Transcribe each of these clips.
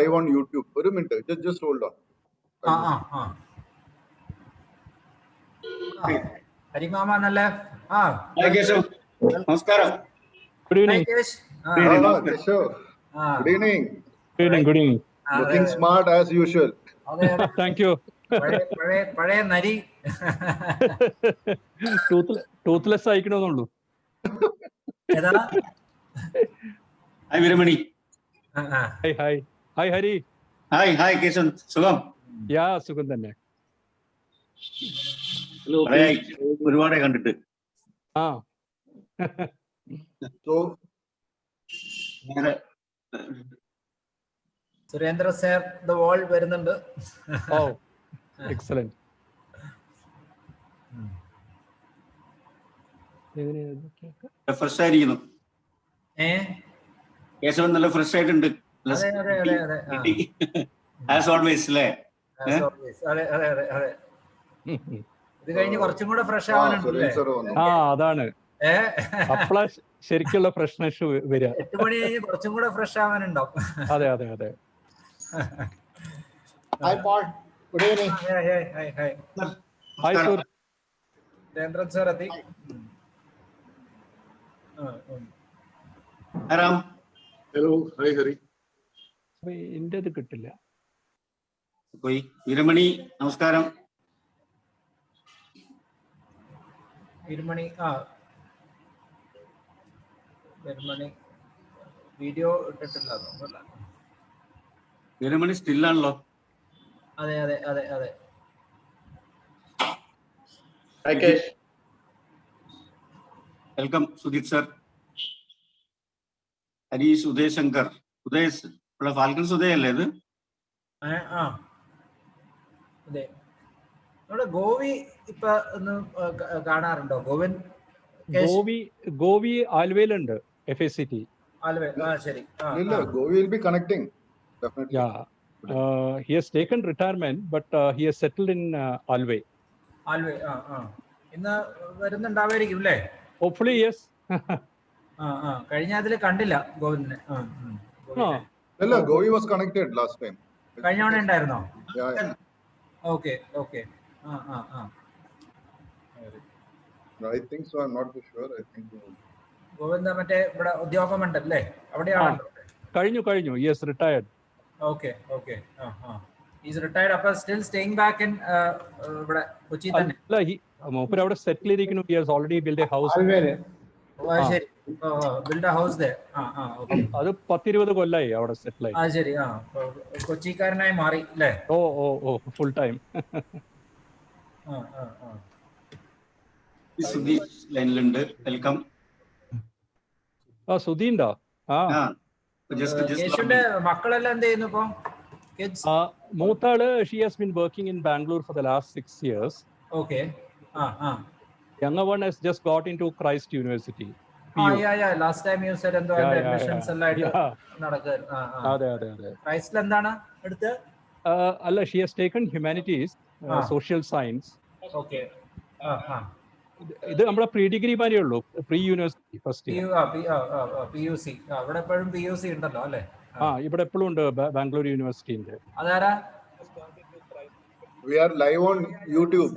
live on YouTube. One minute, just hold on. Harimama Nalla. Hi Kesav. Namaskaram. Good evening. Good evening. Good evening. Looking smart as usual. Thank you. പഴയ നരി toothless ആയിക്കണമെന്നുള്ളൂ. ഏതാ? Hi Viramani. Hi Hari. Hi Kesav. സുഖം? യാ സുഖം തന്നെ. ഒരുപാട് കണ്ടിട്ട്. Surendra sir the wall വരുന്നുണ്ട്. Excellent. Fresh ആയിരിക്കുന്നു. കേശവൻ നല്ല ഫ്രഷ് ആയിട്ടുണ്ട്. ആസ് ഓൾവേസ് അല്ലേ? ഇത് കഴിഞ്ഞ് കുറച്ചും കൂടെ ഫ്രഷ് ആവാനുണ്ടല്ലേ? അതാണ് അപ്പളാ ശരിക്കുള്ള ഫ്രഷ്നെസ് വരിക. 8 മണി കഴിഞ്ഞ് കുറച്ചും കൂടെ ഫ്രഷ് ആവാനുണ്ടാവും. അതെ. Hi Paul. Good evening. Hi sir. Chandran sir ati. Aram. Hello. Hi Hari. ഇന്റത് കിട്ടില്ല. പോയി. വിരമണി നമസ്കാരം. വിരമണി വീഡിയോ ഇട്ടിട്ടില്ല. വിരമണി സ്റ്റില്ലാണല്ലോ. അതെ. Welcome Sujith sir. Harish Uday Shankar. Uday falcons Uday അല്ലേ ഇത്? അതെ. നമ്മുടെ ഗോവി ഇപ്പൊ ഒന്ന് കാണാറുണ്ടോ? ഗോവി ആലുവയിലുണ്ട്. FACT ആലുവ. ശരി. Govi will be connecting. Definitely. Yeah. He has taken retirement, but he has settled in Alway. ഇന്ന് വരുന്നുണ്ടാവായിരിക്കും അല്ലേ? Hopefully yes. കഴിഞ്ഞ അതിൽ കണ്ടില്ല ഗോവിന്ദനെ. Govi was connected last time. കഴിഞ്ഞ തവണ ഉണ്ടായിരുന്നോ? Yeah. Okay. I think so. I'm not too sure. I think Govinda മറ്റേ ഇവിടെ ഉദ്യോഗമുണ്ടല്ലേ? അവിടെയാണല്ലോ. കഴിഞ്ഞു. Yes, retired. Okay. He's retired. Appa still staying back in ഇവിടെ കൊച്ചി തന്നെ. അല്ല, മൂപ്പര് അവിടെ സെറ്റിൽ ചെയ്തിരിക്കുന്നു. He has already built a house. ശരി. build a house there. അത് 10-20 കൊല്ലായി അവിടെ സെറ്റിൽ ആയി. ശരി. കൊച്ചിക്കാരനായി മാറി അല്ലേ? Full time. സുധീഷ് ലൈനിലുണ്ട്. വെൽക്കം. സുധീണ്ടോ? യേശുവിന്റെ മക്കളെല്ലാം എന്ത് ചെയ്യുന്നു ഇപ്പൊ? മൂത്താള് she has been working in Bangalore for the last 6 years. Okay. Younger one has just got into Christ University. Yeah. Last time you said എന്തോ admissions എല്ലാം നടക്കുക. അതെ. ക്രൈസ്റ്റിൽ എന്താണ് എടുത്ത്? അല്ല, she has taken humanities, social science. Okay. ഇത് നമ്മുടെ pre degree മാതിരിയേ ഉള്ളൂ. Pre university first year. PUC. ഇവിടെ എപ്പോഴും PUC ഉണ്ടല്ലോ അല്ലേ? ഇവിടെ എപ്പോഴും ഉണ്ട്. ബാംഗ്ലൂർ യൂണിവേഴ്സിറ്റിന്റെ. അതാരാ? we are live on YouTube.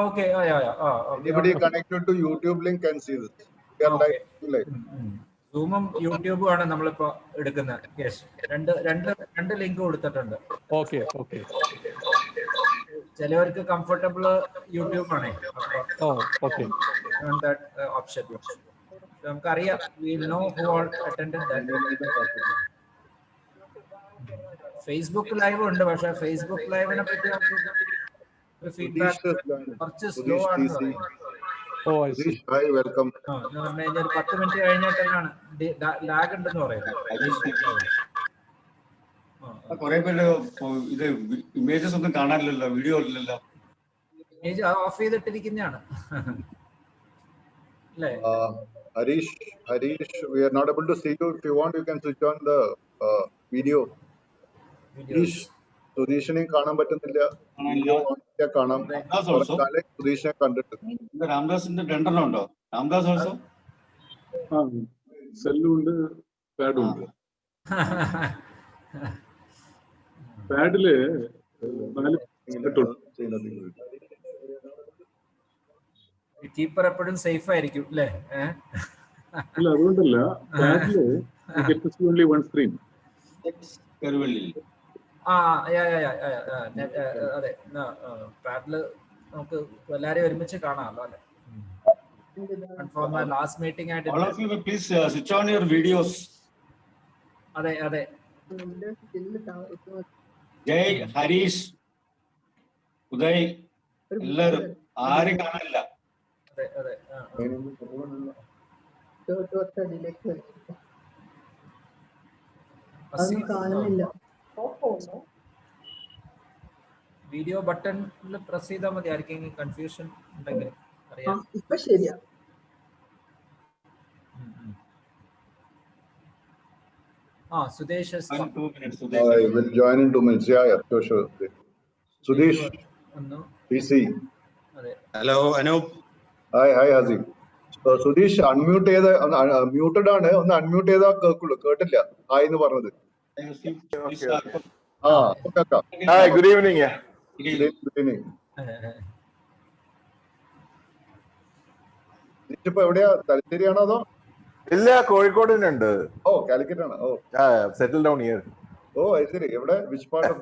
Okay. Anybody connected to YouTube link can see this. We are live. Zoom-ഉം യൂട്യൂബും ആണ് നമ്മളിപ്പോ എടുക്കുന്നത്. രണ്ട് ലിങ്ക് കൊടുത്തിട്ടുണ്ട്. Okay. ചിലവർക്ക് കംഫർട്ടബിൾ യൂട്യൂബ് ആണ്. ഓപ്ഷൻ നമുക്കറിയാം. we know who all attended that. Facebook live ഉണ്ട്. പക്ഷെ ഫേസ്ബുക്ക് ലൈവിനെ പറ്റി ഒരു ഫീഡ്ബാക്ക് കുറച്ച് സ്ലോ ആണ്. Hi, welcome. 10 മിനിറ്റ് കഴിഞ്ഞിട്ടാണ് ലാഗ് ഉണ്ടെന്ന് പറയുന്നത്. കുറെ പേര് ഇത് ഇമേജസ് ഒന്നും കാണാനില്ലല്ലോ, വീഡിയോ ഇല്ലല്ലോ. ഓഫ് ചെയ്തിട്ടിരിക്കുന്നതാണ് അല്ലേ? Harish, we are not able to see you. If you want, you can switch on the video. സുധീഷിനെയും കാണാൻ പറ്റുന്നില്ല. കാണാം. സുധീഷിനെ കണ്ടിട്ട് രാംദാസിന്റെ രണ്ടെണ്ണം ഉണ്ടോ? രാംദാസ് ഓൾസോ സെല്ലുണ്ട്, പാഡുണ്ട്. പാഡില് കീപ്പർ എപ്പോഴും സേഫ് ആയിരിക്കും അല്ലേ? അല്ല, അതുകൊണ്ടല്ല. പാഡില് only one screen. അതെ, പാഡില് നമുക്ക് എല്ലാരെയും ഒരുമിച്ച് കാണാമല്ലോ അല്ലെ? ലാസ്റ്റ് മീറ്റിംഗ് ആയിട്ട് All of you please switch on your videos. അതെ അതെ. ജയ്, ഹരീഷ്, ഉദയ്, എല്ലാരും ആരും കാണില്ല. അതെ അതെ. വീഡിയോ ബട്ടണിൽ പ്രസ് ചെയ്താൽ മതി. ആർക്കെങ്കിലും കൺഫ്യൂഷൻ ഉണ്ടെങ്കിൽ അറിയാം. ഇപ്പൊ ശരിയാ. Sudesh has 2 minutes. I will join in 2 minutes. Yeah, sure. Sudesh, PC. Hello, Anup. Hi, Hazi. Sudesh, unmute muted ആണ്. ഒന്ന് അൺമ്യൂട്ട് ചെയ്താൽ കേൾക്കുള്ളൂ. കേട്ടില്ല ഹായ് എന്ന് പറഞ്ഞത്. Hi, good evening. Good evening. ഇപ്പൊ എവിടെയാ? തലശ്ശേരിയാണോ അതോ? ഇല്ല, കോഴിക്കോട് ഉണ്ട്. ഓ, കാലിക്കറ്റ് ആണ്. ഓ, സെറ്റിൽ ഡൗൺ ഹിയർ. ഓ, ശരി. എവിടെ? Which part of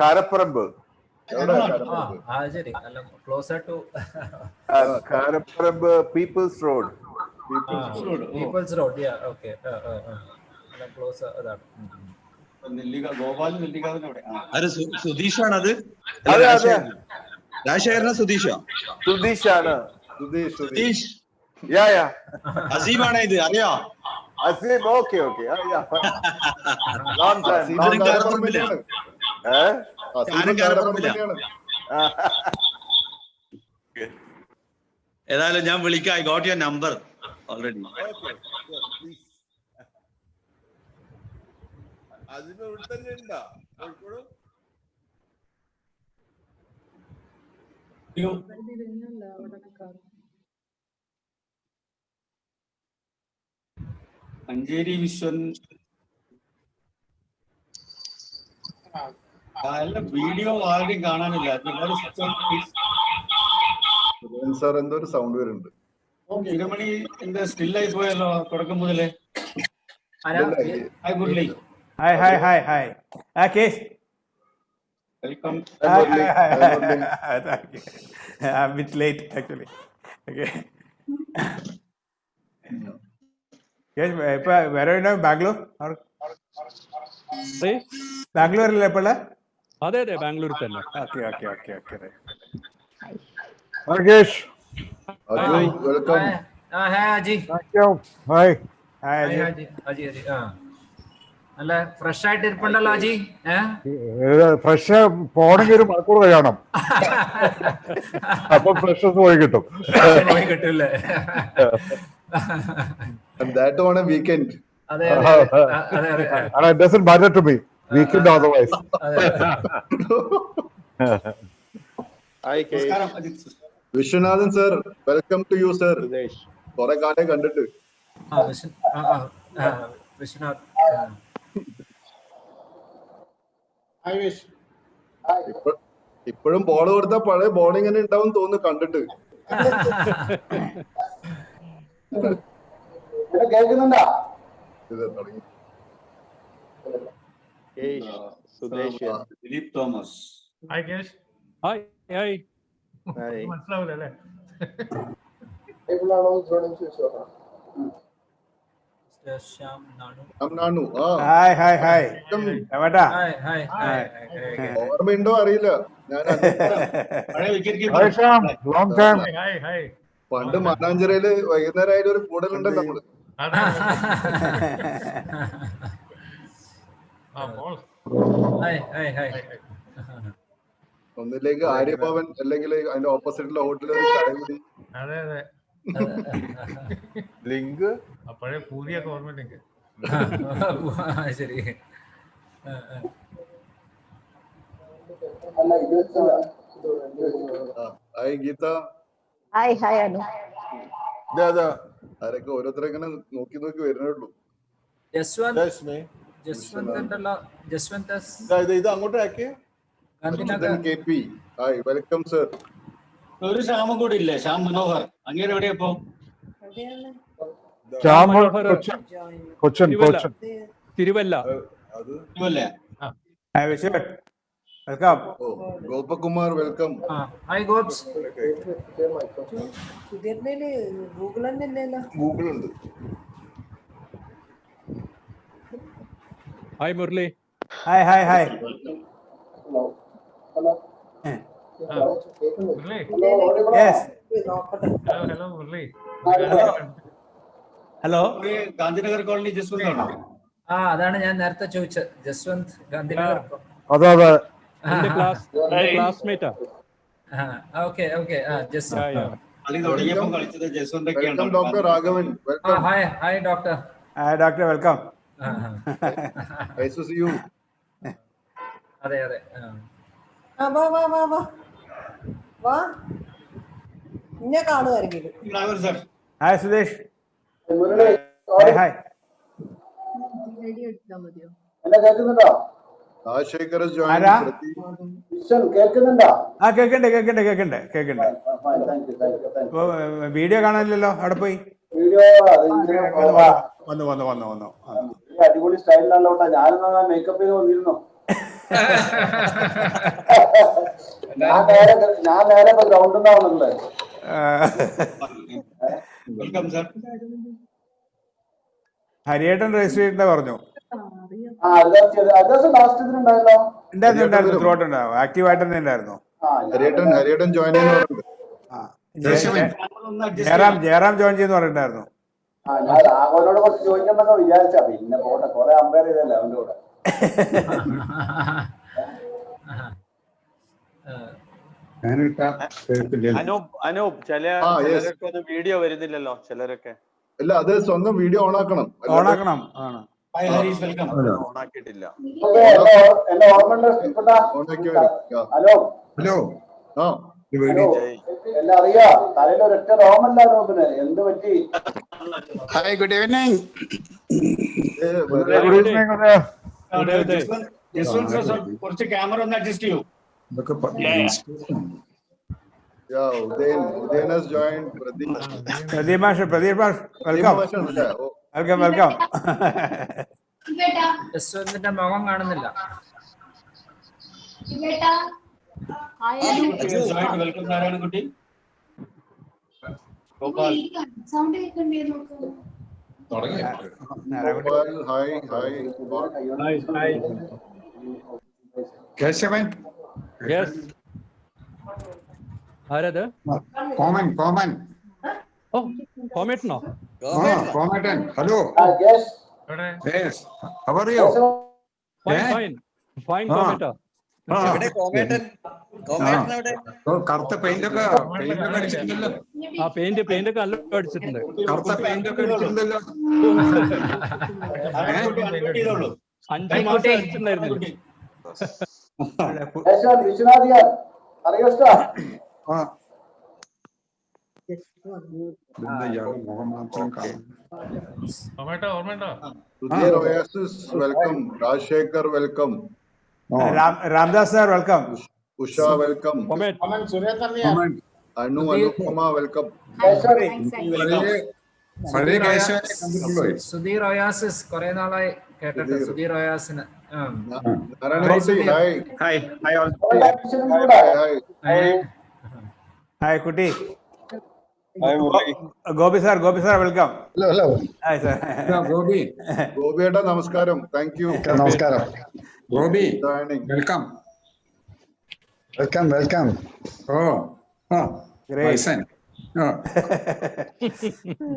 Karaparamba. Karaparamba people's road. People's road. Okay. സുധീഷാണത്. സുധീഷാണ്. സുധീഷ്. അസീമാണ് ഇത്, അറിയോ? അസീം. ഓക്കെ. Long time. ഏതായാലും ഞാൻ വിളിക്കാം. I got your number already. Manjeri Vishwan video ആരും കാണാനില്ല. സാർ, എന്തോ ഒരു സൗണ്ട് വരുന്നുണ്ട്. ഇരുമണി എന്താ സ്റ്റില്ലായി പോയല്ലോ തുടക്കം മുതലേ. Hi Murali. Hi. Kesh. Welcome. I'm a bit late actually. Okay. Yes, where are you now? Bangalore? Bangalore അല്ലേ ഇപ്പോൾ? അതെ, ബാംഗ്ലൂരിൽ തന്നെ. Okay. Margesh. Welcome. Haji. Hi. Haji. നല്ല ഫ്രഷ് ആയിട്ട് ഇരിപ്പുണ്ടല്ലോ അജി. ഫ്രഷ് പോണെങ്കിൽ ഒരു മണിക്കൂർ കഴിയണം. അപ്പൊ ഫ്രഷസ് പോയി കിട്ടും. കിട്ടൂല്ലേ? That on a weekend. അതെ. And it doesn't matter to me. Weekend otherwise. Hi, Vishwanathan sir, welcome to you sir. കുറെ കാലം കണ്ടിട്ട്. വിശ്വനാഥ്. ഇപ്പോഴും ബോൾ കൊടുത്താൽ പഴയ ബോളിംഗ് തന്നെ ഉണ്ടാവും തോന്നുന്നു കണ്ടിട്ട്. കേൾക്കുന്നുണ്ടോ? ദിലീപ് തോമസ്. ഹായ്. മനസ്സിലാവൂലേ? Hi. എവിടാ? ഓർമ്മയുണ്ടോ അറിയില്ല. ഞാൻ പണ്ട് മണ്ണാഞ്ചിറയില് വൈകുന്നേരം ആയാലും ഒരു കൂടലുണ്ടല്ലോ നമ്മള്. ഒന്നില്ലെങ്കിൽ ആര്യഭവൻ, അല്ലെങ്കിൽ അതിന്റെ ഓപ്പോസിറ്റുള്ള ഹോട്ടലിൽ ഒരു ചായ കൂടി. ലിങ്ക് പഴയ പൂരിയൊക്കെ ഓർമ്മയില്ലെങ്കിൽ. ശരി. ഹായ് ഗീത. ഹായ് അനു. ആരൊക്കെ ഓരോരുത്തരെ ഇങ്ങനെ നോക്കി വരുന്നുള്ളൂ. ജസ്വന്ത് ഉണ്ടല്ലോ. ജസ്വന്ത് എസ്. ഇത് അങ്ങോട്ട് ആക്കിയേ. Gandhinagar. KP. Hi, welcome sir. ഒരു ശ്യാമം കൂടി ഇല്ലേ? ശ്യാം മനോഹർ അങ്ങനെ എവിടെയപ്പോ? ശ്യാം മനോഹർ കൊച്ചൻ തിരുവല്ല. ഇല്ലേ? Welcome. Oh, Gopakumar, welcome. Hi Gopes. Google തന്നെ Google ഉണ്ട്. Hi Murali. Hi hi hi. Hello. Gandhinagar colony Jaswant ആണോ? അതാണ് ഞാൻ നേരത്തെ ചോദിച്ചത്. ജസ്വന്ത് ഗാന്ധിനഗർ. അതെ എന്റെ ക്ലാസ്മേറ്റാ. Okay okay. കളി തുടങ്ങിയപ്പോൾ കളിച്ചത് ജസ്വന്തൊക്കെയാണ്. Welcome Dr. Raghavan. Welcome. Hi doctor. Hi doctor, welcome. Nice to see you. അതെ. ഇന്നെ കാണുമായിരിക്കും. Sir. Hi Sudesh. Hi hi. Rajshekhar has joined. ആരാ? കേൾക്കുന്നുണ്ടോ? കേക്കുന്നുണ്ട്. വീഡിയോ കാണാനില്ലല്ലോ, അവിടെ പോയി. വീഡിയോ വന്നു. അടിപൊളി സ്റ്റൈലിലാണല്ലോ. ഞാനൊന്നാ മേക്കപ്പ് ചെയ്ത് വന്നിരുന്നോ? ഞാൻ നേരെ ഗ്രൗണ്ടിൽ നിന്നാ വന്നിട്ടുള്ളത്. Welcome sir. ഹരിയേട്ടൻ രജിസ്റ്റർ ചെയ്തിട്ട് പറഞ്ഞു. ഉണ്ടായിരുന്നു. ത്രോട്ട് ഉണ്ടാവും. ആക്റ്റീവായിട്ട് തന്നെ ഉണ്ടായിരുന്നു. ഹരിയേട്ടൻ ജോയിൻ ചെയ്യുന്നുണ്ട്. ജയറാം ജോയിൻ ചെയ്യുന്ന പറഞ്ഞിട്ടുണ്ടായിരുന്നു. ഞാൻ രാഘവനോട് കുറച്ച് ചോദിക്കണമെന്നൊക്കെ വിചാരിച്ചാ, പിന്നെ പോട്ടെ, കുറെ അമ്പയർ ചെയ്തല്ലേ അവന്റെ കൂടെ. അനൂപ് ചിലരൊക്കെ വീഡിയോ വരുന്നില്ലല്ലോ ചിലരൊക്കെ. അല്ല, അത് സ്വന്തം വീഡിയോ ഓണാക്കണം. ഓണാക്കിയിട്ടില്ല. എന്നെ ഓർമ്മ. ഹലോ. എല്ലാം അറിയാ. തലയിൽ ഒരൊറ്റ റോമല്ല നോക്കുന്നത്. എന്ത് പറ്റി? Hi, good evening. കുറച്ച് ക്യാമറ ഒന്ന് അഡ്ജസ്റ്റ് ചെയ്യൂ. Udayan has joined. Pradeep Master, welcome. ജസ്വന്തിന്റെ മുഖം കാണുന്നില്ല. Welcome Narayanankutty. Gopal. Hi. Kesavan. Yes. ആരത്? കോമൻ. ഓ, കോമേറ്റനോ? കോമേറ്റൻ. Hello. Yes. How are you? Fine, കോമേറ്റ. കറുത്ത പെയിന്റ് ഒക്കെ അടിച്ചിട്ടുണ്ടല്ലോ. പെയിന്റ് ഒക്കെ നല്ല അടിച്ചിട്ടുണ്ട്. കറുത്ത പെയിന്റ് ഒക്കെ അടിച്ചിട്ടുണ്ടല്ലോ. 5 മാസം അടിച്ചിട്ടുണ്ടായിരുന്നു. മുഖം മാത്രം കാണും. Sudhir Oasis, welcome. Rajshekhar, welcome. Ramdas sir, welcome. Usha, welcome. Anupama, welcome. Sudheer Oasis കുറെ നാളായി കേട്ടിട്ട്. സുധീർ ഒയാസിന്. ഹായ് കുട്ടി. Gopi sir, welcome. Hello. Hi sir. ഗോപിയേട്ടാ നമസ്കാരം. Thank you. നമസ്കാരം. ഗോപി, വെൽക്കം.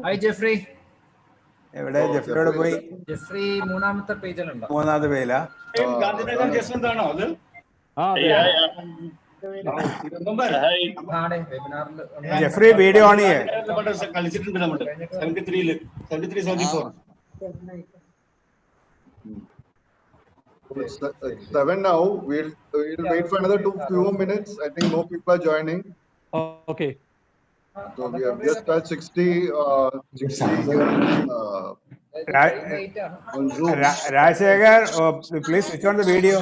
Hi Jeffrey. എവിടെ ജെഫ്രിയോട് പോയി? ജെഫ്രി മൂന്നാമത്തെ പേജിലുണ്ടോ? മൂന്നാമത്തെ പേജിലാ? ഗാന്ധിനഗർ ജസ്വന്ത് ആണോ അത്? ജെഫ്രി വീഡിയോ ഓൺ ചെയ്യേ. കളിച്ചിട്ടുണ്ട് നമ്മൾ 73-74. It's 7 now. We'll wait for another few more minutes. I think more people are joining. Okay. So we have just touched 60 here in on Zoom. Rajshekhar, please switch on the video.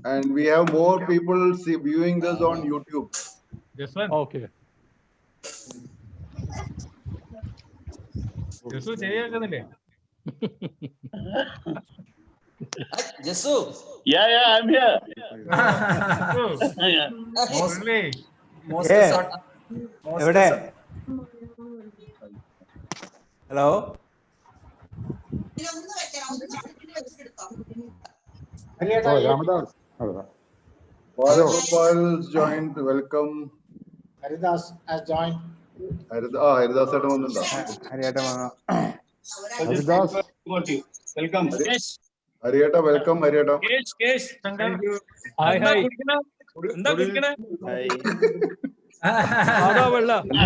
And we have more people viewing this on YouTube. This one? Okay. Jesu, Jesu. Yeah, I'm here. Hello. Ramadas. Gopal's joined. Welcome. Haridas has joined. Haridas Haridas. Welcome. Hariata, welcome, Hariata. Kesh. Thank you. Hi.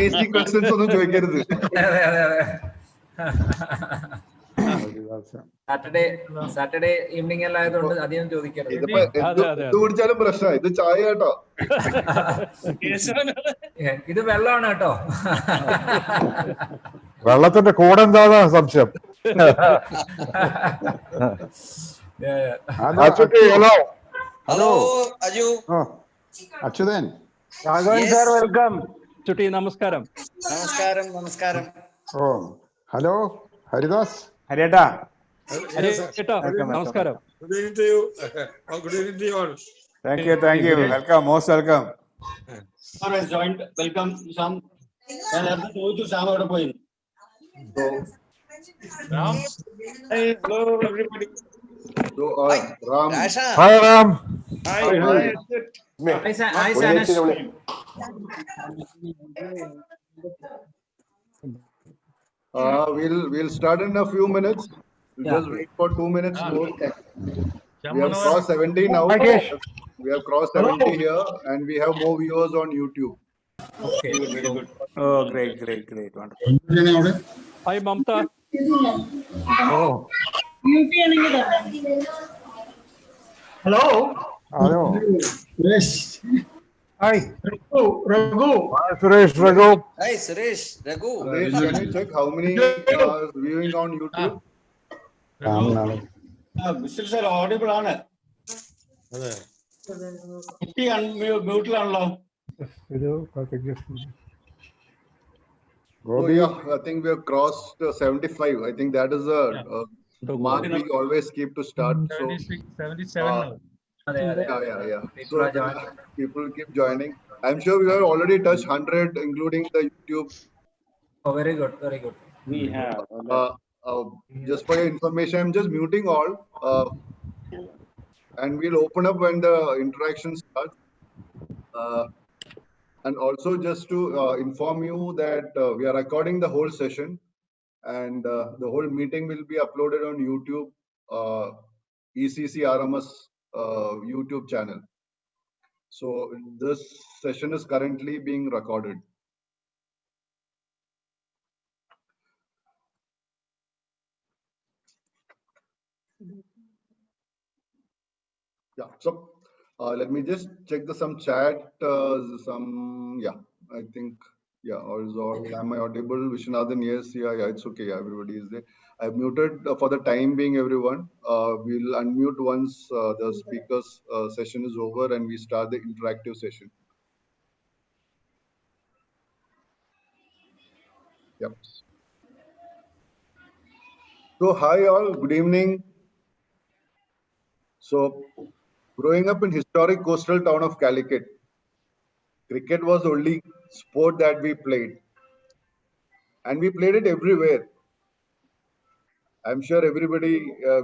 Easy questions ഒന്നും ചോദിക്കരുത്. Saturday evening എല്ലാം ആയതുകൊണ്ട് അധികം ചോദിക്കരുത്. ഇതിപ്പോ എന്ത് കുടിച്ചാലും പ്രശ്നം. ഇത് ചായ കേട്ടോ. ഇത് വെള്ളമാണ് കേട്ടോ. വെള്ളത്തിന്റെ കൂടെ എന്താ സംശയം? Hello, Aju. Achuthan. Sir, welcome. ചുട്ടി നമസ്കാരം. നമസ്കാരം. ഹലോ ഹരിദാസ്. ഹരിയേട്ടാ. നമസ്കാരം. Good evening to you. Good evening to you all. Thank you. Welcome, most welcome. Sir has joined. Welcome, Sam. And Sam out of point. Ram. Hello, everybody. So, Ram. Hi, Ram. Hi. Hi, Sanesh. We'll start in a few minutes. We'll just wait for 2 minutes more. We have crossed 70 now. We have crossed 70 here, and we have more viewers on YouTube. Okay. Very good. Oh, great. Wonderful. Hi, Mamta. Hello. Hi. Raghu. Hi, Suresh, Raghu. Hi, Suresh. Raghu. Suresh, can you check how many are viewing on YouTube? Mr. Sir, audible ആണ്. കുട്ടി മ്യൂട്ടിലാണല്ലോ. So yeah, I think we have crossed 75. I think that is a mark we always keep to start. So 77. Yeah. So people keep joining. I'm sure we have already touched 100, including the YouTube. Oh, very good. We have. Just for your information, I'm just muting all, and we'll open up when the interaction starts. And also just to inform you that we are recording the whole session, and the whole meeting will be uploaded on YouTube, ECC RMS YouTube channel. So this session is currently being recorded. Yeah, so let me just check some chat. I think all. Am I audible? Viswanathan, yes, yeah, it's okay. Yeah, everybody is there. I've muted for the time being, everyone. We'll unmute once the speakers session is over and we start the interactive session. Yep. So hi all, good evening. So growing up in historic coastal town of Calicut, cricket was the only sport that we played, and we played it everywhere. I'm sure everybody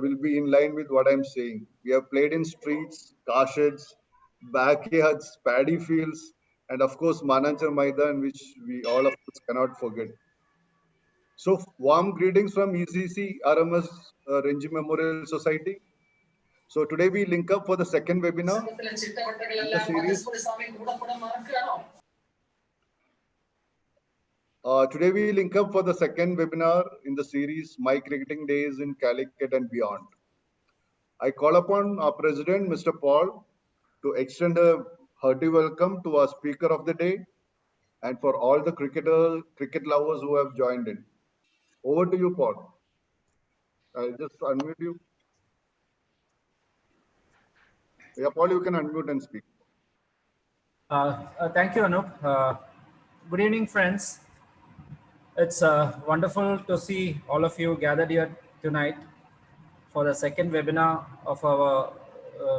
will be in line with what I'm saying. We have played in streets, car sheds, backyards, paddy fields, and of course Mananchar Maidan, which we all of us cannot forget. So warm greetings from ECC RMS Ranji Memorial Society. So today we link up for the second webinar in the series. Today we link up for the second webinar in the series My Cricketing Days in Calicut and Beyond. I call upon our president, Mr. Paul, to extend a hearty welcome to our speaker of the day and for all the cricket lovers who have joined in. Over to you, Paul. I'll just unmute you. Yeah, Paul, you can unmute and speak. Thank you, Anup. Good evening, friends. It's wonderful to see all of you gathered here tonight for the second webinar of our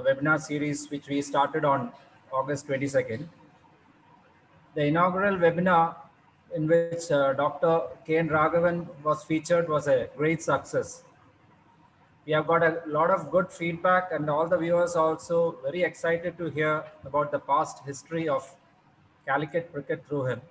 webinar series, which we started on August 22nd. The inaugural webinar in which Dr. K. Raghavan was featured was a great success. We have got a lot of good feedback, and all the viewers are also very excited to hear about the past history of Calicut cricket through him.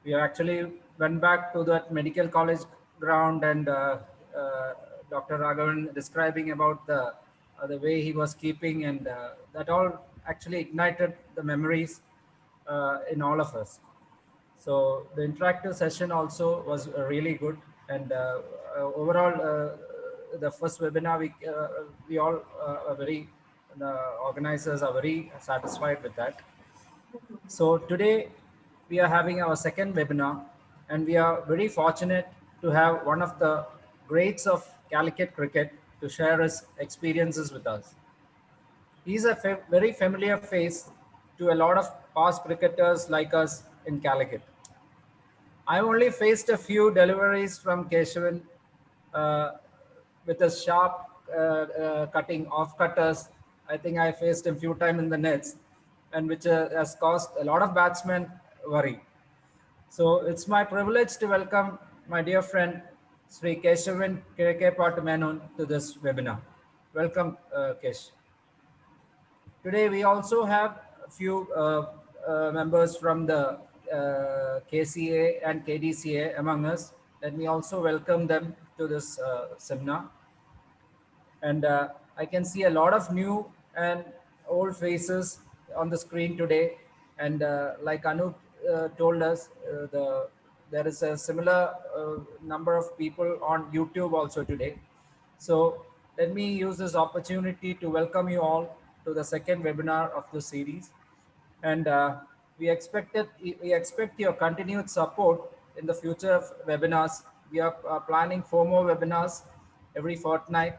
We actually went back to that medical college ground, and Dr. Raghavan describing about the way he was keeping, and that all actually ignited the memories in all of us. So the interactive session also was really good, and overall, the first webinar we all are very, the organizers are very satisfied with that. So today we are having our second webinar, and we are very fortunate to have one of the greats of Calicut cricket to share his experiences with us. He's a very familiar face to a lot of past cricketers like us in Calicut. I only faced a few deliveries from Kesavan with a sharp cutting off cutters. I think I faced him a few times in the nets, and which has caused a lot of batsmen worry. So it's my privilege to welcome my dear friend Sri Kesavan Menon to this webinar. Welcome, Kesh. Today we also have a few members from the KCA and KDCA among us. Let me also welcome them to this seminar. And I can see a lot of new and old faces on the screen today. And like Anup told us, there is a similar number of people on YouTube also today. So let me use this opportunity to welcome you all to the second webinar of the series. And we expect your continued support in the future webinars. We are planning 4 more webinars every fortnight.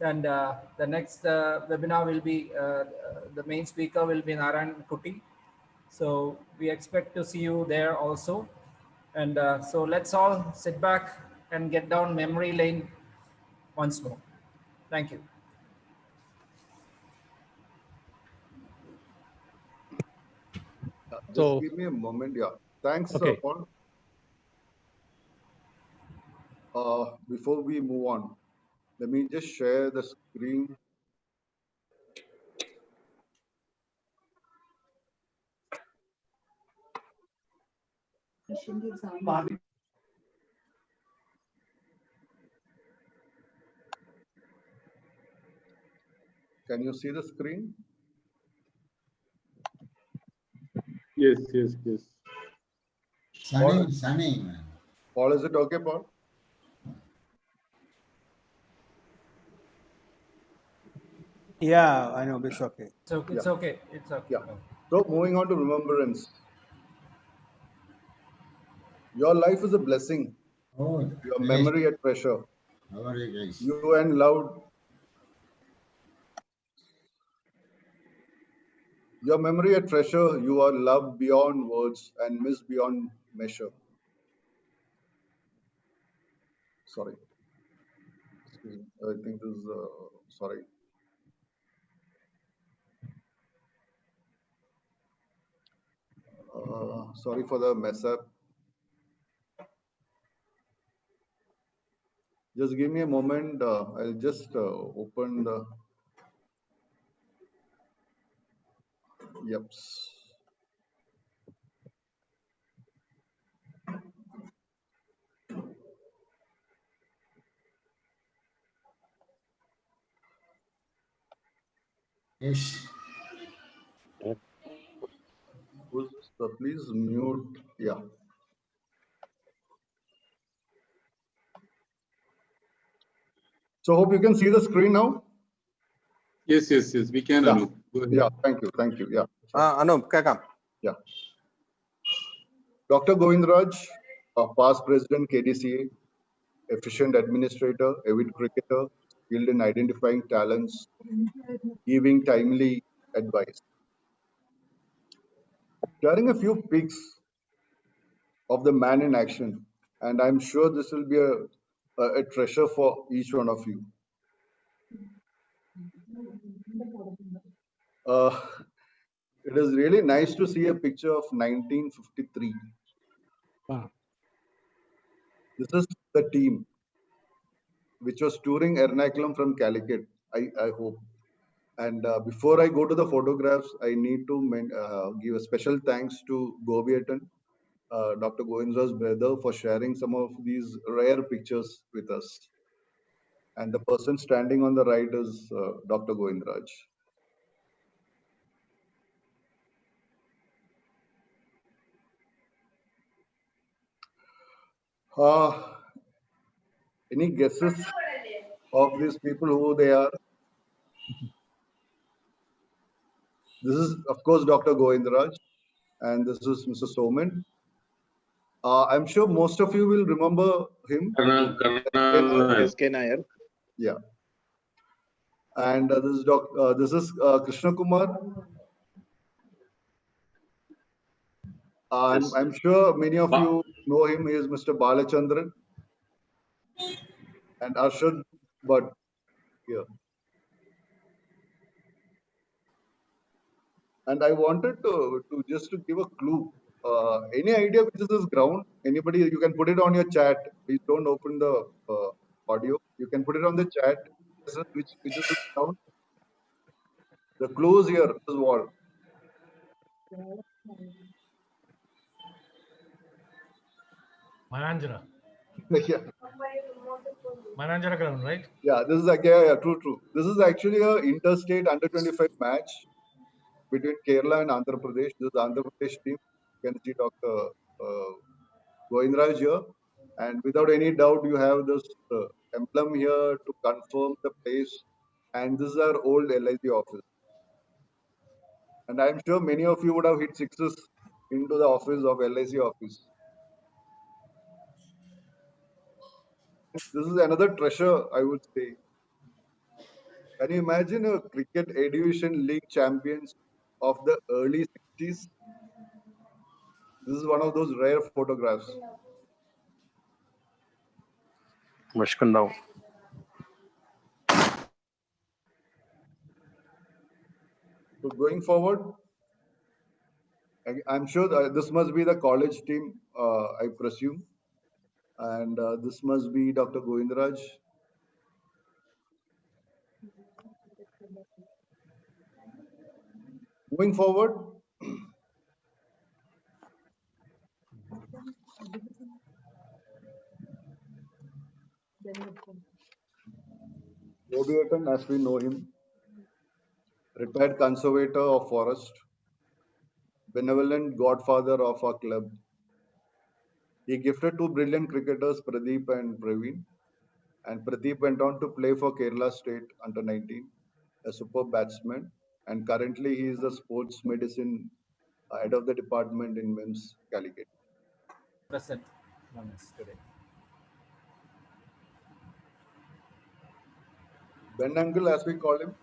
And the next webinar will be, the main speaker will be Narayan Kuti. So we expect to see you there also. And so let's all sit back and get down memory lane once more. Thank you. Just give me a moment. Yeah. Thanks, Okay. Paul. Before we move on, let me just share the screen. Can you see the screen? Yes, yes, yes. Sunny. Paul, is it okay, Paul? Yeah, I know, it's okay. So it's okay. It's okay. Yeah. So moving on to remembrance. Your life is a blessing. Oh, Your memory a treasure. how are you guys? You and loved. Your memory a treasure. You are loved beyond words and missed beyond measure. Sorry. Excuse me. I think this is, sorry. Sorry for the mess up. Just give me a moment. I'll just open the. Yep. Yes. Who's this? Please mute. Yeah. So hope you can see the screen now. Yes, yes, yes. We can, Yeah. Anup. Go ahead. Yeah. Thank you. Thank you. Yeah. Anup, Kakam. Yeah. Dr. Govindraj, past president KDCA, efficient administrator, avid cricketer, skilled in identifying talents, giving timely advice. Sharing a few pics of the man in action, and I'm sure this will be a treasure for each one of you. It is really nice to see a picture of 1953. This is the team which was touring Ernakulam from Calicut, I hope. And before I go to the photographs, I need to give a special thanks to Gobiatan, Dr. Govindra's brother, for sharing some of these rare pictures with us. And the person standing on the right is Dr. Govindraj. Any guesses of these people, who they are? This is, of course, Dr. Govindraj, and this is Mr. Soman. I'm sure most of you will remember him. SK Nair. Yeah. And this is Krishna Kumar. I'm sure many of you know him. He is Mr. Balachandran and Arshad Bhatt here. And I wanted to just to give a clue. Any idea which is this ground? Anybody? You can put it on your chat. Please don't open the audio. You can put it on the chat. Which is this ground? The clue is here. This wall. Mananjara. Yeah. Mananjara ground, right? Yeah, this is true. This is actually a interstate under-25 match between Kerala and Andhra Pradesh. This is the Andhra Pradesh team. You can see Dr. Govindraj here. And without any doubt, you have this emblem here to confirm the place. And this is our old LIC office. And I'm sure many of you would have hit sixes into the office of LIC office. This is another treasure, I would say. Can you imagine a cricket A Division League champions of the early 60s? This is one of those rare photographs. Mashkandao. So going forward, I'm sure this must be the college team, I presume. And this must be Dr. Govindraj. Moving forward, Gobiatan, as we know him, retired conservator of forest, benevolent godfather of our club. He gifted two brilliant cricketers, Pradeep and Praveen. And Pradeep went on to play for Kerala State under 19, a superb batsman. And currently he is the sports medicine head of the department in MIMS, Calicut. Present today. Ben Uncle, as we call him,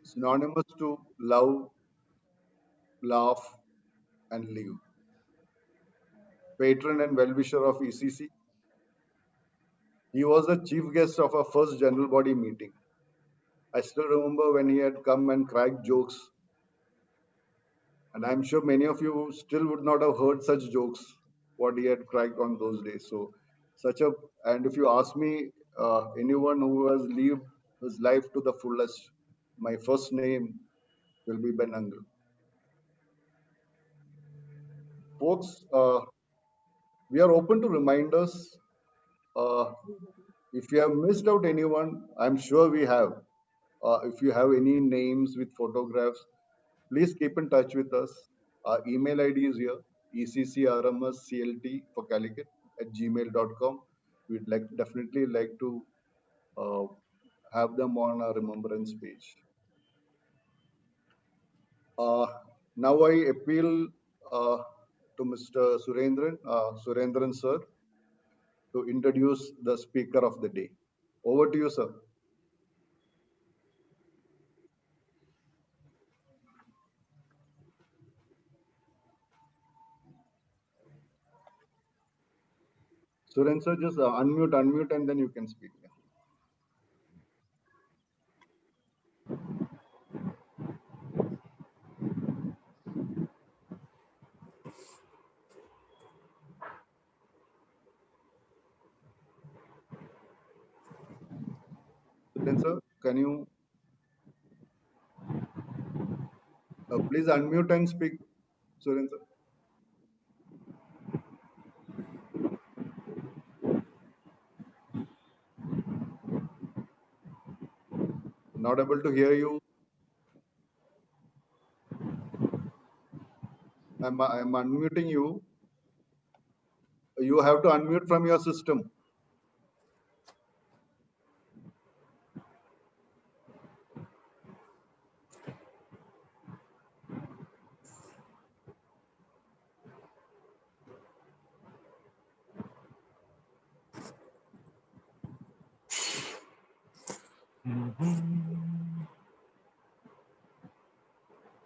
synonymous to love, laugh, and live. Patron and well-wisher of ECC. He was the chief guest of our first general body meeting. I still remember when he had come and cracked jokes. And I'm sure many of you still would not have heard such jokes, what he had cracked on those days. So, and if you ask me, anyone who has lived his life to the fullest, my first name will be Ben Uncle. Folks, we are open to reminders. If you have missed out anyone, I'm sure we have. If you have any names with photographs, please keep in touch with us. Our email ID is here, ECCRMSCLT for Calicut @gmail.com. We'd definitely like to have them on our remembrance page. Now I appeal to Mr. Surendran sir, to introduce the speaker of the day. Over to you, sir. Suren sir, just unmute, and then you can speak. Suren sir, can you please unmute and speak, Suren sir? Not able to hear you. I'm unmuting you. You have to unmute from your system.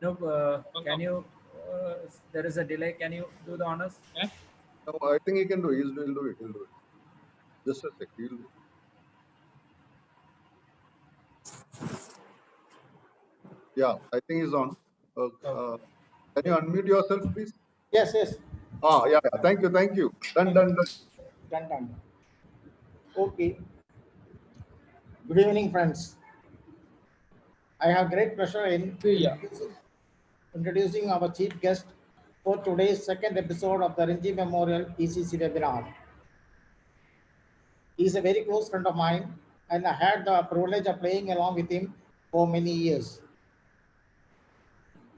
No, can you? If there is a delay, can you do the honors? No, I think he can do. He'll do it. He'll do it. Just a sec. He'll do it. Yeah, I think he's on. Can you unmute yourself, please? Yes. Yeah. Thank you. Done. Okay. Good evening, friends. I have great pleasure in introducing our chief guest for today's second episode of the Ranji Memorial ECC webinar. He is a very close friend of mine, and I had the privilege of playing along with him for many years.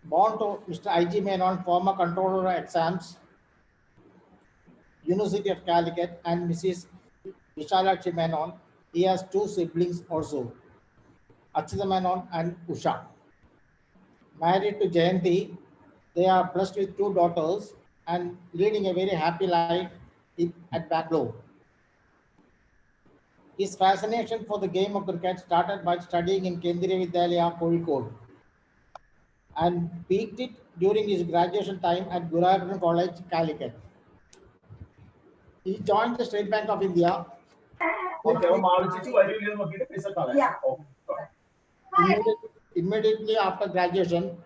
Born to Mr. I.G. Menon, former controller of exams, University of Calicut, and Mrs. Vishalakshi Menon, he has two siblings also, Achita Menon and Usha. Married to Jayanti, they are blessed with two daughters and leading a very happy life at Bangalore. His fascination for the game of cricket started by studying in Kendriya Vidyalaya, Kozhikode, and peaked it during his graduation time at Guravaram College, Calicut. He joined the State Bank of India immediately after graduation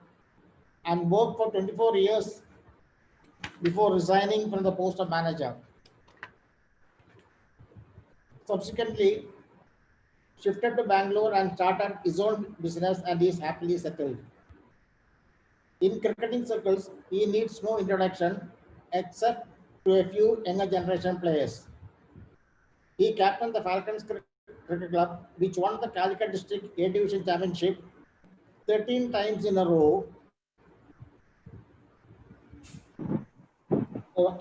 and worked for 24 years before resigning from the post of manager. Subsequently, shifted to Bangalore and started his own business and is happily settled. In cricketing circles, he needs no introduction except to a few younger generation players. He captained the Falcons Cricket Club, which won the Calicut District A Division Championship 13 times in a row,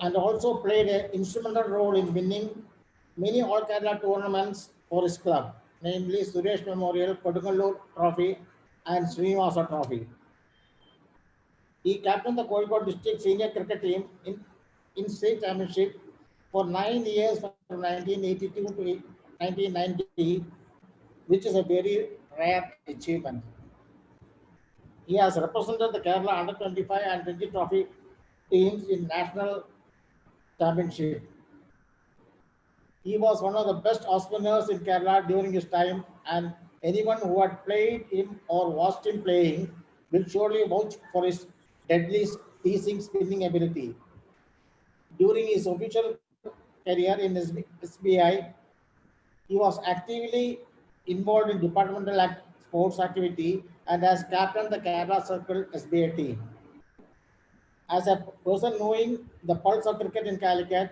and also played an instrumental role in winning many All Kerala tournaments for his club, namely Suresh Memorial, Kodungalur Trophy, and Srinivasa Trophy. He captained the Kozhikode District Senior Cricket Team in state championship for 9 years from 1982 to 1990, which is a very rare achievement. He has represented the Kerala Under 25 and 20 Trophy teams in national championship. He was one of the best off-spinners in Kerala during his time, and anyone who had played him or watched him playing will surely vouch for his deadly teasing spinning ability. During his official career in SBI, he was actively involved in departmental sports activity and has captained the Kerala Circle SBI team. As a person knowing the pulse of cricket in Calicut,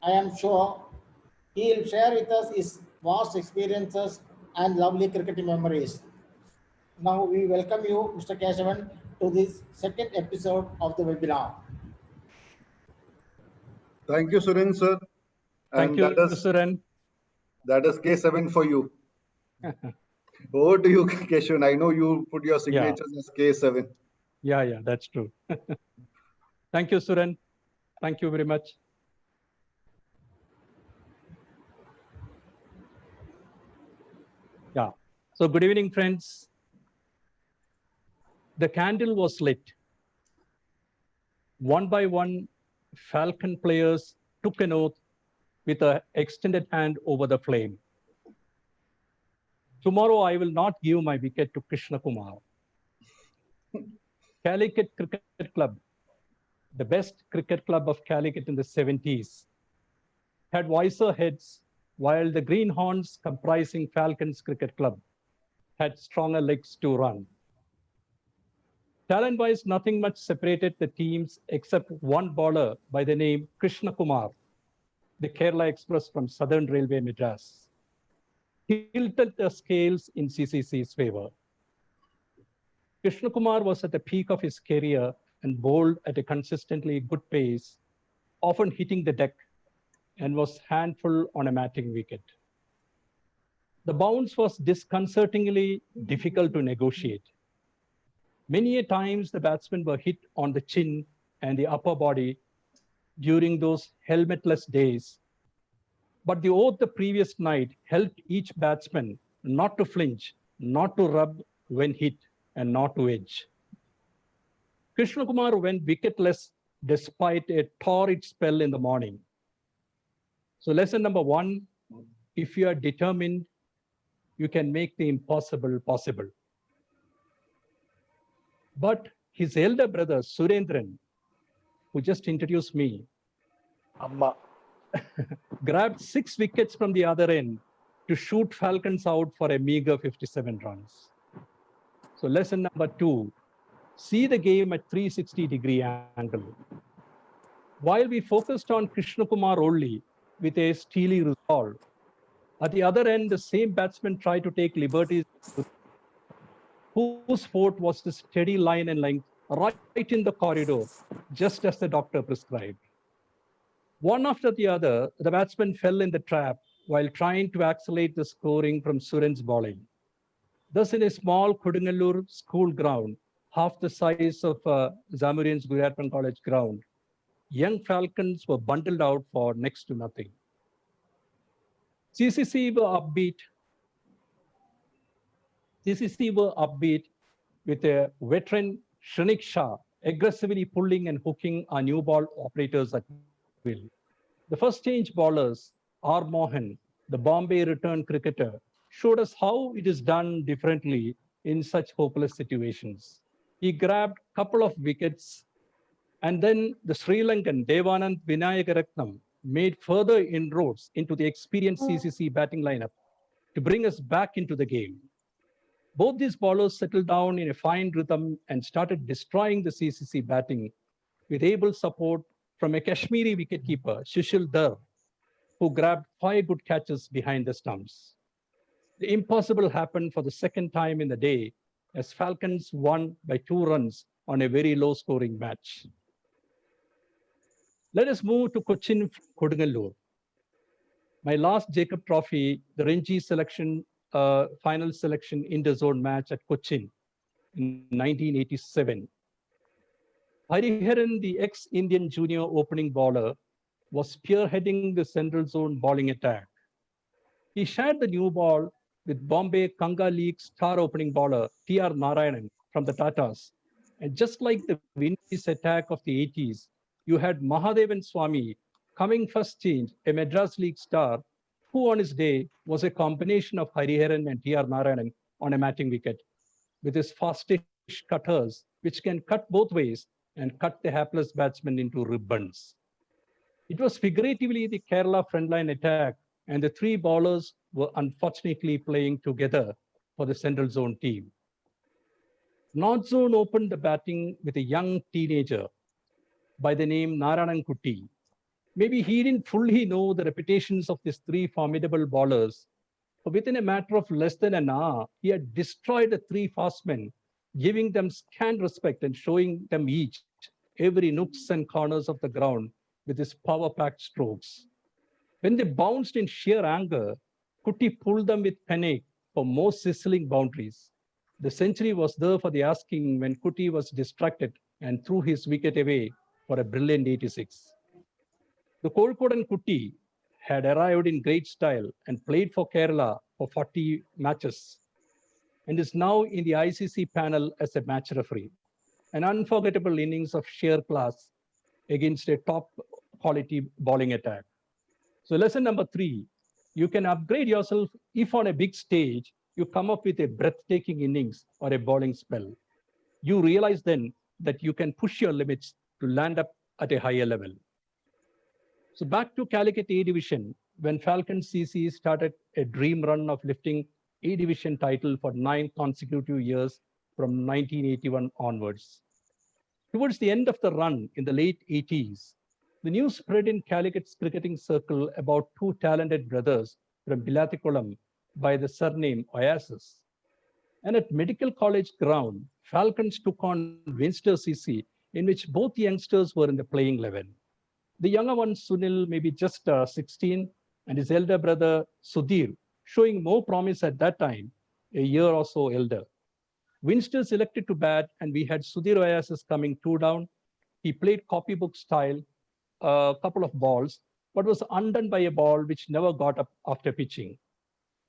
I am sure he will share with us his vast experiences and lovely cricketing memories. Now we welcome you, Mr. Kesavan, to this second episode of the webinar. Thank you, Suren sir. Thank you, Suren. That is K7 for you. Over to you, Keshavan. I know you put your signatures as K7. Yeah, that's true. Thank you, Suren. Thank you very much. Yeah. So good evening, friends. The candle was lit. One by one, Falcon players took an oath with an extended hand over the flame. Tomorrow, I will not give my wicket to Krishna Kumar. Calicut Cricket Club, the best cricket club of Calicut in the 70s, had wiser heads, while the Greenhorns, comprising Falcons Cricket Club, had stronger legs to run. Talent-wise, nothing much separated the teams except one bowler by the name Krishna Kumar, the Kerala Express from Southern Railway Madras. Tilted the scales in CCC's favor. Krishna Kumar was at the peak of his career and bowled at a consistently good pace, often hitting the deck, and was handful on a matting wicket. The bounce was disconcertingly difficult to negotiate. Many a times the batsmen were hit on the chin and the upper body during those helmetless days. But the oath the previous night helped each batsman not to flinch, not to rub when hit, and not to edge. Krishna Kumar went wicketless despite a torrid spell in the morning. So lesson number one, if you are determined, you can make the impossible possible. But his elder brother, Surendran, who just introduced me, Amma. grabbed 6 wickets from the other end to shoot Falcons out for a meager 57 runs. So lesson number two, see the game at 360-degree angle. While we focused on Krishna Kumar only with a steely resolve, at the other end, the same batsman tried to take liberties whose fort was the steady line and length right in the corridor, just as the doctor prescribed. One after the other, the batsman fell in the trap while trying to accelerate the scoring from Suren's bowling. Thus, in a small Kodungalur school ground, half the size of Zamurian's Guriyarpan College ground, young Falcons were bundled out for next to nothing. CCC were upbeat with a veteran Shrenik Shah aggressively pulling and hooking our new ball operators at will. The first change bowlers, R. Mohan, the Bombay return cricketer, showed us how it is done differently in such hopeless situations. He grabbed a couple of wickets, and then the Sri Lankan Devanand Vinayakaratnam made further inroads into the experienced CCC batting lineup to bring us back into the game. Both these bowlers settled down in a fine rhythm and started destroying the CCC batting with able support from a Kashmiri wicketkeeper, Shishil Dar, who grabbed 5 good catches behind the stumps. The impossible happened for the second time in the day as Falcons won by 2 runs on a very low-scoring match. Let us move to Cochin Kodungalur. My last Jacob Trophy, the Ranji selection, final selection inter-zone match at Cochin in 1987. Hariharan, the ex-Indian junior opening bowler, was spearheading the central zone bowling attack. He shared the new ball with Bombay Kanga League star opening bowler T.R. Narayanan from the Tatas. And just like the Windies attack of the 80s, you had Mahadevan Swamy coming first change, a Madras League star, who on his day was a combination of Hariharan and T.R. Narayanan on a matting wicket, with his fastish cutters, which can cut both ways and cut the hapless batsman into ribbons. It was figuratively the Kerala frontline attack, and the 3 bowlers were unfortunately playing together for the central zone team. North zone opened the batting with a young teenager by the name Narayanan Kutti. Maybe he didn't fully know the reputations of these 3 formidable bowlers, but within a matter of less than an hour, he had destroyed the 3 fast men, giving them scant respect and showing them each every nooks and corners of the ground with his power-packed strokes. When they bounced in sheer anger, Kutti pulled them with panic for more sizzling boundaries. The century was there for the asking when Kutti was distracted and threw his wicket away for a brilliant 86. The Kozhikode Kutti had arrived in great style and played for Kerala for for 40 matches and is now in the ICC panel as a match referee. An unforgettable innings of sheer class against a top quality bowling attack. So lesson number 3, you can upgrade yourself if on a big stage, you come up with a breathtaking innings or a bowling spell. You realize then that you can push your limits to land up at a higher level. So back to Calicut A Division, when Falcons CC started a dream run of lifting A Division title for 9 consecutive years from 1981 onwards. Towards the end of the run in the late 80s, the news spread in Calicut's cricketing circle about 2 talented brothers from Bilatikulam by the surname Oasis. And at Medical College ground, Falcons took on Winster CC, in which both youngsters were in the playing 11. The younger one, Sunil, maybe just 16, and his elder brother, Sudhir, showing more promise at that time, a year or so elder. Winster selected to bat, and we had Sudhir Oasis coming 2 down. He played copybook style, a couple of balls, but was undone by a ball which never got up after pitching.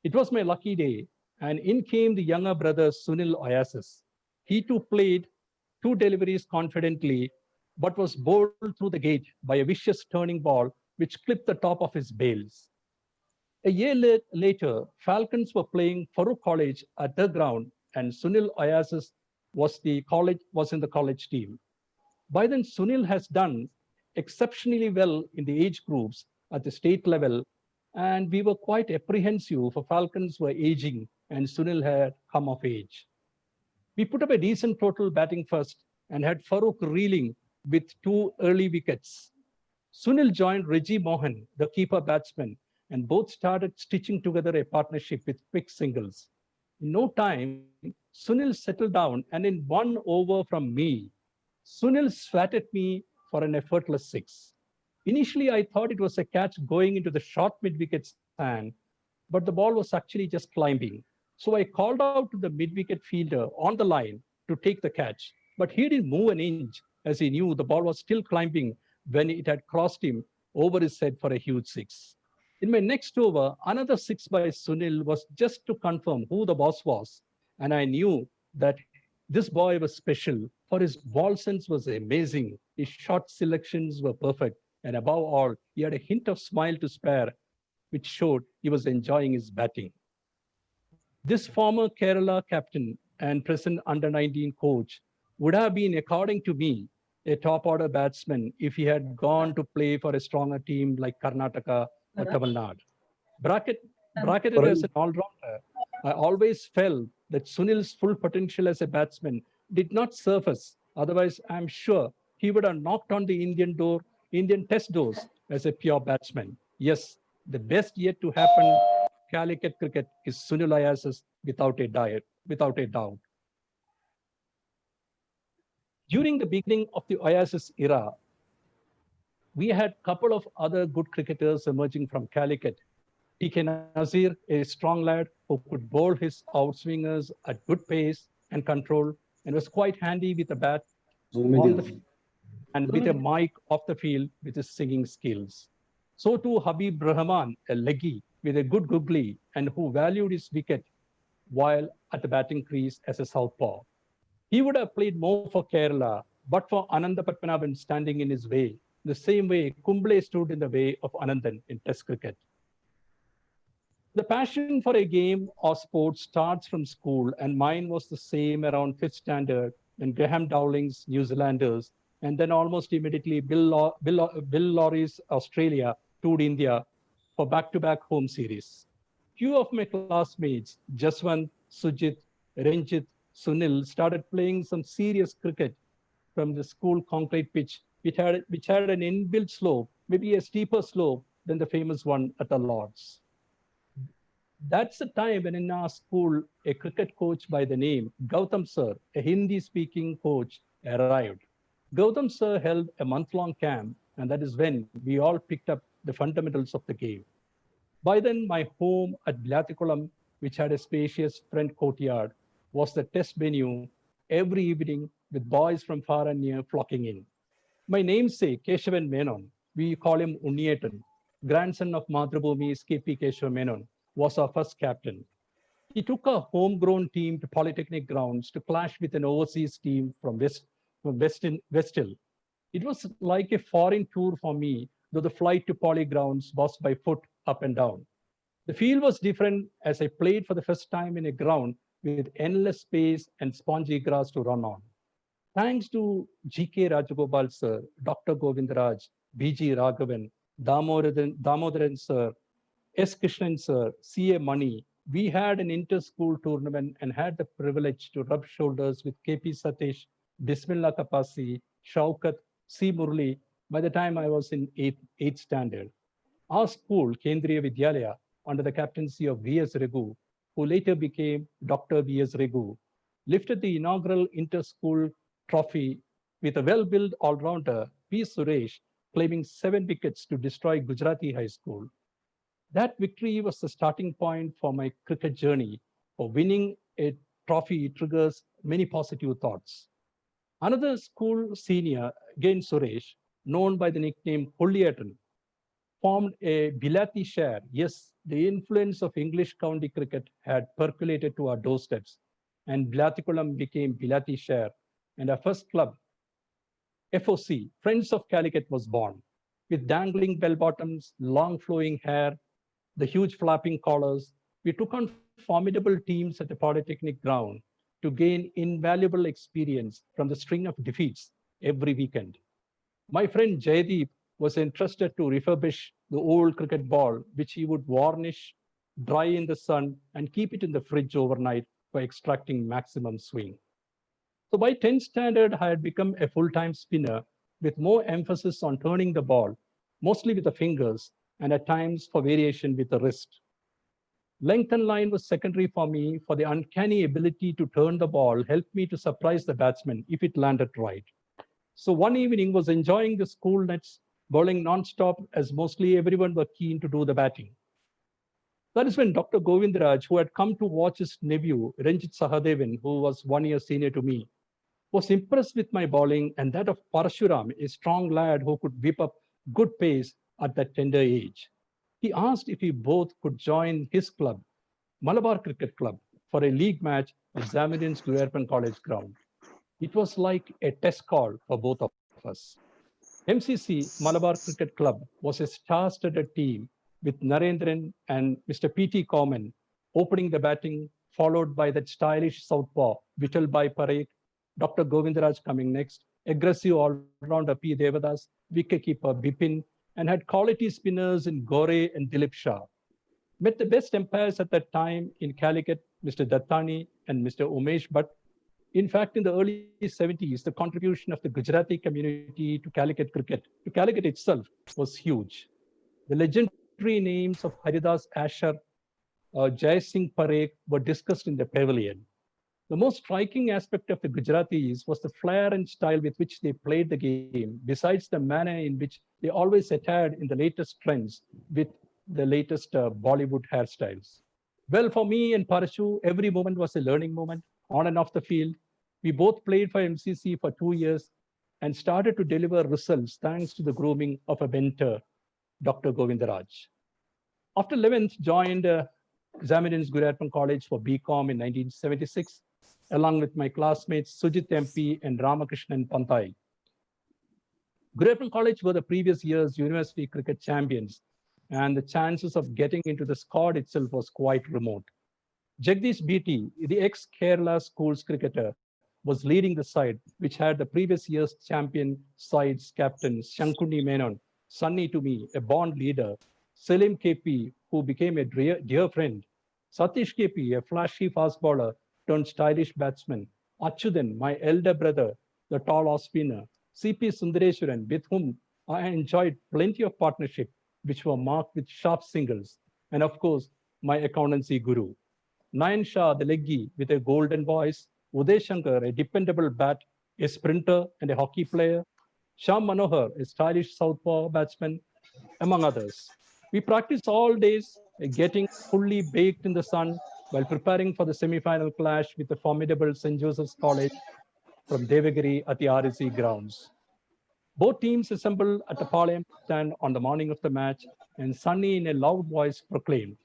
It was my lucky day, and in came the younger brother, Sunil Oasis. He too played 2 deliveries confidently, but was bowled through the gate by a vicious turning ball which clipped the top of his bails. A year later, Falcons were playing Farooq College at the ground, and Sunil Oasis was in the college team. By then, Sunil has done exceptionally well in the age groups at the state level, and we were quite apprehensive for Falcons were aging and Sunil had come of age. We put up a decent total batting first and had Farooq reeling with 2 early wickets. Sunil joined Reggie Mohan, the keeper batsman, and both started stitching together a partnership with quick singles. In no time, Sunil settled down, and in 1 over from me, Sunil swatted me for an effortless 6. Initially, I thought it was a catch going into the short mid-wicket stand, but the ball was actually just climbing. So I called out to the mid-wicket fielder on the line to take the catch, but he didn't move an inch as he knew the ball was still climbing when it had crossed him over his head for a huge 6. In my next over, another 6 by Sunil was just to confirm who the boss was, and I knew that this boy was special, for his ball sense was amazing, his shot selections were perfect, and above all, he had a hint of smile to spare, which showed he was enjoying his batting. This former Kerala captain and present under-19 coach would have been, according to me, a top-order batsman if he had gone to play for a stronger team like Karnataka or Tamil Nadu. Bracketed as an all-rounder, I always felt that Sunil's full potential as a batsman did not surface. Otherwise, I'm sure he would have knocked on the Indian test doors as a pure batsman. Yes, the best yet to happen Calicut cricket is Sunil Oasis without a doubt. During the beginning of the Oasis era, we had a couple of other good cricketers emerging from Calicut. T.K. Nazir, a strong lad who could bowl his outswingers at good pace and control, and was quite handy with a bat on the field and with a mic off the field with his singing skills. So too Habib Rahman, a leggy with a good googly and who valued his wicket while at the batting crease as a southpaw. He would have played more for Kerala, but for Ananda Padmanabhan standing in his way, the same way Kumble stood in the way of Anandan in Test cricket. The passion for a game or sport starts from school, and mine was the same around 5th standard when Graham Dowling's New Zealanders, and then almost immediately Bill Laurie's Australia toured India for back-to-back home series. Few of my classmates, Jaswant, Sujit, Ranjit, Sunil, started playing some serious cricket from the school concrete pitch, which had an inbuilt slope, maybe a steeper slope than the famous one at the Lords. That's the time when in our school, a cricket coach by the name Gautam Sir, a Hindi-speaking coach, arrived. Gautam Sir held a month-long camp, and that is when we all picked up the fundamentals of the game. By then, my home at Bilatikulam, which had a spacious front courtyard, was the test venue every evening with boys from far and near flocking in. My namesake, Kesavan Menon, we call him Unnietan, grandson of Madhrubhumi's K.P. Keshav Menon, was our first captain. He took a homegrown team to Polytechnic grounds to clash with an overseas team from Westill. It was like a foreign tour for me, though the flight to Poly grounds was by foot up and down. The field was different as I played for the first time in a ground with endless space and spongy grass to run on. Thanks to G.K. Rajagopal sir, Dr. Govindaraj, B.G. Raghavan, Damodaran sir, S. Krishnan sir, C.A. Mani, we had an inter-school tournament and had the privilege to rub shoulders with K.P. Satish, Bismillah Kapasi, Shaukat, C. Murli by the time I was in 8th standard. Our school, Kendriya Vidyalaya, under the captaincy of V.S. Raghu, who later became Dr. V.S. Raghu, lifted the inaugural inter-school trophy with a well-built all-rounder, P. Suresh, claiming 7 wickets to destroy Gujarati High School. That victory was the starting point for my cricket journey. For winning a trophy triggers many positive thoughts. Another school senior, again Suresh, known by the nickname Holliyatan, formed a Bilati share. Yes, the influence of English county cricket had percolated to our doorsteps, and Bilatikulam became Bilati share, and our first club, FOC, Friends of Calicut, was born. With dangling bell bottoms, long flowing hair, the huge flapping collars, we took on formidable teams at the Polytechnic ground to gain invaluable experience from the string of defeats every weekend. My friend Jaydeep was entrusted to refurbish the old cricket ball, which he would varnish, dry in the sun, and keep it in the fridge overnight for extracting maximum swing. So by 10th standard, I had become a full-time spinner with more emphasis on turning the ball, mostly with the fingers, and at times for variation with the wrist. Length and line was secondary for me, for the uncanny ability to turn the ball helped me to surprise the batsman if it landed right. So one evening was enjoying the school nets, bowling non-stop as mostly everyone were keen to do the batting. That is when Dr. Govindaraj, who had come to watch his nephew, Ranjit Sahadevan, who was 1 year senior to me, was impressed with my bowling and that of Parashuram, a strong lad who could whip up good pace at that tender age. He asked if we both could join his club, Malabar Cricket Club, for a league match at Zamadin's Guerpan College ground. It was like a test call for both of us. MCC, Malabar Cricket Club, was a star-studded team with Narendran and Mr. P.T. Common opening the batting, followed by that stylish southpaw, Vittalbhai Parekh, Dr. Govindaraj coming next, aggressive all-rounder P. Devadas, wicketkeeper Bipin, and had quality spinners in Gore and Dilip Shah. Met the best umpires at that time in Calicut, Mr. Dattani and Mr. Umesh Bhatt. In fact, in the early 70s, the contribution of the Gujarati community to Calicut cricket, to Calicut itself, was huge. The legendary names of Haridas Asher, Jai Singh Parekh were discussed in the pavilion. The most striking aspect of the Gujaratis was the flair and style with which they played the game, besides the manner in which they always attired in the latest trends with the latest Bollywood hairstyles. Well, for me and Parashu, every moment was a learning moment, on and off the field. We both played for MCC for 2 years and started to deliver results thanks to the grooming of a mentor, Dr. Govindaraj. After 11th, joined Zamadin's Guerpan College for BCom in 1976, along with my classmates Sujit MP and Ramakrishnan Pantai. Guerpan College were the previous year's university cricket champions, and the chances of getting into the squad itself was quite remote. Jagdish BT, the ex-Kerala schools cricketer, was leading the side, which had the previous year's champion side's captain, Shankundi Menon, Sunny to me, a born leader, Selim KP, who became a dear friend, Satish KP, a flashy fast bowler turned stylish batsman, Achudan, my elder brother, the tall off spinner, CP Sundareswaran, with whom I enjoyed plenty of partnership, which were marked with sharp singles, and of course, my accountancy guru. Nayan Shah, the leggy, with a golden voice, Uday Shankar, a dependable bat, a sprinter and a hockey player, Shyam Manohar, a stylish southpaw batsman, among others. We practiced all days, getting fully baked in the sun while preparing for the semi-final clash with the formidable St. Joseph's College from Devagiri at the REC grounds. Both teams assembled at the Palayam stand on the morning of the match, and Sunny in a loud voice proclaimed,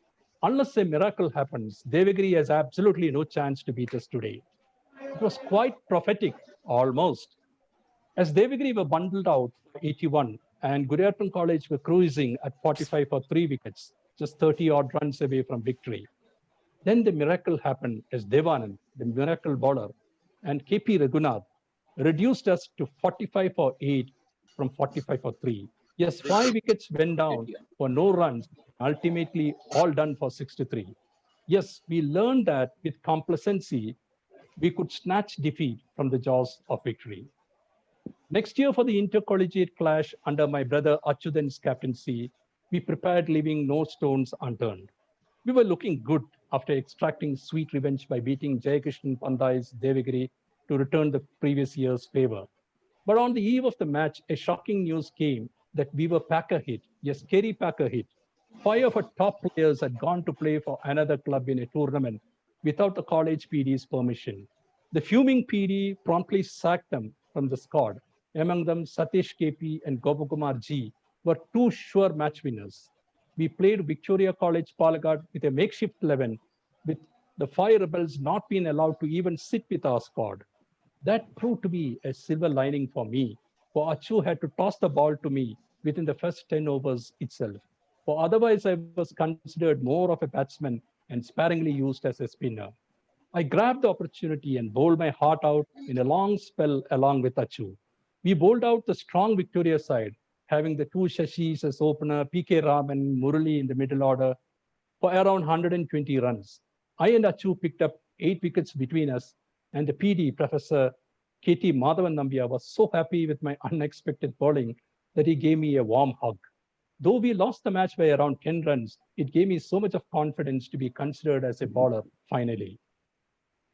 Unless a miracle happens, Devagiri has absolutely no chance to beat us today. It was quite prophetic, almost. As Devagiri were bundled out for 81 and Guriarpan College were cruising at 45 for 3 wickets, just 30 odd runs away from victory. Then the miracle happened as Devanand, the miracle bowler, and KP Raghunath reduced us to 45 for 8 from 45 for 3. Yes, 5 wickets went down for no runs, ultimately all done for 63. Yes, we learned that with complacency, we could snatch defeat from the jaws of victory. Next year for the intercollegiate clash under my brother Achyutan's captaincy, we prepared leaving no stones unturned. We were looking good after extracting sweet revenge by beating Jayakrishnan Pandai's Devagiri to return the previous year's favor. But on the eve of the match, a shocking news came that we were Packer hit. Yes, Kerry Packer hit. 5 of our top players had gone to play for another club in a tournament without the college PD's permission. The fuming PD promptly sacked them from the squad. Among them, Satish KP and Gopakumar G were 2 sure match winners. We played Victoria College Palakkad with a makeshift 11, with the 5 rebels not being allowed to even sit with our squad. That proved to be a silver lining for me, for Achu had to toss the ball to me within the first 10 overs itself. For otherwise, I was considered more of a batsman and sparingly used as a spinner. I grabbed the opportunity and bowled my heart out in a long spell along with Achu. We bowled out the strong Victoria side, having the 2 Shashis as opener, PK Ram and Murali in the middle order for around 120 runs. I and Achu picked up 8 wickets between us, and the PD, Professor KT Madhavan Nambia, was so happy with my unexpected bowling that he gave me a warm hug. Though we lost the match by around 10 runs, it gave me so much of confidence to be considered as a bowler finally.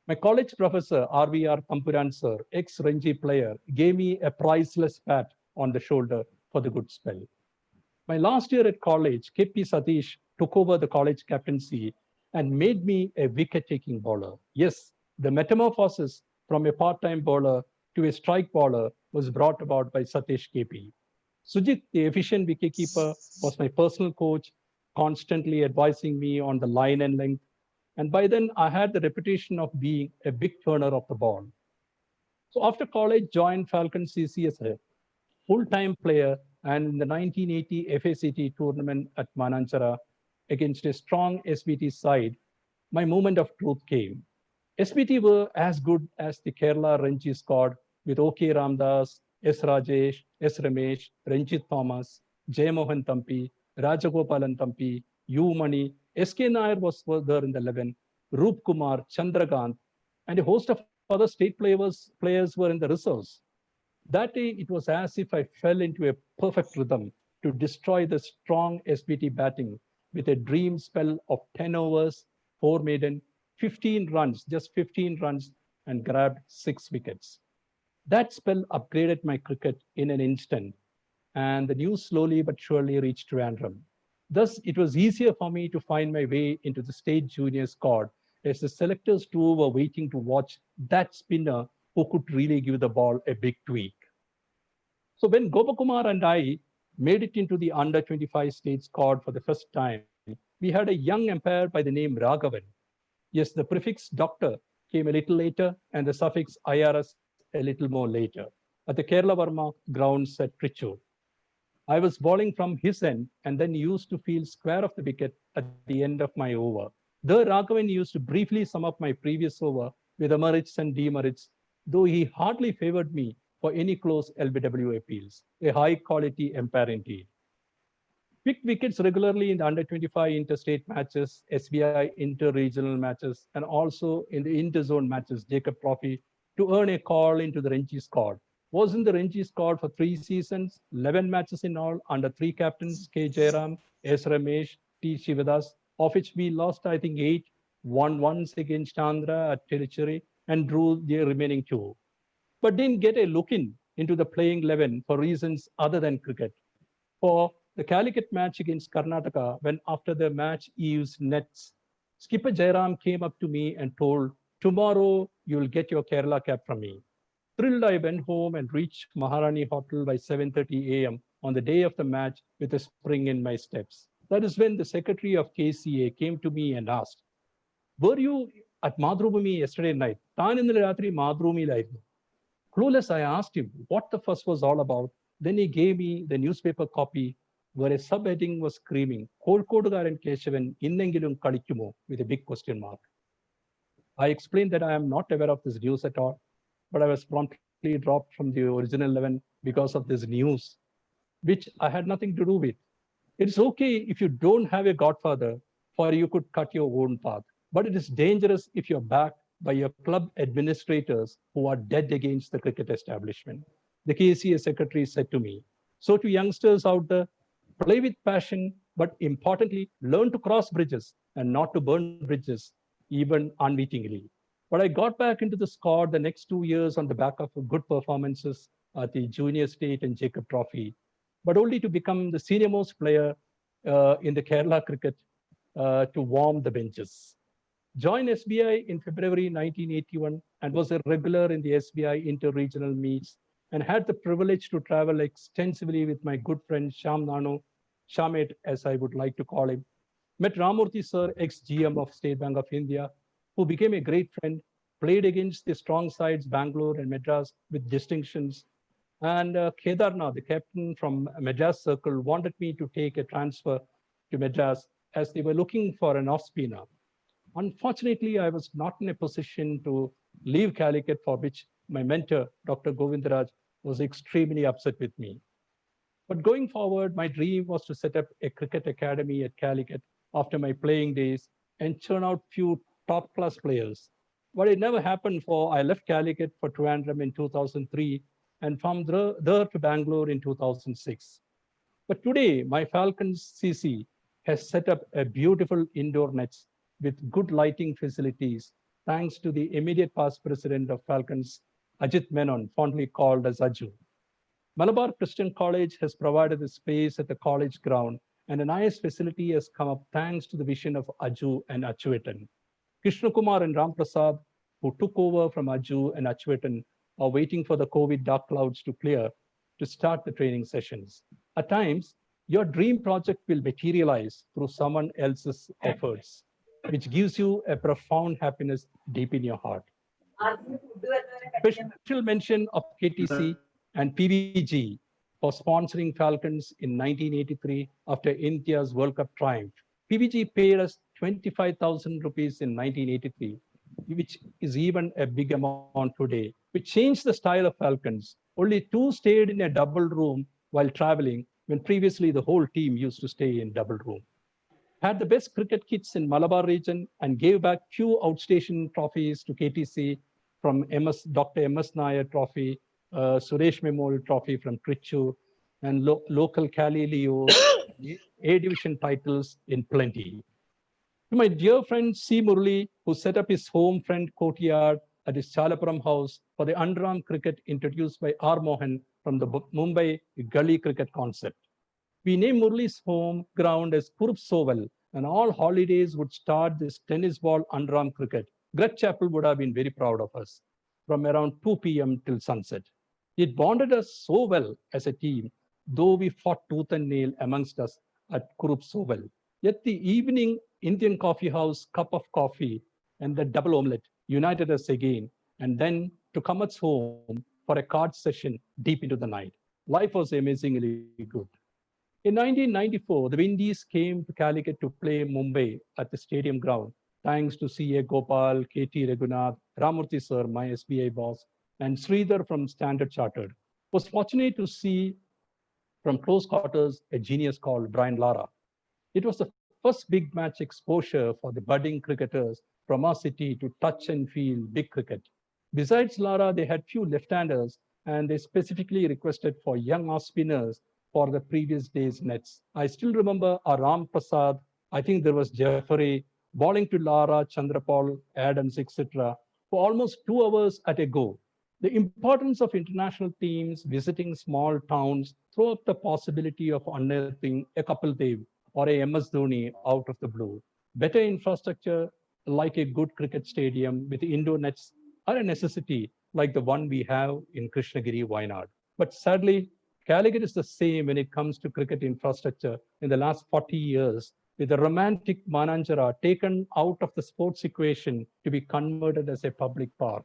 My college professor, RVR Kampuran sir, ex-Ranji player, gave me a priceless pat on the shoulder for the good spell. My last year at college, KP Satish took over the college captaincy and made me a wicket-taking bowler. Yes, the metamorphosis from a part-time bowler to a strike bowler was brought about by Satish KP. Sujit, the efficient wicketkeeper, was my personal coach, constantly advising me on the line and length. And by then, I had the reputation of being a big turner of the ball. So after college, joined Falcon CC as a full-time player, and in the 1980 FACT tournament at Mananchara against a strong SBT side, my moment of truth came. SBT were as good as the Kerala Ranji squad with OK Ramdas, S. Rajesh, S. Ramesh, Ranjit Thomas, Jayamohan Tampi, Rajagopalan Tampi, U. Mani, S.K. Nair was there in the 11, Roop Kumar, Chandragant, and a host of other state players were in the reserves. That day, it was as if I fell into a perfect rhythm to destroy the strong SBT batting with a dream spell of 10 overs, 4 maiden, 15 runs, just 15 runs, and grabbed 6 wickets. That spell upgraded my cricket in an instant, and the news slowly but surely reached Trivandrum. Thus, it was easier for me to find my way into the state junior squad, as the selectors too were waiting to watch that spinner who could really give the ball a big tweak. So when Gopakumar and I made it into the under-25 state squad for the first time, we had a young umpire by the name Raghavan. Yes, the prefix doctor came a little later and the suffix IRS a little more later at the Kerala Varma grounds at Trichur. I was bowling from his end and then used to field square of the wicket at the end of my over. There, Raghavan used to briefly sum up my previous over with the merits and demerits, though he hardly favored me for any close LBW appeals. A high-quality umpire indeed. Picked wickets regularly in the under-25 interstate matches, SBI inter-regional matches, and also in the inter-zone matches, Jacob Trophy, to earn a call into the Ranji squad. Was in the Ranji squad for 3 seasons, 11 matches in all, under 3 captains, K. Jairam, S. Ramesh, T. Shivadas, of which we lost, I think, 8, won once against Andhra at Tirucheri, and drew the remaining 2. But didn't get a look into the playing 11 for reasons other than cricket. For the Calicut match against Karnataka, when after the match eve's nets, skipper Jairam came up to me and told, "Tomorrow you'll get your Kerala cap from me." Thrilled, I went home and reached Maharani Hotel by 7:30 a.m. on the day of the match with a spring in my steps. That is when the secretary of KCA came to me and asked, were you at Madhrubhumi yesterday night? Taan innale ratri Madhrubhumiyilayirunnu. Clueless, I asked him what the fuss was all about. Then he gave me the newspaper copy where a subheading was screaming, Kolkodukaran Kesavan innengilum kalikkumo, with a big question mark. I explained that I am not aware of this news at all, but I was promptly dropped from the original 11 because of this news, which I had nothing to do with. It's okay if you don't have a godfather, for you could cut your own path. But it is dangerous if you're backed by your club administrators who are dead against the cricket establishment. The KCA secretary said to me, so to youngsters out there, play with passion, but importantly, learn to cross bridges and not to burn bridges, even unwittingly. But I got back into the squad the next 2 years on the back of good performances at the Junior State and Jacob Trophy, but only to become the senior-most player in the Kerala cricket to warm the benches. Joined SBI in February 1981 and was a regular in the SBI inter-regional meets and had the privilege to travel extensively with my good friend Sham Nano, Shamet as I would like to call him. Met Ramurthy sir, ex-GM of State Bank of India, who became a great friend, played against the strong sides Bangalore and Madras with distinctions. And Kedarnath, the captain from Madras Circle, wanted me to take a transfer to Madras as they were looking for an off-spinner. Unfortunately, I was not in a position to leave Calicut, for which my mentor, Dr. Govindaraj, was extremely upset with me. But going forward, my dream was to set up a cricket academy at Calicut after my playing days and churn out few top-class players. But it never happened, for I left Calicut for Trivandrum in 2003 and from there to Bangalore in 2006. But today, my Falcons CC has set up a beautiful indoor nets with good lighting facilities, thanks to the immediate past president of Falcons, Ajit Menon, fondly called as Aju. Malabar Christian College has provided a space at the college ground, and a nice facility has come up thanks to the vision of Aju and Achuetan. Krishna Kumar and Ram Prasad, who took over from Aju and Achuetan, are waiting for the COVID dark clouds to clear to start the training sessions. At times, your dream project will materialize through someone else's efforts, which gives you a profound happiness deep in your heart. Special mention of KTC and PVG for sponsoring Falcons in 1983 after India's World Cup triumph. PVG paid us 25,000 rupees in 1983, which is even a big amount today. We changed the style of Falcons. Only 2 stayed in a double room while traveling, when previously the whole team used to stay in double room. Had the best cricket kits in Malabar region and gave back few outstation trophies to KTC from Dr. MS Nair Trophy, Suresh Memorial Trophy from Trichur, and local Cali Leo A division titles in plenty. To my dear friend C. Murli, who set up his home friend courtyard at his Chalapuram house for the underarm cricket introduced by R. Mohan from the Mumbai Gully cricket concept. We named Murli's home ground as Kurup Soval, and all holidays would start this tennis ball underarm cricket. Greg Chappell would have been very proud of us from around 2 p.m. till sunset. It bonded us so well as a team, though we fought tooth and nail amongst us at Kurup Soval. Yet the evening Indian coffee house cup of coffee and the double omelette united us again, and then to Kamat's home for a card session deep into the night. Life was amazingly good. In 1994, the Windies came to Calicut to play Mumbai at the stadium ground, thanks to C.A. Gopal, K.T. Raghunath, Ramurthy sir, my SBI boss, and Sridhar from Standard Chartered. Was fortunate to see from close quarters a genius called Brian Lara. It was the first big match exposure for the budding cricketers from our city to touch and feel big cricket. Besides Lara, they had few left-handers, and they specifically requested for young off-spinners for the previous day's nets. I still remember Ram Prasad, I think there was Jeffrey, bowling to Lara, Chandrapal, Adams, etc. for almost 2 hours at a go. The importance of international teams visiting small towns throw up the possibility of unearthing a Kapil Dev or a MS Dhoni out of the blue. Better infrastructure like a good cricket stadium with indoor nets are a necessity like the one we have in Krishnagiri, Wayanad. But sadly, Calicut is the same when it comes to cricket infrastructure in the last 40 years, with the romantic Mananjara taken out of the sports equation to be converted as a public park.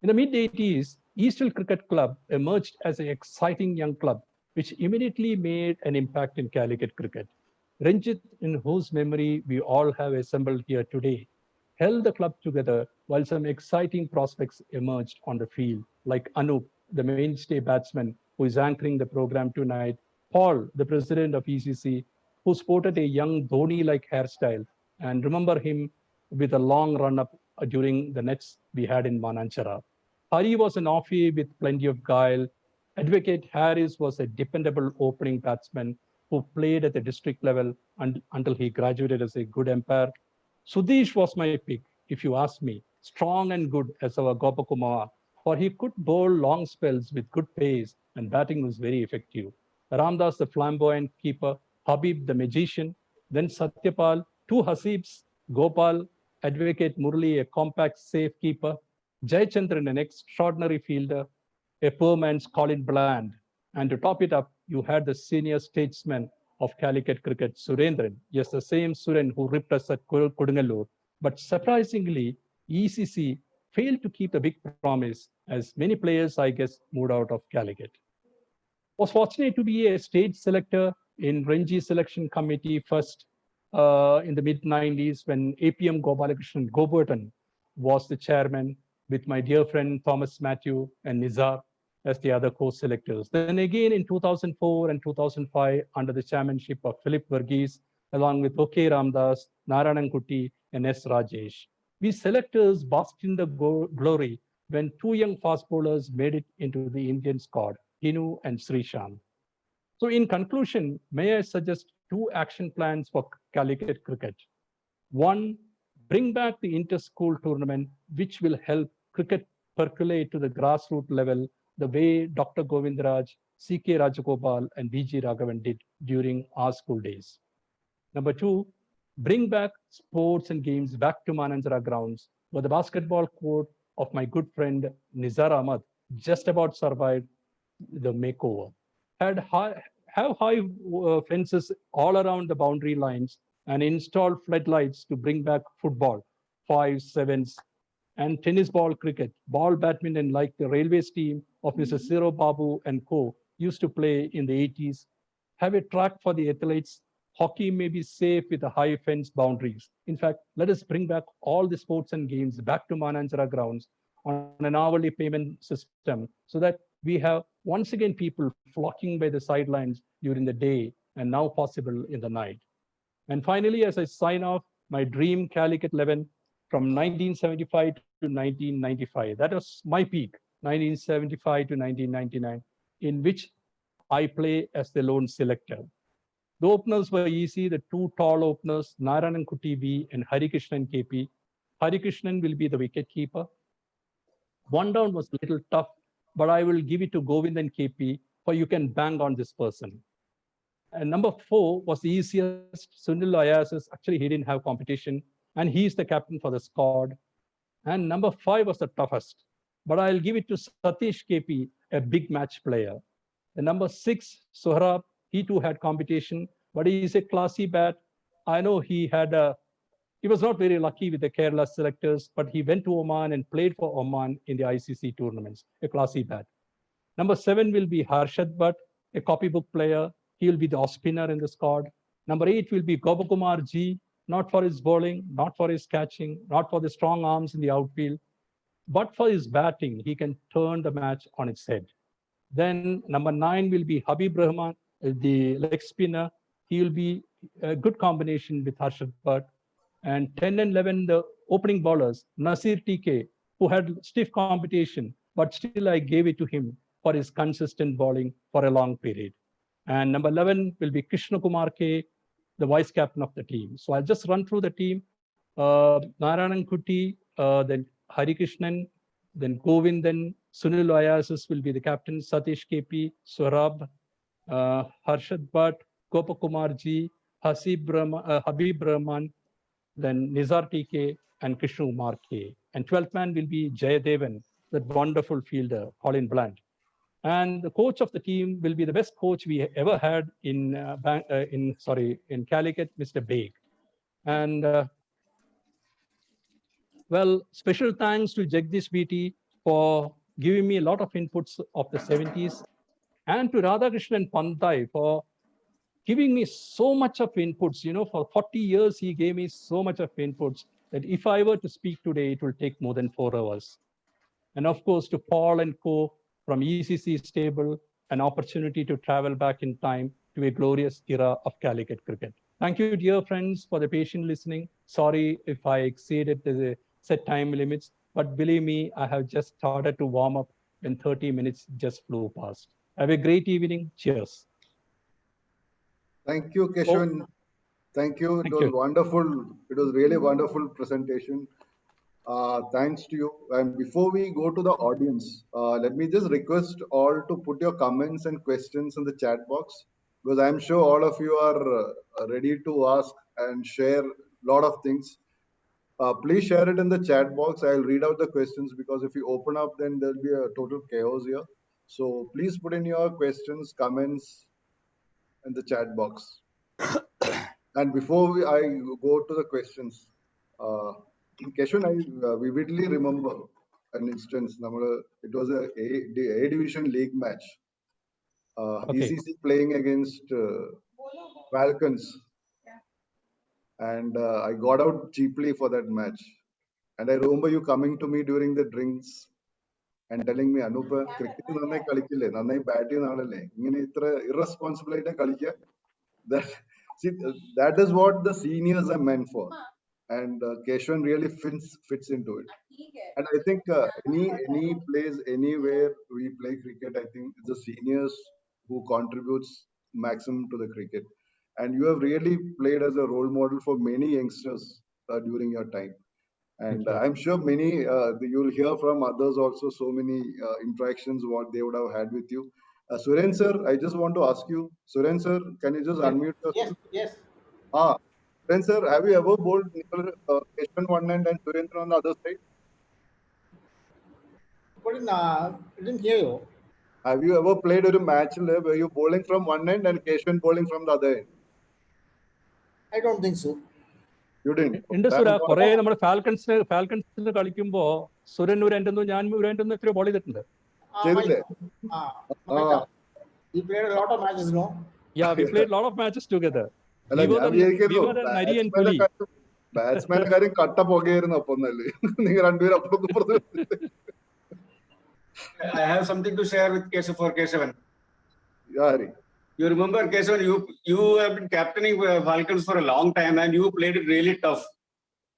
In the mid-80s, Eastville Cricket Club emerged as an exciting young club, which immediately made an impact in Calicut cricket. Ranjit, in whose memory we all have assembled here today, held the club together while some exciting prospects emerged on the field, like Anup, the mainstay batsman who is anchoring the program tonight, Paul, the president of ECC, who sported a young Dhoni-like hairstyle, and remember him with a long run-up during the nets we had in Mananchara. Hari was an offie with plenty of guile. Advocate Harris was a dependable opening batsman who played at the district level until he graduated as a good umpire. Sudesh was my pick, if you ask me, strong and good as our Gopakumar, for he could bowl long spells with good pace and batting was very effective. Ramdas, the flamboyant keeper, Habib, the magician, then Satyapal, two Hasibs, Gopal, Advocate Murli, a compact safe keeper, Jayachandran, an extraordinary fielder, a poor man's Colin Bland. And to top it up, you had the senior statesman of Calicut cricket, Surendran. Yes, the same Suren who ripped us at Kodungalur. But surprisingly, ECC failed to keep the big promise, as many players, I guess, moved out of Calicut. Was fortunate to be a state selector in Ranji selection committee first in the mid-90s when APM Gopalakrishnan Goburton was the chairman, with my dear friend Thomas Matthew and Nizar as the other co-selectors. Then again in 2004 and 2005 under the chairmanship of Philip Verghese, along with OK Ramdas, Narayanan Kuti, and S. Rajesh. We selectors basked in the glory when two young fast bowlers made it into the Indian squad, Hinu and Srishant. So in conclusion, may I suggest two action plans for Calicut cricket. One, bring back the inter-school tournament, which will help cricket percolate to the grassroots level the way Dr. Govindaraj, C.K. Rajagopal, and B.G. Raghavan did during our school days. Number two, bring back sports and games back to Mananjara grounds, where the basketball court of my good friend Nizar Ahmad just about survived the makeover. Have high fences all around the boundary lines and install floodlights to bring back football, 5s, 7s, and tennis ball cricket, ball badminton like the railways team of Mr. Siro Babu and co. used to play in the 80s. Have a track for the athletes. Hockey may be safe with the high fence boundaries. In fact, let us bring back all the sports and games back to Mananjara grounds on an hourly payment system so that we have once again people flocking by the sidelines during the day and now possible in the night. And finally, as I sign off, my dream Calicut 11 from 1975 to 1995. That was my peak, 1975 to 1999, in which I play as the lone selector. The openers were easy, the two tall openers, Narayanan Kuti B and Harikrishnan KP. Harikrishnan will be the wicket keeper. One down was a little tough, but I will give it to Govind and KP, for you can bang on this person. And number 4 was the easiest. Sunil Ayasis, actually he didn't have competition, and he's the captain for the squad. And number 5 was the toughest, but I'll give it to Satish KP, a big match player. The number 6, Sohrab, he too had competition, but he's a classy bat. I know he was not very lucky with the Kerala selectors, but he went to Oman and played for Oman in the ICC tournaments, a classy bat. Number 7 will be Harshad Bhatt, a copybook player. He will be the off-spinner in the squad. Number 8 will be Gopakumar G, not for his bowling, not for his catching, not for the strong arms in the outfield, but for his batting. He can turn the match on its head. Then number 9 will be Habib Rahman, the leg spinner. He will be a good combination with Harshad Bhatt. And 10 and 11, the opening bowlers, Nasir TK, who had stiff competition, but still I gave it to him for his consistent bowling for a long period. And number 11 will be Krishna Kumar K, the vice captain of the team. So I'll just run through the team. Narayanan Kuti, then Hari Krishnan, then Govindan, Sunil Ayasis will be the captain, Satish KP, Swarab, Harshad Bhatt, Gopakumar G, Habib Rahman, then Nizar TK, and Krishna Kumar K. And 12th man will be Jayadevan, that wonderful fielder, Colin Bland. And the coach of the team will be the best coach we ever had in Calicut, Mr. Baig. And well, special thanks to Jagdish BT for giving me a lot of inputs of the 70s, and to Radhakrishnan Pantai for giving me so much of inputs. You know, for 40 years, he gave me so much of inputs that if I were to speak today, it will take more than 4 hours. And of course, to Paul and co from ECC stable, an opportunity to travel back in time to a glorious era of Calicut cricket. Thank you, dear friends, for the patient listening. Sorry if I exceeded the set time limits, but believe me, I have just started to warm up when 30 minutes just flew past. Have a great evening. Cheers. Thank you, Kesavan. Thank you. It was wonderful. It was really wonderful presentation. Thanks to you. And before we go to the audience, let me just request all to put your comments and questions in the chat box, because I'm sure all of you are ready to ask and share a lot of things. Please share it in the chat box. I'll read out the questions, because if you open up, then there'll be a total chaos here. So please put in your questions, comments in the chat box. And before I go to the questions, Kesavan, I vividly remember an instance. It was a division league match. ECC playing against Falcons, and I got out cheaply for that match. And I remember you coming to me during the drinks and telling me, Anupa, cricket nannai kalikille, nannai bat naalalle, ingane itra irresponsible aayittu kalikka. That is what the seniors are meant for. And Kesavan really fits into it. And I think any place, anywhere we play cricket, I think it's the seniors who contributes maximum to the cricket. And you have really played as a role model for many youngsters during your time. And I'm sure many, you'll hear from others also, so many interactions what they would have had with you. Suren sir, I just want to ask you, Suren sir, can you just unmute yourself? Yes. Suren sir, have you ever bowled Kesavan one end and Surendra on the other side? I didn't hear you. Have you ever played a match where you're bowling from one end and Kesavan bowling from the other end? I don't think so. You didn't. Falcons കളിക്കുമ്പോ സുരൻ ഒരു എൻഡെന്നും ഞാൻ ഒരു എൻഡെന്നും എത്രയോ ball ചെയ്തിട്ടുണ്ട്. We played a lot of matches, no? Yeah, we played a lot of matches together. We were the Nari and Puli. Batsman കാര്യം കട്ട പുകയായിരുന്നു അപ്പൊ ഒന്നല്ലേ നിങ്ങൾ രണ്ടുപേരും അപ്പുറത്ത്. I have something to share with Kesavan. Yeah. You remember, Kesavan, you have been captaining Falcons for a long time and you played it really tough.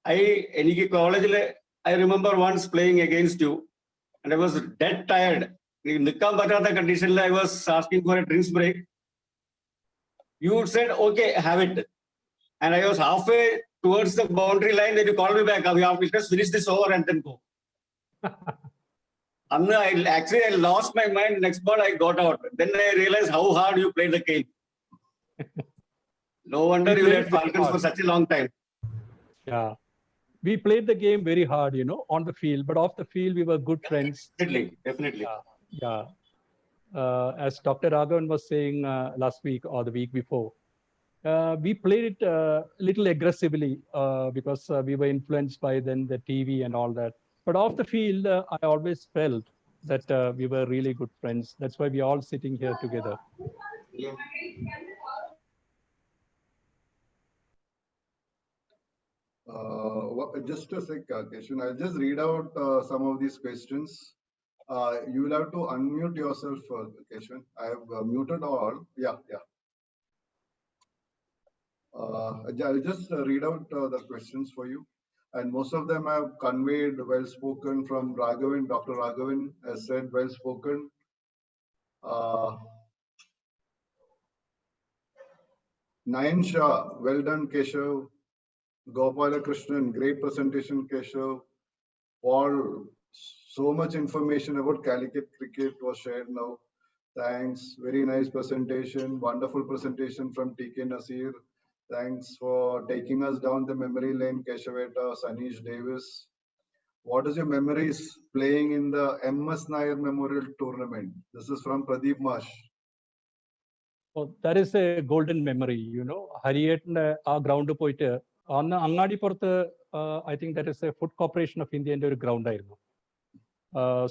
In college, I remember once playing against you and I was dead tired. In the condition, I was asking for a drinks break. You said, okay, have it. And I was halfway towards the boundary line, then you called me back. We just finish this over and then go. I lost my mind. Next ball, I got out. Then I realized how hard you played the game. No wonder you led Falcons for such a long time. Yeah. We played the game very hard, on the field. But off the field, we were good friends. Definitely. Yeah. As Dr. Raghavan was saying last week or the week before, we played it a little aggressively because we were influenced by then the TV and all that. But off the field, I always felt that we were really good friends. That's why we're all sitting here together. Yeah. Just a sec, Kesavan. I'll just read out some of these questions. You will have to unmute yourself, Kesavan. I have muted all. Yeah. I'll just read out the questions for you. And most of them have conveyed well spoken from Raghavan. Dr. Raghavan has said well spoken. Nayan Shah, well done, Keshav. Gopala Krishnan, great presentation, Keshav. Paul, so much information about Calicut cricket was shared now. Thanks. Very nice presentation. Wonderful presentation from TK Nasir. Thanks for taking us down the memory lane, Keshaveta, Sanish Davis. what is your memories playing in the MS Nair Memorial Tournament? This is from Pradeep Mash. Oh, that is a golden memory, you know. Hariyatinde ആ ground പോയിട്ട് അന്ന് അങ്ങാടിപ്പുറത്ത് I think that is a Food Corporation of India ഒരു ground ആയിരുന്നു.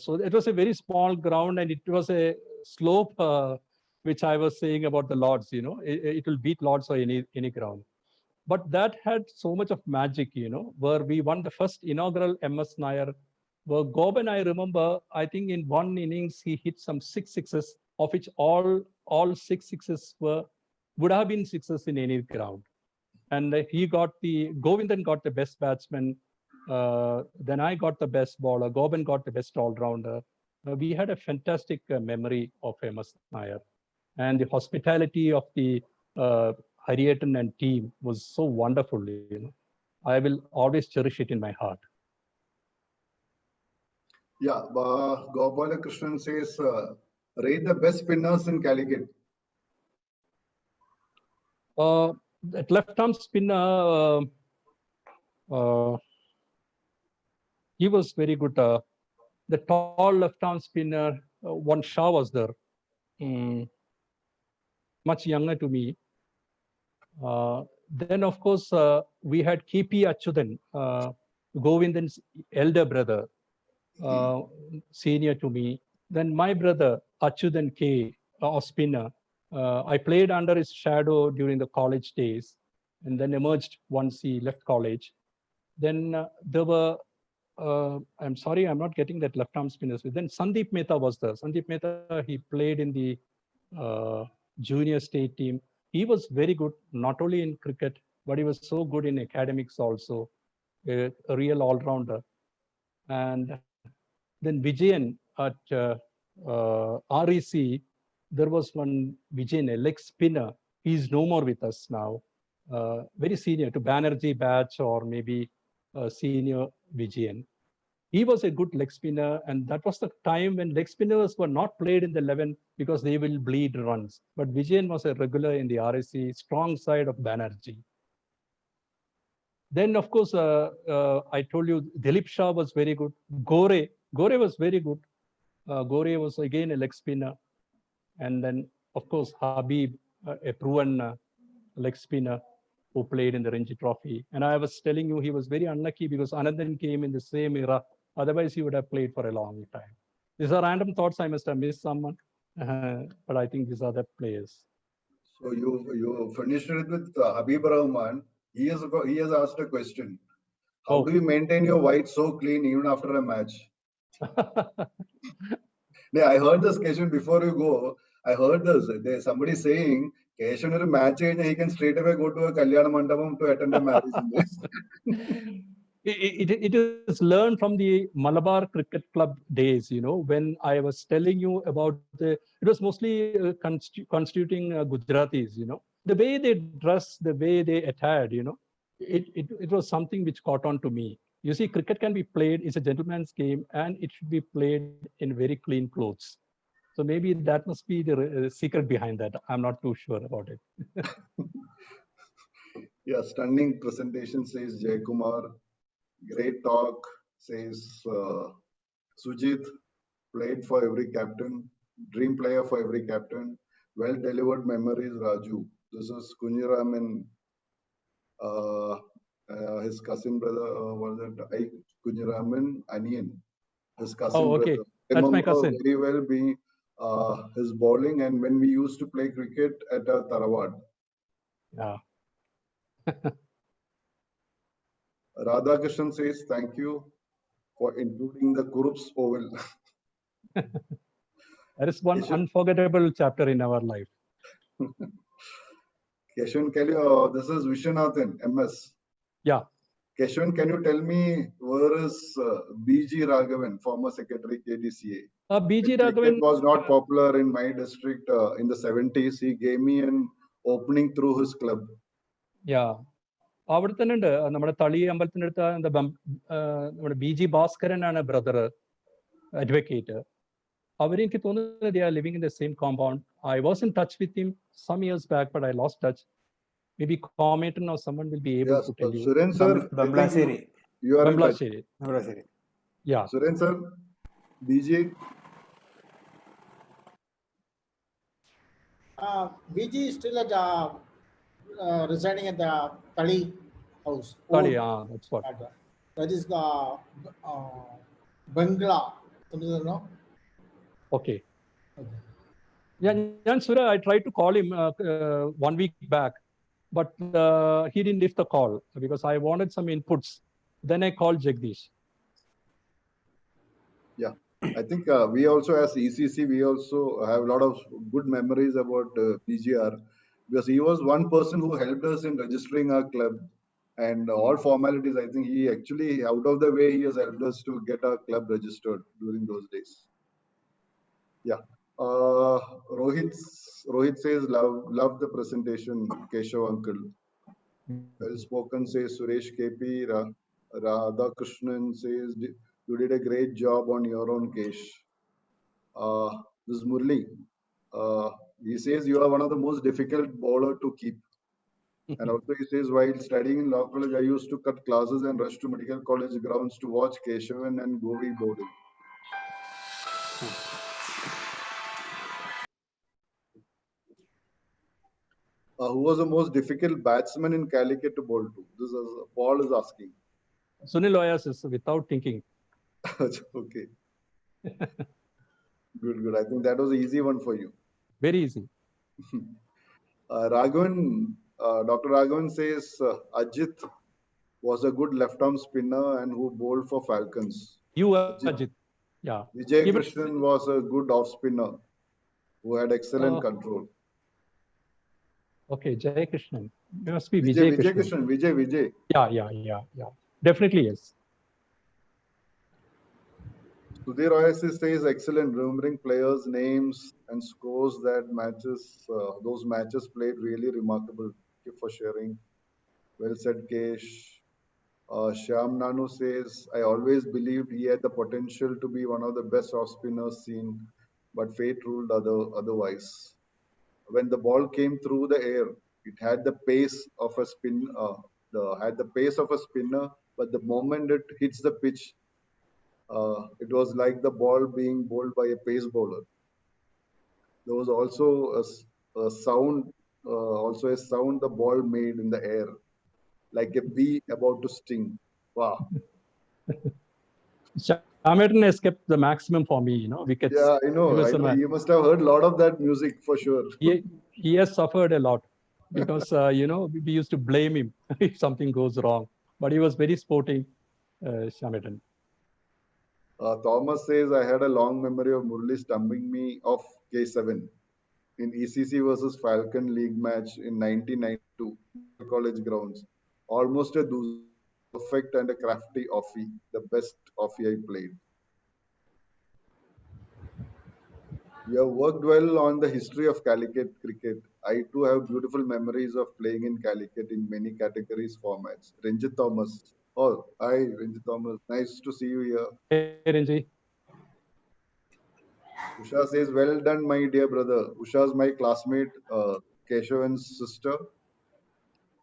So it was a very small ground and it was a slope which I was saying about the Lords, you know. It will beat Lords or any ground. But that had so much of magic, you know, where we won the first inaugural MS Nair, where Goban, I remember, I think in one innings, he hit some 6 sixes, of which all 6 sixes would have been sixes in any ground. And Govindan got the best batsman. Then I got the best bowler. Goban got the best all-rounder. We had a fantastic memory of MS Nair. And the hospitality of the Hariyatan and team was so wonderful, you know. I will always cherish it in my heart. Yeah, Gopala Krishnan says, rate the best spinners in Calicut. That left-arm spinner, he was very good. The tall left-arm spinner, one Shah was there, much younger to me. Then, of course, we had KP Achyutan, Govindan's elder brother, senior to me. Then my brother, Achyutan K, a spinner. I played under his shadow during the college days and then emerged once he left college. Then there were, I'm sorry, I'm not getting that left-arm spinners. Then Sandeep Mehta was there. Sandeep Mehta, he played in the junior state team. He was very good, not only in cricket, but he was so good in academics also, a real all-rounder. And then Vijayan at REC, there was one Vijayan, a leg spinner. He's no more with us now. Very senior to Banerjee batch or maybe senior Vijayan. He was a good leg spinner, and that was the time when leg spinners were not played in the 11 because they will bleed runs. But Vijayan was a regular in the RSC, strong side of Banerjee. Then, of course, I told you, Dilip Shah was very good. Gore was very good. Gore was again a leg spinner. And then, of course, Habib, a proven leg spinner who played in the Ranji Trophy. And I was telling you, he was very unlucky because Anandan came in the same era. Otherwise, he would have played for a long time. These are random thoughts. I must have missed someone, but I think these are the players. So you finished it with Habib Rahman. He has asked a question. How do you maintain your white so clean even after a match? Yeah, I heard this question before you go. I heard this. There's somebody saying, Keshan a match, he can straight away go to a Kalyana Mandapam to attend a marriage. It is learned from the Malabar Cricket Club days, you know, when I was telling you about it was mostly constituting Gujaratis, you know. The way they dress, the way they attired, you know, it was something which caught on to me. You see, cricket can be played, it's a gentleman's game, and it should be played in very clean clothes. So maybe that must be the secret behind that. I'm not too sure about it. Yeah, stunning presentation, says Jay Kumar. Great talk, says Sujit. Played for every captain. Dream player for every captain. Well delivered memories, Raju. This is Kunjiraman, his cousin brother, was it Kunjiraman Anian, his cousin okay. brother. That's my cousin. Very well being his bowling and when we used to play cricket at Tarawad. Yeah. Radhakrishnan says, thank you for including the Kurup's Oval. That is one unforgettable chapter in our life. Keshavan, this is Vishwanathan, MS. Yeah. Keshavan, can you tell me where is BG Raghavan, former secretary KDCA? BG Raghavan was not popular in my district in the 70s. He gave me an opening through his club. Yeah. അവിടെ തന്നെ ഉണ്ട് നമ്മുടെ തളി അമ്പലത്തിൻ്റെ അടുത്ത് എന്താ നമ്മുടെ BG Bhaskaran ആണ് brother advocate. അവരെനിക്ക് തോന്നുന്നത് they are living in the same compound. I was in touch with him some years back, but I lost touch. Maybe Menon or someone will be able to tell you. Suren sir, Bamblasheri. You are Bamblasheri. Yeah. Suren sir, BJ. VG is still at residing at the Tali house. Sorry, Old that's what. That is the Bangla. No? Okay. Yeah, Surya, I tried to call him 1 week back, but he didn't lift the call because I wanted some inputs. Then I called Jagdish. Yeah, I think we also, as ECC, we also have a lot of good memories about PGR because he was one person who helped us in registering our club and all formalities. I think he actually, out of the way, he has helped us to get our club registered during those days. Yeah. Rohit says, love the presentation, Keshav uncle. Well spoken says Suresh KP. Radha Krishnan says, you did a great job on your own, Kesh. This is Murli. He says you are one of the most difficult bowler to keep. And also he says, while studying in law college, I used to cut classes and rush to medical college grounds to watch Keshavan and Govi bowling. Who was the most difficult batsman in Calicut to bowl to? This is Paul is asking. Sunil Oasis, without thinking. Okay. Good. I think that was an easy one for you. Very easy. Raghavan, Dr. Raghavan says Ajit was a good left-arm spinner and who bowled for Falcons. Ajit. Yeah. Vijay Krishnan was a good off-spinner who had excellent control. Okay, Jay Krishnan. It must be Vijay Krishnan. Vijay. Yeah. Definitely, yes. Sudhir Oasis says excellent, remembering players' names and scores that matches, those matches played really remarkable. Thank you for sharing. Well said, Kesh. Shyam Nanu says, I always believed he had the potential to be one of the best off spinners seen, but fate ruled otherwise. When the ball came through the air, it had the pace of a spin, had the pace of a spinner, but the moment it hits the pitch, it was like the ball being bowled by a pace bowler. There was also a sound, the ball made in the air, like a bee about to sting. Wow. Menon has kept the maximum for me, wickets. Yeah, I know. You must have heard a lot of that music for sure. He has suffered a lot because, we used to blame him if something goes wrong. But he was very sporting, Menon. Thomas says, I had a long memory of Murli stumping me off Kesavan in ECC versus Falcon League match in 1992, college grounds. Almost a perfect and a crafty offie, the best offie I played. You have worked well on the history of Calicut cricket. I too have beautiful memories of playing in Calicut in many categories formats. Ranjit Thomas. Oh, hi, Ranjit Thomas. Nice to see you here. Hey, Ranjit. Usha says, well done, my dear brother. Usha is my classmate, Keshavan's sister.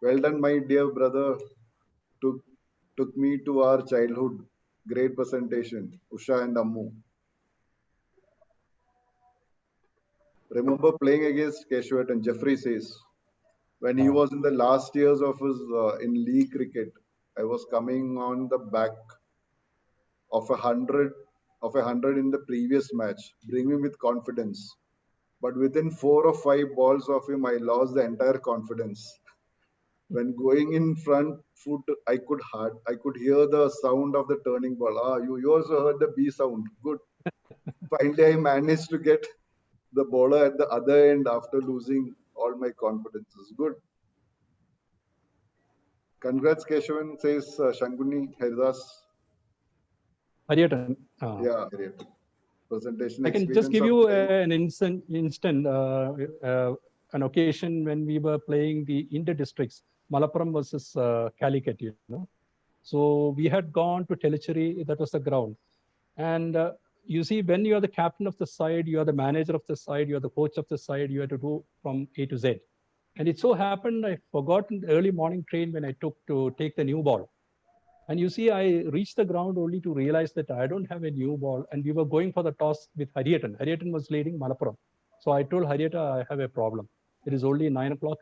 Well done, my dear brother. Took me to our childhood. Great presentation. Usha and Ammu. Remember playing against Keshavat, and Jeffrey says, when he was in the last years of his in league cricket, I was coming on the back of 100 in the previous match, bringing with confidence. But within 4 or 5 balls of him, I lost the entire confidence. When going in front foot, I could hear the sound of the turning ball. You also heard the B sound. Good. Finally, I managed to get the bowler at the other end after losing all my confidences. Good. Congrats, Keshavan, says Shanguni Haridas. Hariyatan. Yeah, Hariyatan. Presentation I can just give you an instant an occasion when we were playing the inter-districts, Malappuram versus Calicut, So we had gone to Tellicherry, that was the ground. And you see, when you are the captain of the side, you are the manager of the side, you are the coach of the side, you have to do from A to Z. And it so happened, I forgot in the early morning train when I took to take the new ball. And you see, I reached the ground only to realize that I don't have a new ball. And we were going for the toss with Hariyatan. Hariyatan was leading Malappuram. So I told Hariyata, I have a problem. It is only 9 o'clock.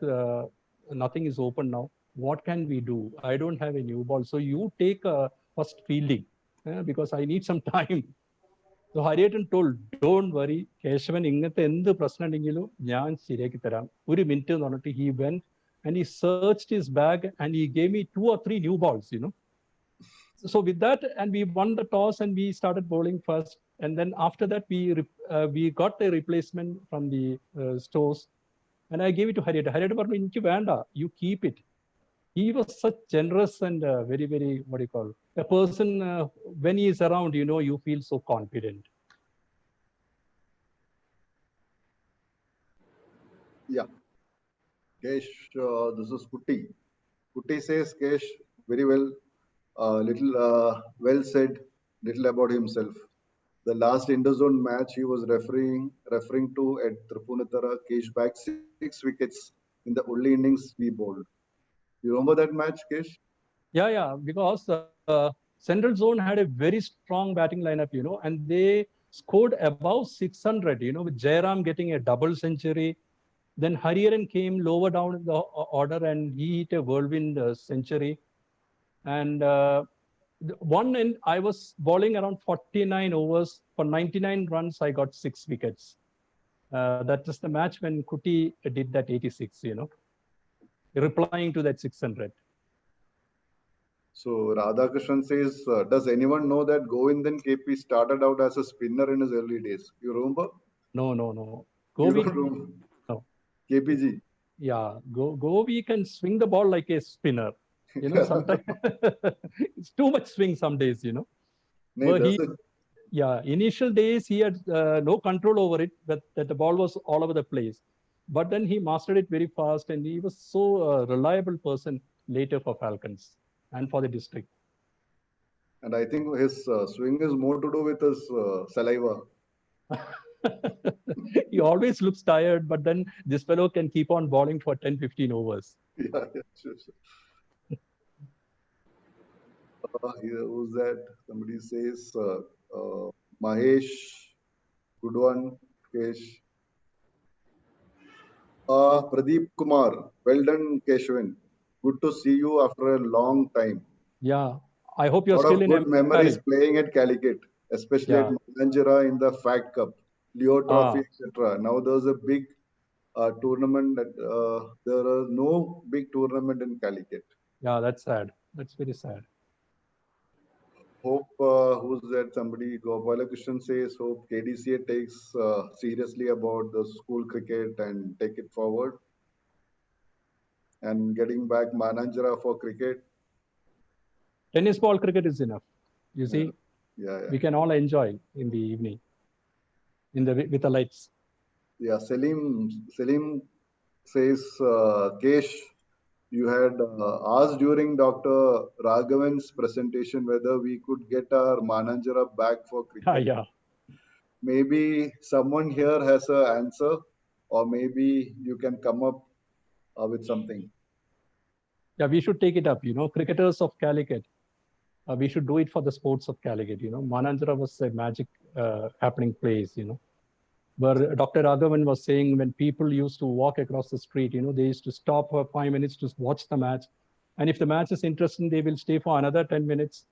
Nothing is open now. What can we do? I don't have a new ball. So you take first fielding because I need some time. So Hariyatan told, don't worry, Kesavan, ingate endu prasnam undengilum njan seriyakki tharam. Oru minute nu പറഞ്ഞിട്ട് he went and he searched his bag and he gave me 2 or 3 new balls, So with that, and we won the toss and we started bowling first. And then after that, we got a replacement from the stores. And I gave it to Hariyata. Hariyata പറഞ്ഞു, എനിക്ക് വേണ്ട, you keep it. He was such generous and very, very, what do you call, a person, when he is around, you feel so confident. Yeah. Kesh, this is Putti. Putti says, Kesh, very well, well said, little about himself. The last interzone match he was referring to at Tripunithara, Kesh bagged 6 wickets in the only innings we bowled. You remember that match, Kesh? Yeah, because Central Zone had a very strong batting lineup, and they scored above 600, with Jairam getting a double century. Then Hariharan came lower down in the order and he hit a whirlwind century. And one end, I was bowling around 49 overs. For 99 runs, I got 6 wickets. That is the match when Kuti did that 86, replying to that 600. So Radhakrishnan says, does anyone know that Govindan KP started out as a spinner in his early days? You remember? No. You don't remember? No. KPG. Yeah, Govi can swing the ball like a spinner. Sometimes it's too much swing some days, But initial days he had no control over it, that the ball was all over the place. But then he mastered it very fast and he was so reliable person later for Falcons and for the district. And I think his swing is more to do with his saliva. He always looks tired, but then this fellow can keep on bowling for 10-15 overs. Yeah, sure. Who's that? Somebody says, Mahesh, good one, Kesh. Pradeep Kumar, well done, Kesavan. Good to see you after a long time. Yeah, I hope you're still in good memories playing at Calicut, especially at Manjara in the Fat Cup, Leo Trophy, etc. Now there's a big tournament. There are no big tournament in Calicut. Yeah, that's sad. That's very sad. Hope, who's that? Somebody, Gopalakrishnan says, hope KDCA takes seriously about the school cricket and take it forward. And getting back Mananjara for cricket. Tennis ball cricket is enough. You see, yeah. We can all enjoy in the evening, with the lights. Yeah, Salim says, Kesh, you had asked during Dr. Raghavan's presentation whether we could get our Mananjara back for cricket. Yeah. Maybe someone here has an answer, or maybe you can come up with something. Yeah, we should take it up. Cricketers of Calicut, we should do it for the sports of Calicut. Mananjara was a magic happening place. Where Dr. Raghavan was saying when people used to walk across the street, they used to stop for 5 minutes to watch the match. And if the match is interesting, they will stay for another 10 minutes.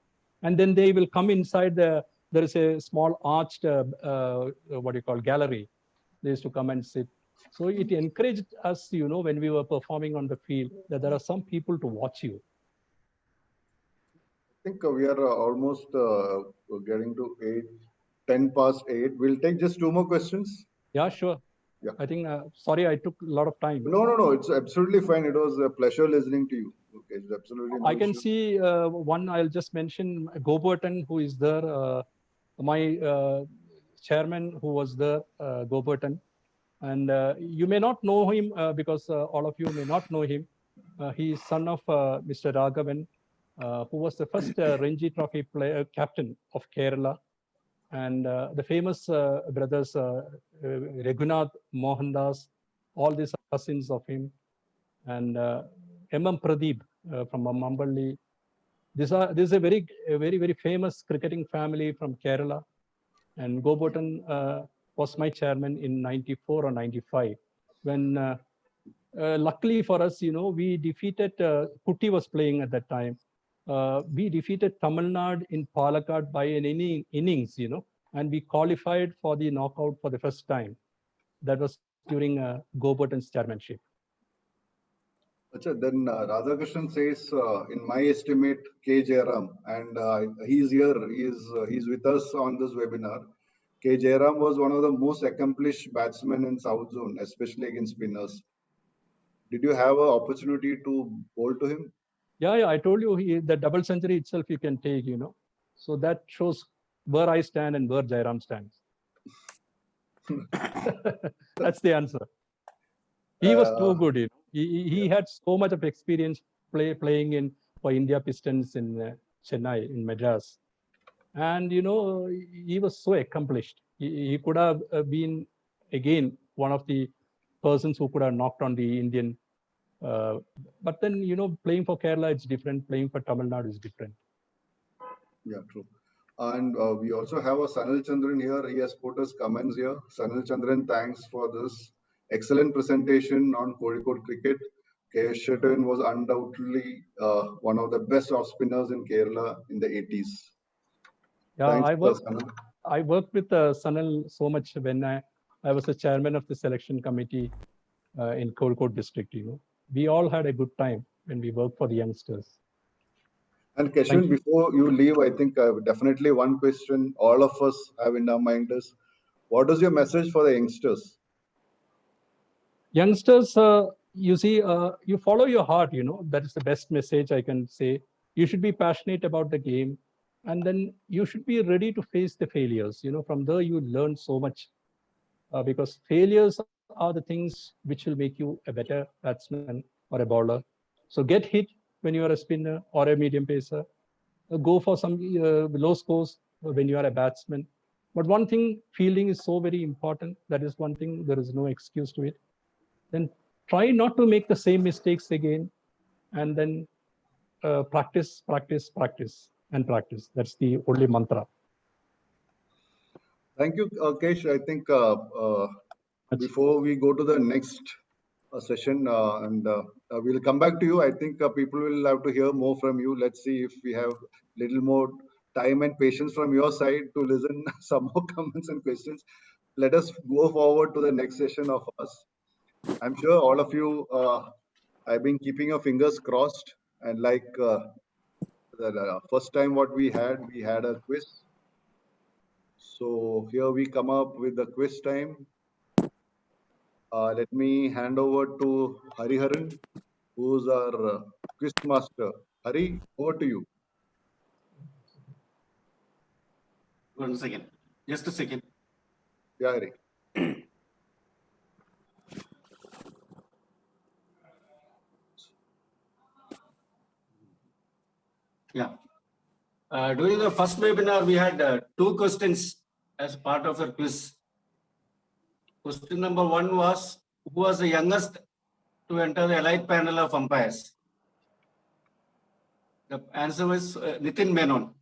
And then they will come inside there is a small arched, gallery. They used to come and sit. So it encouraged us, when we were performing on the field, that there are some people to watch you. I think we are almost getting to 10 past 8. We'll take just 2 more questions. Yeah, sure. Yeah. I think, sorry, I took a lot of time. No. It's absolutely fine. It was a pleasure listening to you. Okay, it's absolutely no I can issue. see one, I'll just mention Goburton, who is there. My chairman who was there, Goburton. And you may not know him because all of you may not know him. He is son of Mr. Raghavan, who was the first Ranji Trophy captain of Kerala. And the famous brothers, Raghunath, Mohandas, all these are cousins of him. And M.M. Pradeep from Mamballi. This is a very famous cricketing family from Kerala, and Gobotan was my chairman in '94 or '95 when. Luckily for us, we defeated, Putti was playing at that time. We defeated Tamil Nadu in Palakkad by an innings, and we qualified for the knockout for the first time. That was during Gobotan's chairmanship. Achha, then Radhakrishnan says, in my estimate, K. Jairam, and he's here, he's with us on this webinar. K. Jairam was one of the most accomplished batsmen in South Zone, especially against spinners. Did you have an opportunity to bowl to him? Yeah, I told you the double century itself you can take, So that shows where I stand and where Jairam stands. That's the answer. He was too good. He had so much of experience playing for India Pistons in Chennai, in Madras. And, he was so accomplished. He could have been, again, one of the persons who could have knocked on the Indian. But then, playing for Kerala, it's different. Playing for Tamil Nadu is different. Yeah, true. And we also have a Sanil Chandran here. He has put his comments here. Sanil Chandran, thanks for this excellent presentation on Kozhikode cricket. Kesavan was undoubtedly one of the best off spinners in Kerala in the 80s. Yeah, I worked with Sanil so much when I was the chairman of the selection committee in Kozhikode district. We all had a good time when we worked for the youngsters. And Kesavan, before you leave, I think definitely one question all of us have in our mind is, what is your message for the youngsters? Youngsters, you see, you follow your heart, that is the best message I can say. You should be passionate about the game, and then you should be ready to face the failures. From there you learn so much because failures are the things which will make you a better batsman or a bowler. So get hit when you are a spinner or a medium pacer. Go for some low scores when you are a batsman. But one thing, fielding is so very important. That is one thing, there is no excuse to it. Then try not to make the same mistakes again, and then practice. That's the only mantra. Thank you, Kesh. I think before we go to the next session, we'll come back to you. I think people will have to hear more from you. Let's see if we have little more time and patience from your side to listen some more comments and questions. Let us go forward to the next session of us. I'm sure all of you have been keeping your fingers crossed, and like the first time what we had a quiz. So here we come up with the quiz time. Let me hand over to Hariharan, who's our quiz master. Hari, over to you. 1 second. Just a second. Yeah, Hari. Yeah. During the first webinar, we had 2 questions as part of our quiz. Question number 1 was, who was the youngest to enter the elite panel of umpires? The answer was Nitin Menon.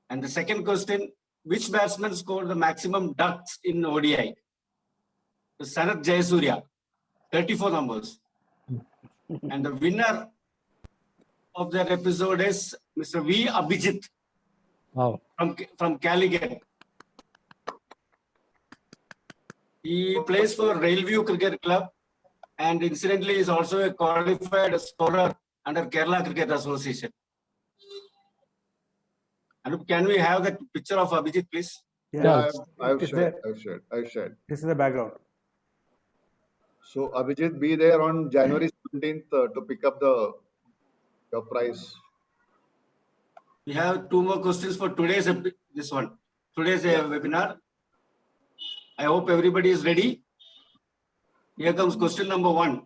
And the second question, which batsman scored the maximum ducks in ODI? Sanath Jayasuriya, 34 numbers. And the winner of that episode is Mr. V. Abhijit from Calicut. He plays for Railview Cricket Club and incidentally is also a qualified scorer under Kerala Cricket Association. Anup, can we have that picture of Abhijit, please? Yeah, I've shared. This is the background. So Abhijit, be there on January 17th to pick up your prize. We have 2 more questions for today's webinar. I hope everybody is ready. Here comes question number 1.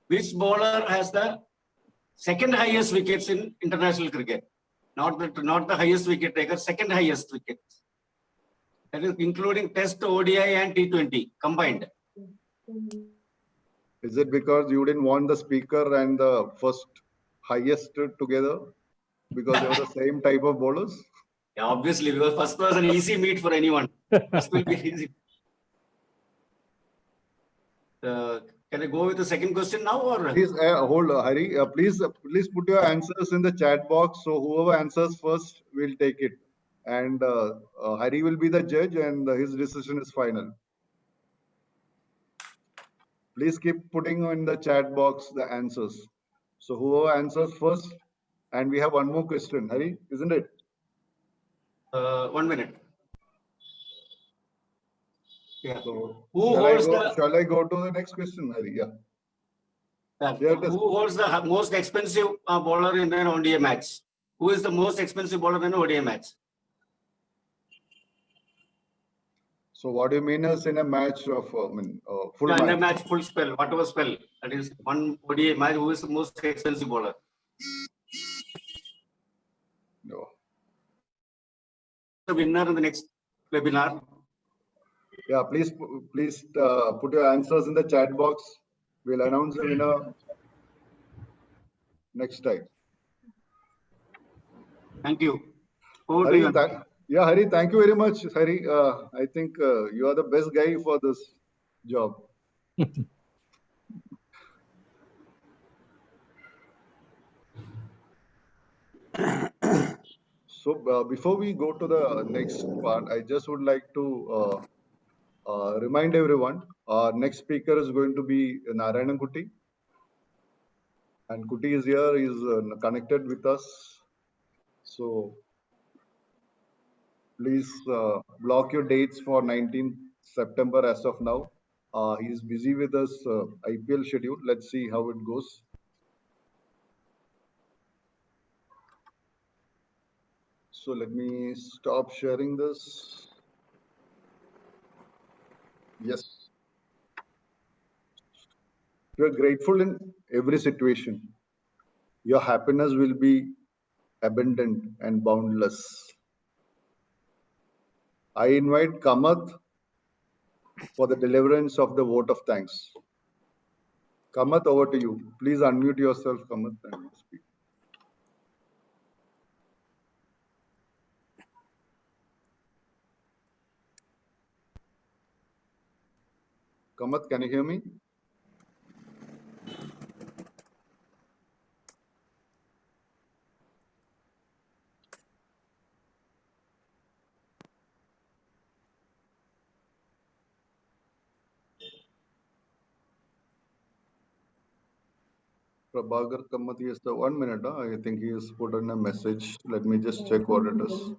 Which bowler has the second highest wickets in international cricket? Not the highest wicket taker, second highest wickets. That is including Test, ODI and T20 combined. Is it because you didn't want the speaker and the first highest together because they were the same type of bowlers? Yeah, obviously, because first was an easy meet for anyone. First will be easy. Can I go with the second question now, or please hold, Hari? Please put your answers in the chat box. So whoever answers first will take it, and Hari will be the judge, and his decision is final. Please keep putting in the chat box the answers. So whoever answers first, and we have one more question, Hari, isn't it? 1 minute. Yeah. So Who shall I go to the next question, Hari? Yeah. Who holds the most expensive bowler in an ODI match? Who is the most expensive bowler in an ODI match? So what do you mean is in a match of full match? In a match, full spell, whatever spell. That is one ODI match. Who is the most expensive bowler? No. The winner in the next webinar. Yeah, please put your answers in the chat box. We'll announce the winner next time. Thank you. Hari, Hari, thank you very much, Hari. I think you are the best guy for this job. So before we go to the next part, I just would like to remind everyone, our next speaker is going to be Narayanan Kuti. And Kuti is here, he is connected with us. So please block your dates for 19th September as of now. He's busy with his IPL schedule. Let's see how it goes. So let me stop sharing this. Yes. You are grateful in every situation. Your happiness will be abundant and boundless. I invite Kamath for the deliverance of the vote of thanks. Kamath, over to you. Please unmute yourself, Kamath, and speak. Kamath, can you hear me? Prabhagar Kamath is the 1 minute. I think he has put in a message. Let me just check what it is.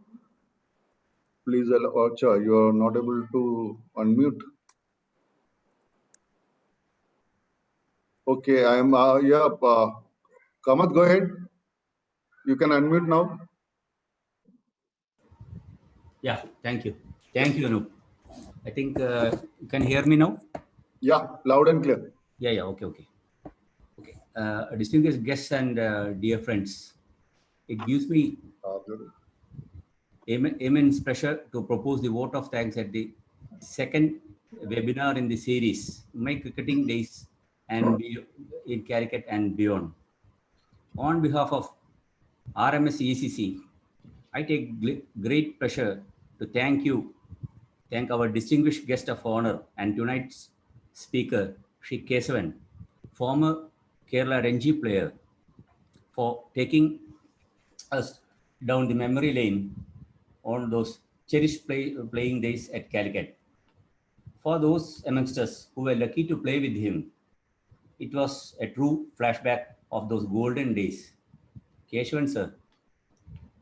Please, Archa, you are not able to unmute. Okay, I am. Kamath, go ahead. You can unmute now. Yeah, thank you. Thank you, Anup. I think you can hear me now? Yeah, loud and clear. Yeah, okay. Distinguished guests and dear friends, it gives me immense pleasure to propose the vote of thanks at the second webinar in the series, My Cricketing Days and in Calicut and beyond. On behalf of RMS ECC, I take great pleasure to thank our distinguished guest of honor and tonight's speaker, Shri Kesavan, former Kerala Ranji player, for taking us down the memory lane on those cherished playing days at Calicut. For those amongst us who were lucky to play with him, it was a true flashback of those golden days. Kesavan sir,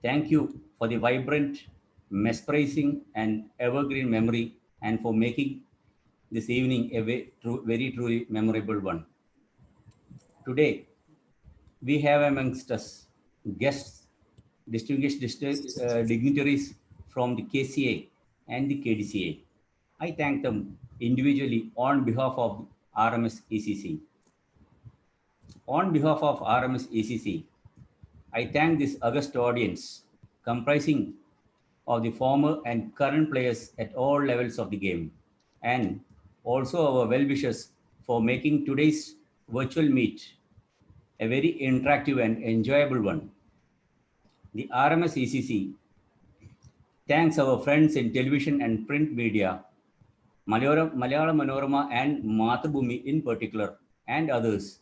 thank you for the vibrant, mesmerizing and evergreen memory and for making this evening a very truly memorable one. Today, we have amongst us guests, distinguished dignitaries from the KCA and the KDCA. I thank them individually on behalf of RMS ECC. On behalf of RMS ECC, I thank this august audience comprising of the former and current players at all levels of the game, and also our well-wishers for making today's virtual meet a very interactive and enjoyable one. The RMS ECC thanks our friends in television and print media, Malayalam Manorama and Mathabhumi in particular, and others,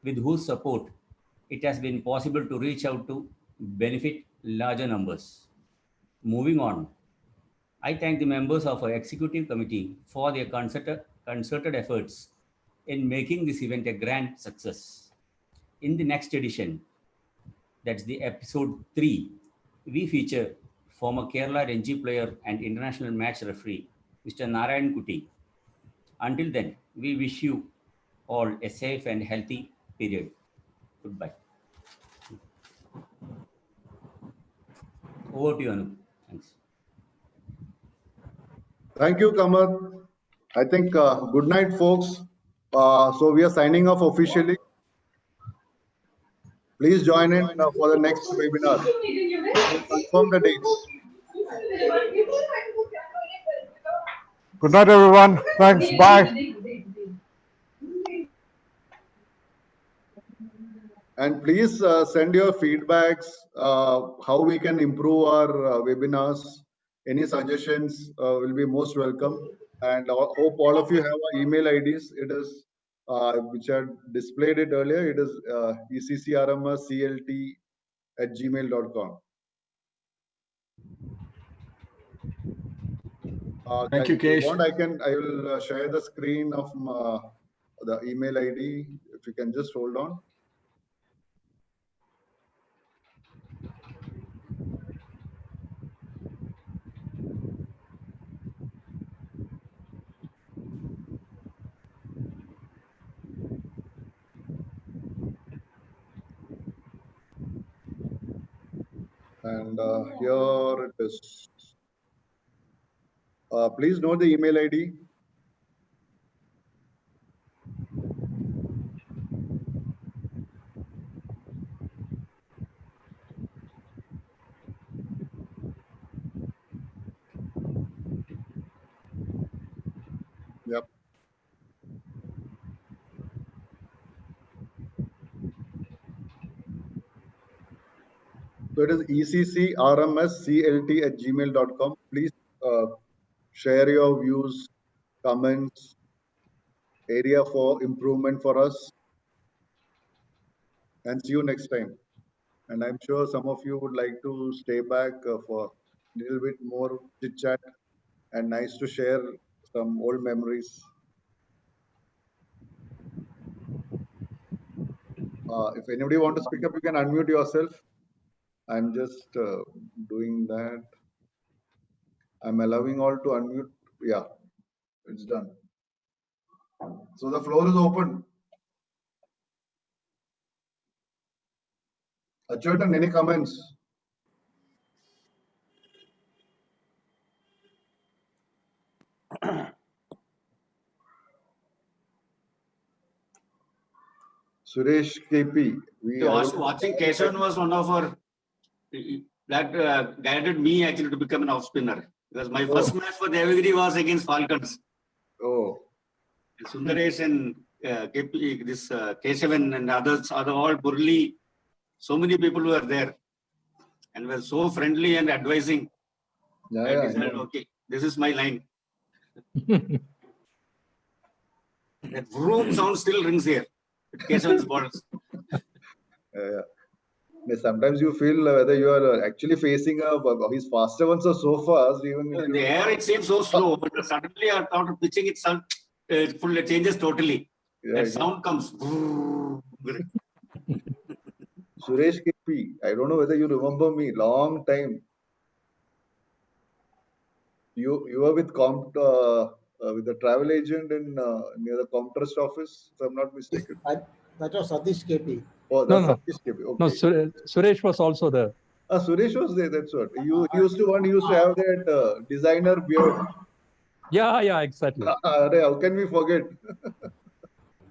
with whose support it has been possible to reach out to benefit larger numbers. Moving on, I thank the members of our executive committee for their concerted efforts in making this event a grand success. In the next edition, that's the episode 3, we feature former Kerala Ranji player and international match referee, Mr. Narayan Kuti. Until then, we wish you all a safe and healthy period. Goodbye. Over to you, Anup. Thanks. Thank you, Kamar. I think good night, folks. So we are signing off officially. Please join in for the next webinar. We'll confirm the dates. Good night, everyone. Thanks. Bye. And please send your feedbacks, how we can improve our webinars. Any suggestions will be most welcome. And I hope all of you have our email IDs. It is, which I displayed it earlier. It is eccrmsclt@gmail.com. Thank you, Kesh. I will share the screen of the email ID. If you can just hold on. And here it is. Please note the email ID. Yep. So it is eccrmsclt@gmail.com. Please share your views, comments, area for improvement for us. And see you next time. And I'm sure some of you would like to stay back for a little bit more chit chat, and nice to share some old memories. If anybody want to speak up, you can unmute yourself. I'm just doing that. I'm allowing all to unmute. Yeah, it's done. So the floor is open. Achutan, any comments? Suresh KP. Watching Kesavan was one of our that guided me actually to become an off spinner. Because my first match for Devagiri was against Falcons. Oh. Sundaresh and KP, this Kesavan and others are all Burli. So many people were there and were so friendly and advising. Yeah, I decided, okay, this is my line. That vroom sound still rings here. Kesavan's balls. Sometimes you feel whether you are actually facing his faster ones are so fast. Even in the air, it seems so slow, but suddenly after pitching it, it changes totally. That sound comes. Suresh KP, I don't know whether you remember me. Long time. You were with with the travel agent in near the Comtrust office, if I'm not mistaken. That was Satish KP. Oh, that's Satish KP. Okay. No, Suresh was also there. Suresh was there. That's what. He used to have that designer beard. Yeah, exactly. How can we forget?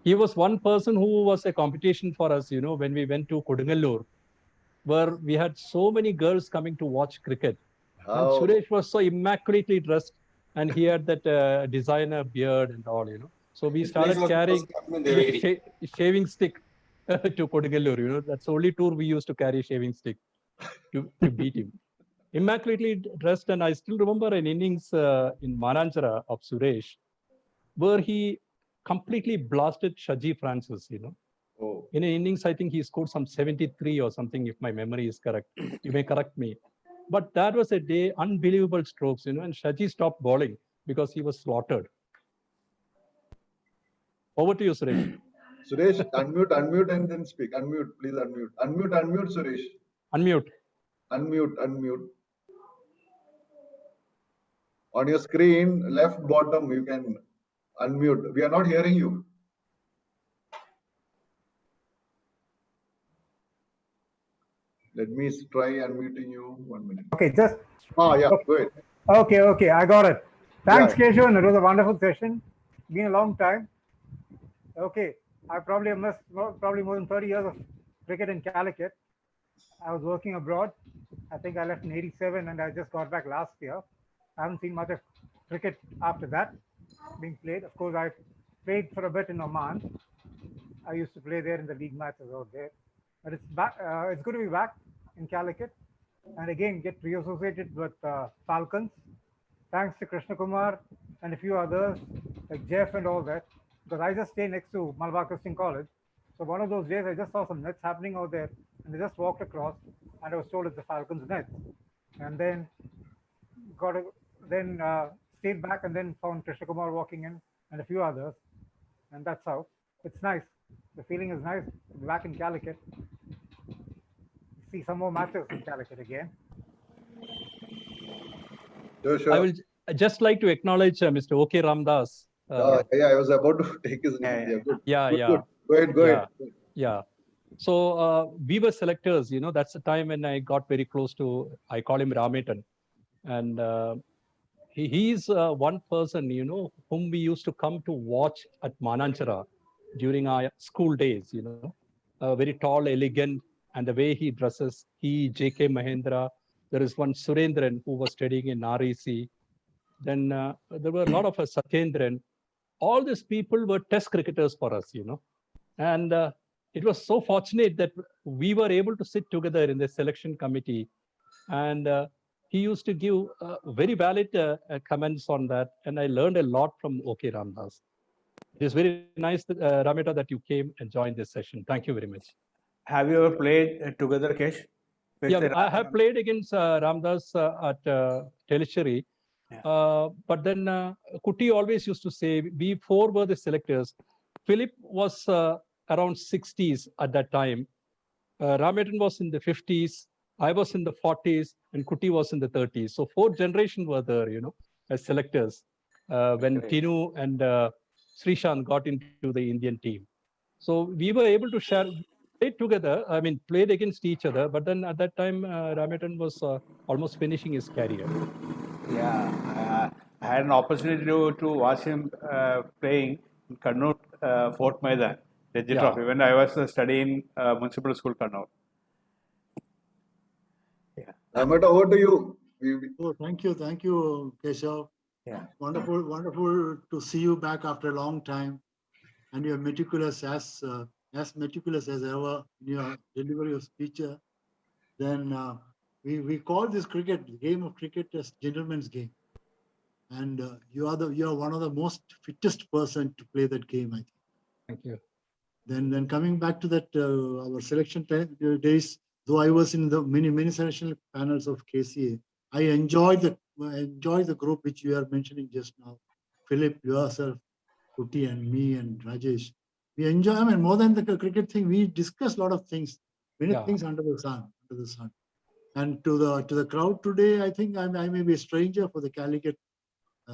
He was one person who was a competition for us, when we went to Kodungalur, where we had so many girls coming to watch cricket. And Suresh was so immaculately dressed, and he had that designer beard and all, So we started carrying a shaving stick to Kodingalur. That's the only tour we used to carry shaving stick to beat him. Immaculately dressed, and I still remember an innings in Mananjara of Suresh, where he completely blasted Shaji Francis. Oh. In an innings, I think he scored some 73 or something, if my memory is correct. You may correct me. But that was a day, unbelievable strokes, and Shaji stopped bowling because he was slaughtered. Over to you, Suresh. Suresh, unmute and then speak. Unmute, please unmute. Unmute, Suresh. Unmute. Unmute. On your screen, left bottom, you can unmute. We are not hearing you. Let me try unmuting you. 1 minute. Okay, just. Yeah, go ahead. Okay, I got it. Thanks, Yeah. Kesavan. It was a wonderful session. Been a long time. Okay, I probably missed probably more than 30 years of cricket in Calicut. I was working abroad. I think I left in '87 and I just got back last year. I haven't seen much of cricket after that being played. Of course, I played for a bit in Oman. I used to play there in the league matches out there. But it's back. It's good to be back in Calicut, and again get reassociated with Falcons. Thanks to Krishna Kumar and a few others like Jeff and all that. Because I just stay next to Malabar Christian College. So one of those days I just saw some nets happening out there, and I just walked across, and I was told it's the Falcons nets. And then stayed back, and then found Krishna Kumar walking in and a few others, and that's how. It's nice. The feeling is nice to be back in Calicut. See some more matches in Calicut again. Sure. I will just like to acknowledge Mr. OK Ramdas. I was about to take his name. Good. Go ahead. Yeah. So we were selectors, that's the time when I got very close to, I call him Menon. And he's one person, whom we used to come to watch at Mananjara during our school days, very tall, elegant, and the way he dresses, J.K. Mahendra. There is one Surendran who was studying in REC. Then there were a lot of us, Satyendran. All these people were test cricketers for us, And it was so fortunate that we were able to sit together in the selection committee. And he used to give very valid comments on that. And I learned a lot from OK Ramdas. It is very nice, Rameta, that you came and joined this session. Thank you very much. Have you ever played together, Kesh? Yeah, I have played against Ramdas at Telisheri. But then Kuti always used to say, we four were the selectors. Philip was around 60s at that time. Rametan was in the 50s. I was in the 40s, and Kuti was in the 30s. So 4 generations were there, as selectors when Tinu and Srishant got into the Indian team. So we were able to played together, played against each other. But then at that time, Rametan was almost finishing his career. Yeah, I had an opportunity to watch him playing in Kannur, Fort Medan, Ranji Trophy, when I was studying Municipal School, Kannur. Rameta, over to you. Oh, thank you, Keshav. Yeah. Wonderful to see you back after a long time, and you're meticulous as meticulous as ever in your delivery of speech. Then we call this game of cricket as gentleman's game, and you are one of the most fittest person to play that game, I think. Thank you. Then coming back to that our selection days, though I was in the many selection panels of KCA, I enjoyed the group which you are mentioning just now. Philip, yourself, Kuti, and me, and Rajesh. We enjoy. More than the cricket thing, we discuss a lot of things, many things under the sun. And to the crowd today, I think I may be a stranger for the Calicut.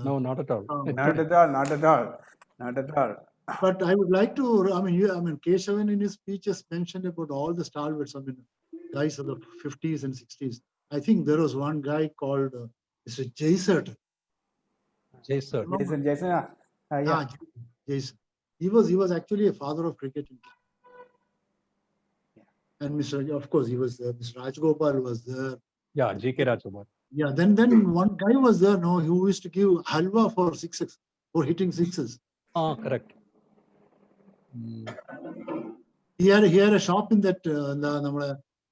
No, not at all. Not at all. But I would like to. Kesavan in his speeches mentioned about all the stalwarts. Guys of the 50s and 60s. I think there was one guy called Mr. Jason. Jason. Jason. He was actually a father of cricket. And of course, he was Mr. Rajgopal was there. Yeah, G.K. Rajgopal. Yeah, then one guy was there, who used to give halwa for sixes, for hitting sixes. Correct. He had a shop in that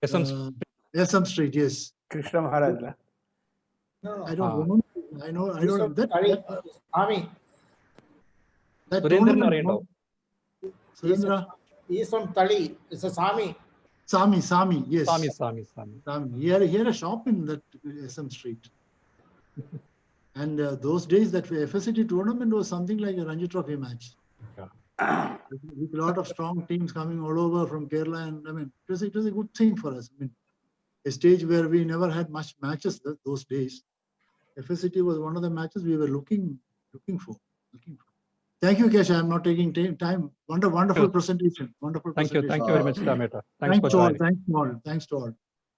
SM Street. Yes. Krishna Maharaj. I don't remember. I don't. That Swami. That Surendran tournament. അറിയണ്ടോ? Surendra. He is from Tali. It's a Sami. Sami. Yes. Sami. He had a shop in that SM Street. And those days, that FSCT tournament was something like a Ranji Trophy match. With a lot of strong teams coming all over from Kerala, and I mean, it was a good thing for us. I mean, a stage where we never had much matches those days. FSCT was one of the matches we were looking for. Thank you, Kesha. I'm not taking time. Wonderful presentation. Wonderful presentation. Thank you very much, Dameta. Thanks for joining. Thanks to all.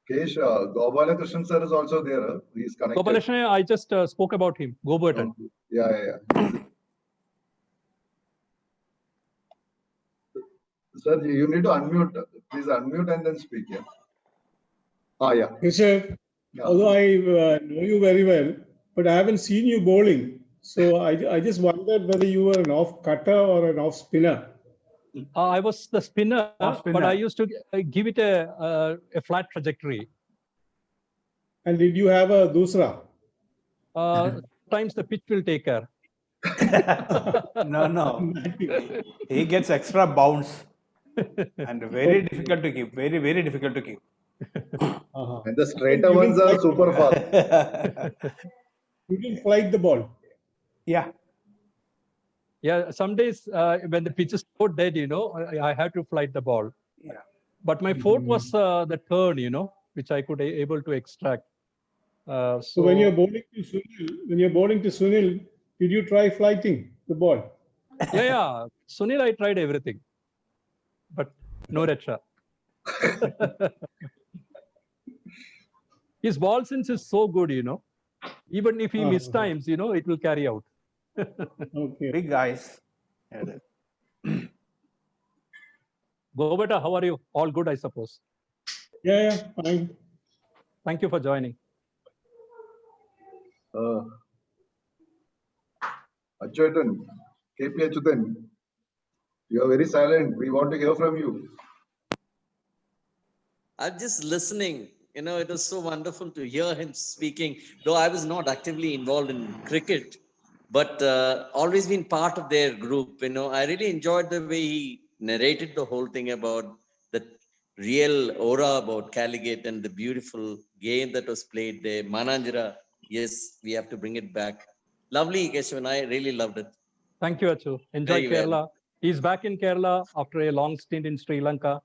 Kesh, Gopalakrishnan sir is also there. He's connected. Gopalakrishnan, I just spoke about him. Go button. Yeah. Sir, you need to unmute. Please unmute and then speak. Yeah. Yes, sir. Although I know you very well, but I haven't seen you bowling. So I just wondered whether you were an off cutter or an off spinner. I was the spinner, but I used to give it a flat trajectory. And did you have a dusra? Sometimes the pitch will take care. No. He gets extra bounce. And very difficult to keep. Very difficult to keep. And the straighter ones are super fast. You didn't flight the ball. Yeah, some days when the pitch is so dead, I have to flight the ball. Yeah. But my forte was the turn, which I could able to extract. So when you're bowling to Sunil, did you try flighting the ball? Yeah. Sunil, I tried everything, but no Racha. His ball sense is so good, Even if he miss times, it will carry out. Okay. Big guys. Gobeta, how are you? All good, I suppose. Yeah, fine. Thank you for joining. Achyutan, KP Achyutan, you are very silent. We want to hear from you. I'm just listening. It was so wonderful to hear him speaking, though I was not actively involved in cricket, but always been part of their group. I really enjoyed the way he narrated the whole thing about the real aura about Calicut and the beautiful game that was played there. Mananjara, yes, we have to bring it back. Lovely, Kesavan. I really loved it. Thank you, Achu. Enjoy Kerala. Well. He's back in Kerala after a long stint in Sri Lanka.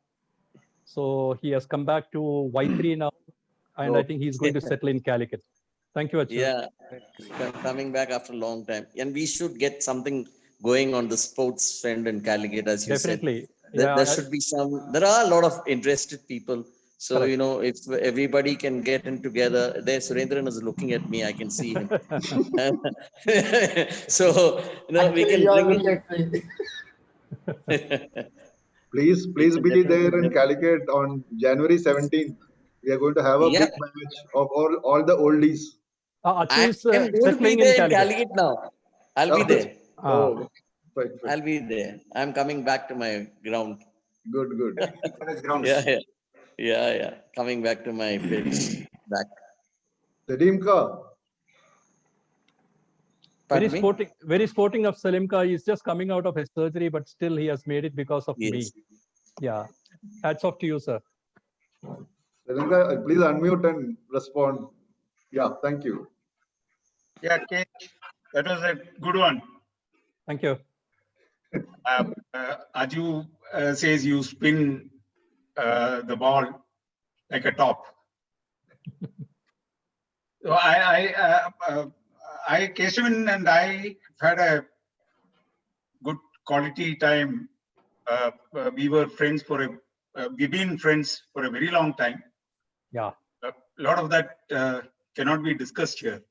So he has come back to Y3 now, and I think he's going to settle in Calicut. Thank you, Achu. Yeah, coming back after a long time. And we should get something going on the sports friend in Calicut, as you said. Definitely. There should be there are a lot of interested people. So, if everybody can get in together, there Surendran is looking at me, I can see him. So, we can bring Please be there in Calicut on January 17th. We are going to have a big match of all the oldies. I'm going to be there in Calicut now. I'll be there. I'll be there. I'm coming back to my ground. Good. Yeah. Coming back to my pitch. Back. Salimka. Very sporting of Salimka. He's just coming out of his surgery, but still he has made it because of me. Yeah. Hats off to you, sir. Salimka, please unmute and respond. Yeah, thank you. Yeah, Kesh, that was a good one. Thank you. Aju says you spin the ball like a top. So Kesavan and I had a good quality time. We were friends we've been friends for a very long time. Yeah. A lot of that cannot be discussed here.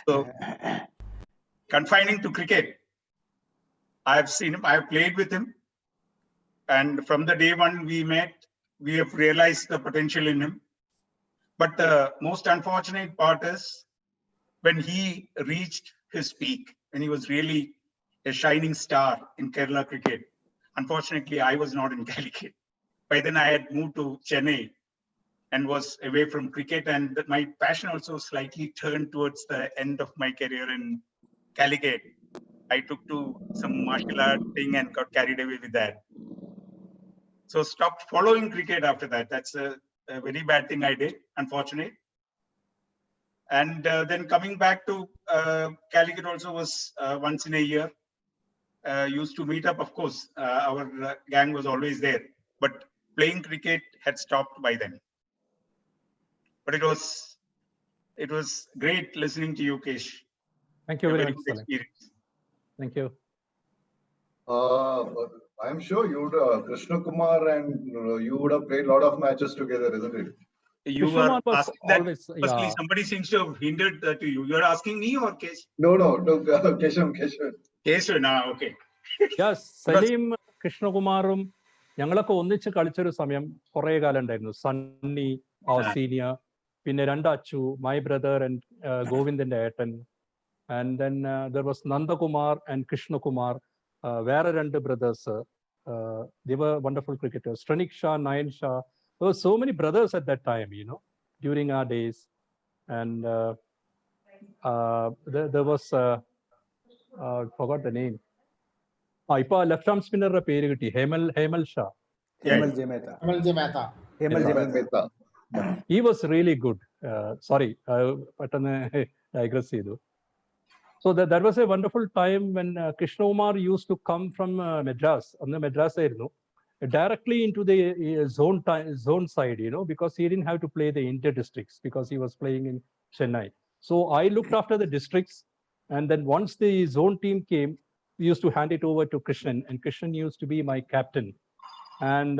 So, confining to cricket, I've seen him, I've played with him. And from the day one we met, we have realized the potential in him. But the most unfortunate part is when he reached his peak, when he was really a shining star in Kerala cricket. Unfortunately, I was not in Calicut. By then, I had moved to Chennai and was away from cricket, and my passion also slightly turned towards the end of my career in Calicut. I took to some martial art thing and got carried away with that. So stopped following cricket after that. That's a very bad thing I did, unfortunately. And then coming back to Calicut also was once in a year. Used to meet up, of course. Our gang was always there, but playing cricket had stopped by then. But it was great listening to you, Kesh. Thank you A very very much, good Salim. experience. Thank you. I'm sure you would, Krishna Kumar and you would have played a lot of matches together, isn't it? You Krishna are Kumar was asking that always, firstly, yeah. somebody seems to have hindered to you. You're asking me or Kesh? No, Keshav. Keshav, now, okay. Yes, Saleem കൃഷ്ണകുമാറും ഞങ്ങളൊക്കെ ഒന്നിച്ച് കളിച്ചൊരു സമയം കുറേ കാലം ഉണ്ടായിരുന്നു. Sunny senior, പിന്നെ Achu, my brother and ഗോവിന്ദന്റെ ഏട്ടൻ, and then there was Nandakumar and Krishnakumar, വേറെ 2 brothers. They were wonderful cricketers. Stranik Shah, Nayan Shah. There were so many brothers at that time, during our days. And there was, forgot the name. ഇപ്പൊ left arm സ്പിന്നറുടെ പേര് കിട്ടി, Hemal Shah. He was really good. Sorry, പെട്ടെന്ന് digress ചെയ്തു. So that was a wonderful time when Krishna Kumar used to come from Madras. അന്ന് Madras ആയിരുന്നു, directly into the zone side, because he didn't have to play the inter districts because he was playing in Chennai. So I looked after the districts, and then once the zone team came, we used to hand it over to Krishnan, and Krishnan used to be my captain. And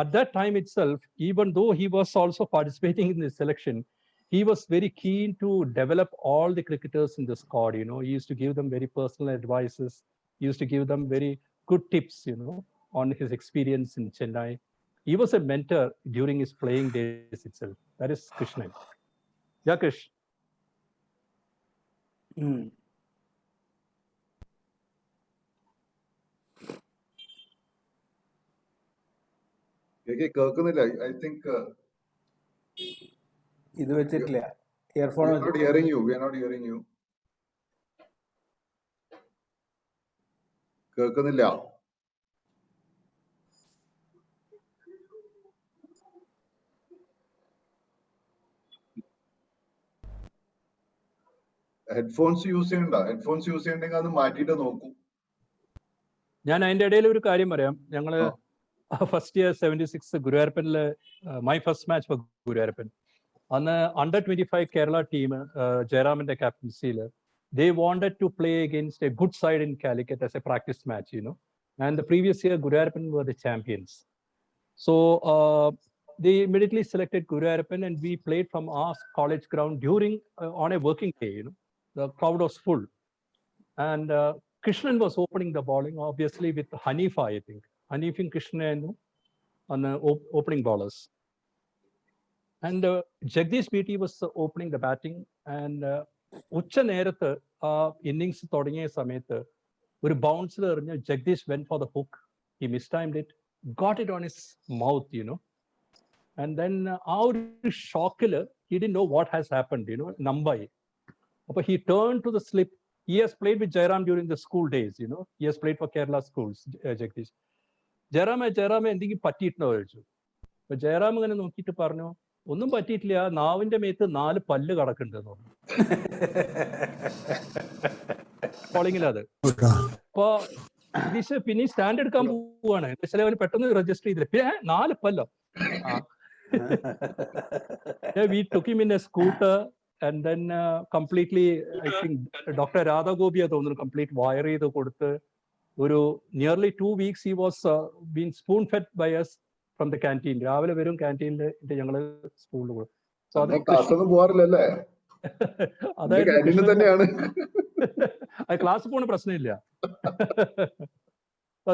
at that time itself, even though he was also participating in the selection, he was very keen to develop all the cricketers in the squad. He used to give them very personal advices. He used to give them very good tips, on his experience in Chennai. He was a mentor during his playing days itself. That is Krishnan. Yeah, Krish. കേൾക്കുന്നില്ല. I think ഇത് വെച്ചിട്ടില്ല, earphone. We are not hearing you. We are not hearing you. കേൾക്കുന്നില്ല. Headphones use ചെയ്യണ്ടെങ്കിൽ അത് മാറ്റിയിട്ട് നോക്കൂ. ഞാൻ അതിന്റെ ഇടയിൽ ഒരു കാര്യം പറയാം. ഞങ്ങള് ഫസ്റ്റ് ഇയർ 76 ഗുരുവായൂരപ്പനില്, my first match for Guruvayurappan, അന്ന് under 25 കേരള ടീം ജയറാമിന്റെ ക്യാപ്റ്റൻസിയിൽ they wanted to play against a good side in Calicut as a practice match, and the previous year Guruyarappan were the champions. So they immediately selected Guruyarappan, and we played from our college ground during on a working day. The crowd was full, and Krishnan was opening the bowling, obviously with Hanifa, I think. Hanifa and Krishnan on the opening bowlers. And Jagdish Beatty was opening the batting, and ഉച്ച നേരത്ത് ആ innings തുടങ്ങിയ സമയത്ത് ഒരു ബൗൺസിൽ എറിഞ്ഞ് Jagadish went for the hook. He mistimed it, got it on his mouth, and then ആ ഒരു ഷോക്കില് he didn't know what has happened, നമ്പായി. അപ്പൊ he turn to the slip. He has played with Jayaram during the school days, he has played for Kerala schools. Jagadish, ജയറാമെ എന്തെങ്കിലും പറ്റിയിട്ടുണ്ടോ ചോദിച്ചു. അപ്പൊ ജയറാം ഇങ്ങനെ നോക്കിയിട്ട് പറഞ്ഞു, ഒന്നും പറ്റിയിട്ടില്ല, നാവിന്റെ മേത്ത് 4 പല്ല് കടക്കുന്നുണ്ടെന്ന് പറഞ്ഞു. ബോളിങ്ങിലത്. അപ്പൊ പിന്നെ സ്റ്റാൻഡ് എടുക്കാൻ പോവാണ്. ചില അവന് പെട്ടെന്ന് രജിസ്റ്റർ ചെയ്തില്ല. പിന്നെ 4 പല്ലോ. We took him in a scooter, and then completely, I think Dr. Radha Gobi തോന്നുന്നു കംപ്ലീറ്റ് വയർ ചെയ്ത് കൊടുത്ത് ഒരു nearly 2 weeks he was being spoon fed by us from the canteen. രാവിലെ വരും ക്യാൻറ്റീനിൽ ഞങ്ങള് സ്കൂളിൽ പോകും. പോവാറില്ലല്ലേ? ക്ലാസ് പോണ പ്രശ്നമില്ല.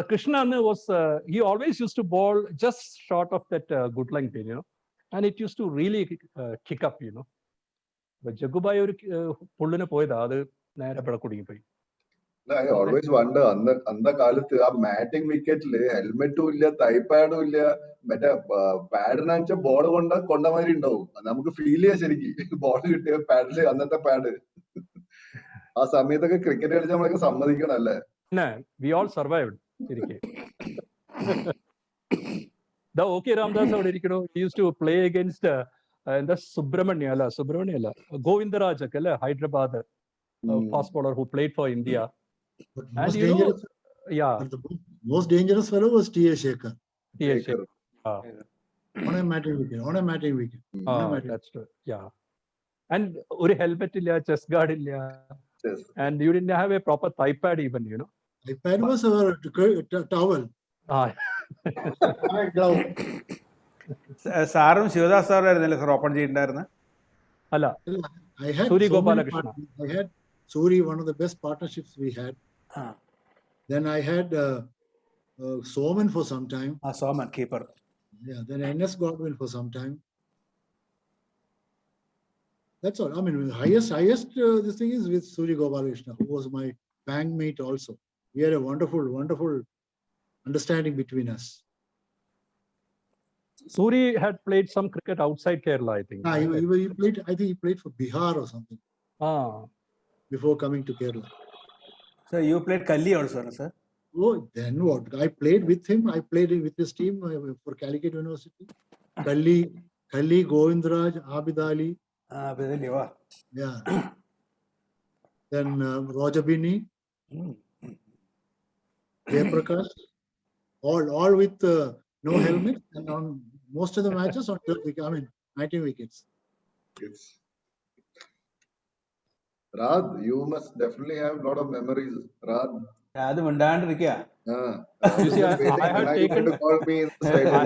Krishna was he always used to bowl just short of that good length, and it used to really kick up, But Jagubai ഒരു പുള്ളിന് പോയതാ, അത് നേരെ പിഴ കുടുങ്ങിപ്പോയി. I always wonder അന്ന കാലത്ത് ആ മാറ്റിംഗ് വിക്കറ്റില് ഹെൽമെറ്റും ഇല്ല തൈപ്പാഡും ഇല്ല മറ്റേ പാഡിനാച്ച ബോൾ കൊണ്ട മാതിരി ഉണ്ടാവും നമുക്ക് ഫീൽ ചെയ്യാം ശരിക്കും ബോൾ കിട്ടിയ പാഡില് അന്നത്തെ പാഡ് ആ സമയത്തൊക്കെ ക്രിക്കറ്റ് കളിച്ച് നമ്മളൊക്കെ സമ്മതിക്കണം അല്ലേ we all survived ശരിക്കും the OK Ramdas അവിടെ ഇരിക്കണോ he used to play against the Subramanya അല്ല Govindaraj അല്ലേ Hyderabad fast bowler who played for India. And you know, yeah, but the most dangerous fellow was T.A. Shekhar. T.A. Shekhar. On a matting wicket. That's true. Yeah. And ഒരു helmet ഇല്ല, chest guard ഇല്ല, and you didn't have a proper thigh pad even, you know. Thigh pad was our towel. സാറും Sivadas സാറായിരുന്നല്ലേ sir open ചെയ്തിട്ടുണ്ടായിരുന്നത്? അല്ല, I had Suri so Gopalakrishna. I had Suri, one of the best partnerships we had. Then I had Soman for some time. Soman, keeper. Yeah, then N.S. Godwin for some time. That's all. I mean, highest this thing is with Suri Gopalakrishna, who was my bank mate also. We had a wonderful understanding between us. Suri had played some cricket outside Kerala, I think. He played. I think he played for Bihar or something. Before coming to Kerala. So you played Kalli also, no, sir? Oh, then what? I played with him. I played with his team for Calicut University. Kalli, Govindraj, Abid Ali. Abid Ali, wow. Yeah. Then Roger Bini, Prakash, all with no helmet, and on most of the matches on 19 wickets. Rad, you must definitely have a lot of memories, Rad. You see, I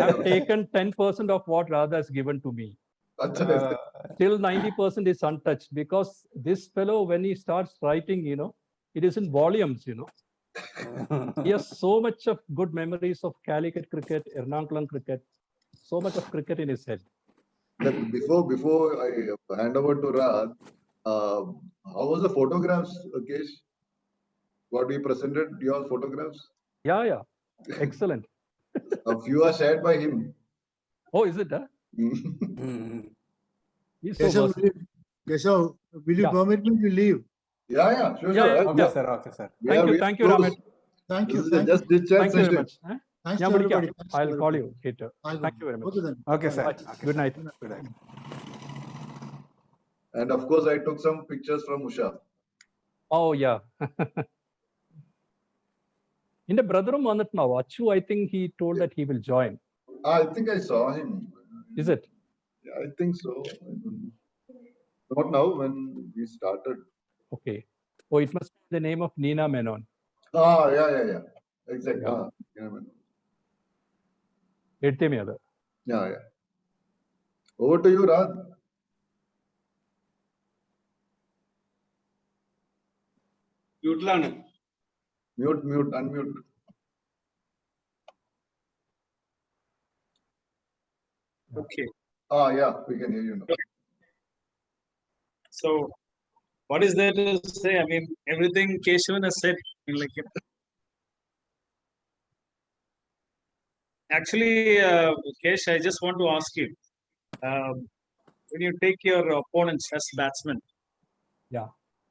have taken 10% of what Rad has given to me. Still 90% is untouched, because this fellow, when he starts writing, you know, it is in volumes, you know. He has so much of good memories of Calicut cricket, Ernakulam cricket, so much of cricket in his head. Before I hand over to Rad, how was the photographs, Kesh? What we presented, your photographs? Yeah. Excellent. A few are shared by him. Oh, is it? He's so Kesav, will you permit me to leave? Yeah, sure. Okay, sir. Thank you, Ramesh. Thank you. Just discharge Thank you very much. Thanks to everybody. I'll call you later. Thank you very much. Okay, then. Okay, sir. Good night. And of course, I took some pictures from Usha. Oh, yeah. In the brother Manat now, Achu, I think he told that he will join. I think I saw him. Is it? Yeah, I think so. Not now, when we started. Okay. Oh, it must be the name of Nina Menon. Yeah. Exactly. Yeah. Menon. Yeah. Over to you, Rad. Mute, unmute. Okay. Yeah, we can hear you now. So, what is there to say? I mean, everything Kesavan has said. Actually, Kesh, I just want to ask you, when you take your opponents as batsmen,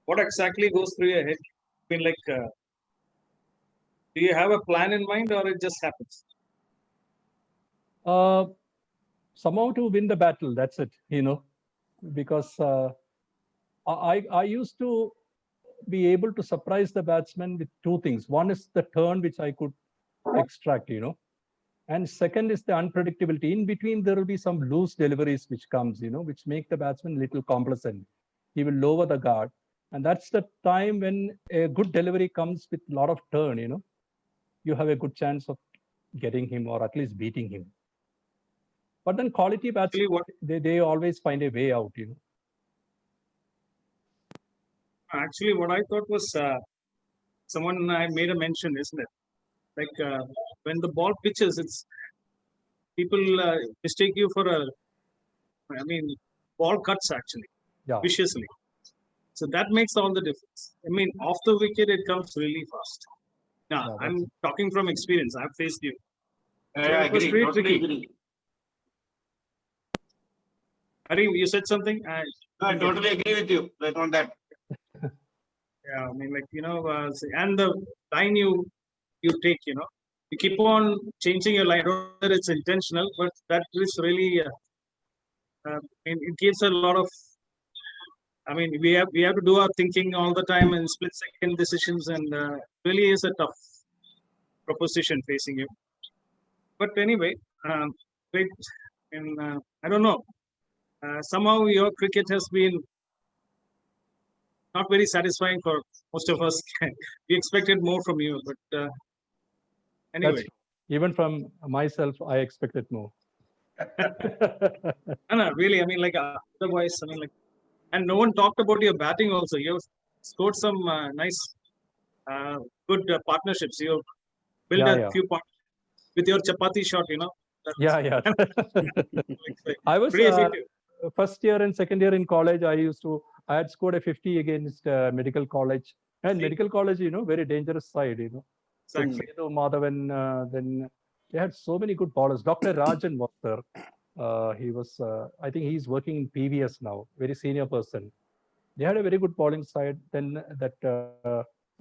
what exactly goes through your head? I mean, do you have a plan in mind, or it just happens? Somehow to win the battle, that's it, you know, because I used to be able to surprise the batsman with two things. One is the turn which I could extract, you know, and second is the unpredictability. In between, there will be some loose deliveries which comes, you know, which make the batsman a little complacent. He will lower the guard, and that's the time when a good delivery comes with a lot of turn, you know, you have a good chance of getting him or at least beating him. But then quality batsmen, they always find a way out, you know. Actually, what I thought was someone I made a mention, isn't it? Like when the ball pitches, it's people mistake you for ball cuts actually, viciously. So that makes all the difference. I mean, off the wicket, it comes really fast. Now, Yeah, I'm talking from experience. I've faced you. So I it was agree. pretty Totally tricky. agree. Hari, you said something? I totally agree with you on that. Yeah, I mean, like, and the line you take, you keep on changing your line. I don't know whether it's intentional, but that is really, it gives a lot of. I mean, we have to do our thinking all the time and split second decisions, and really is a tough proposition facing you. But anyway, wait, and I don't know. Somehow your cricket has been not very satisfying for most of us. We expected more from you, but anyway. That's, even from myself, I expected more. No, really. I mean, like otherwise, I mean, like, and no one talked about your batting also. You scored some nice, good partnerships. You built a few partnerships with your chapati shot. Yeah. I was pretty effective. First year and second year in college. I had scored a 50 against medical college, and medical college, very dangerous side. So Exactly. Sedu Madhavan, then they had so many good bowlers. Dr. Rajan was there. He was, I think he's working in PVS now, very senior person. They had a very good bowling side. Then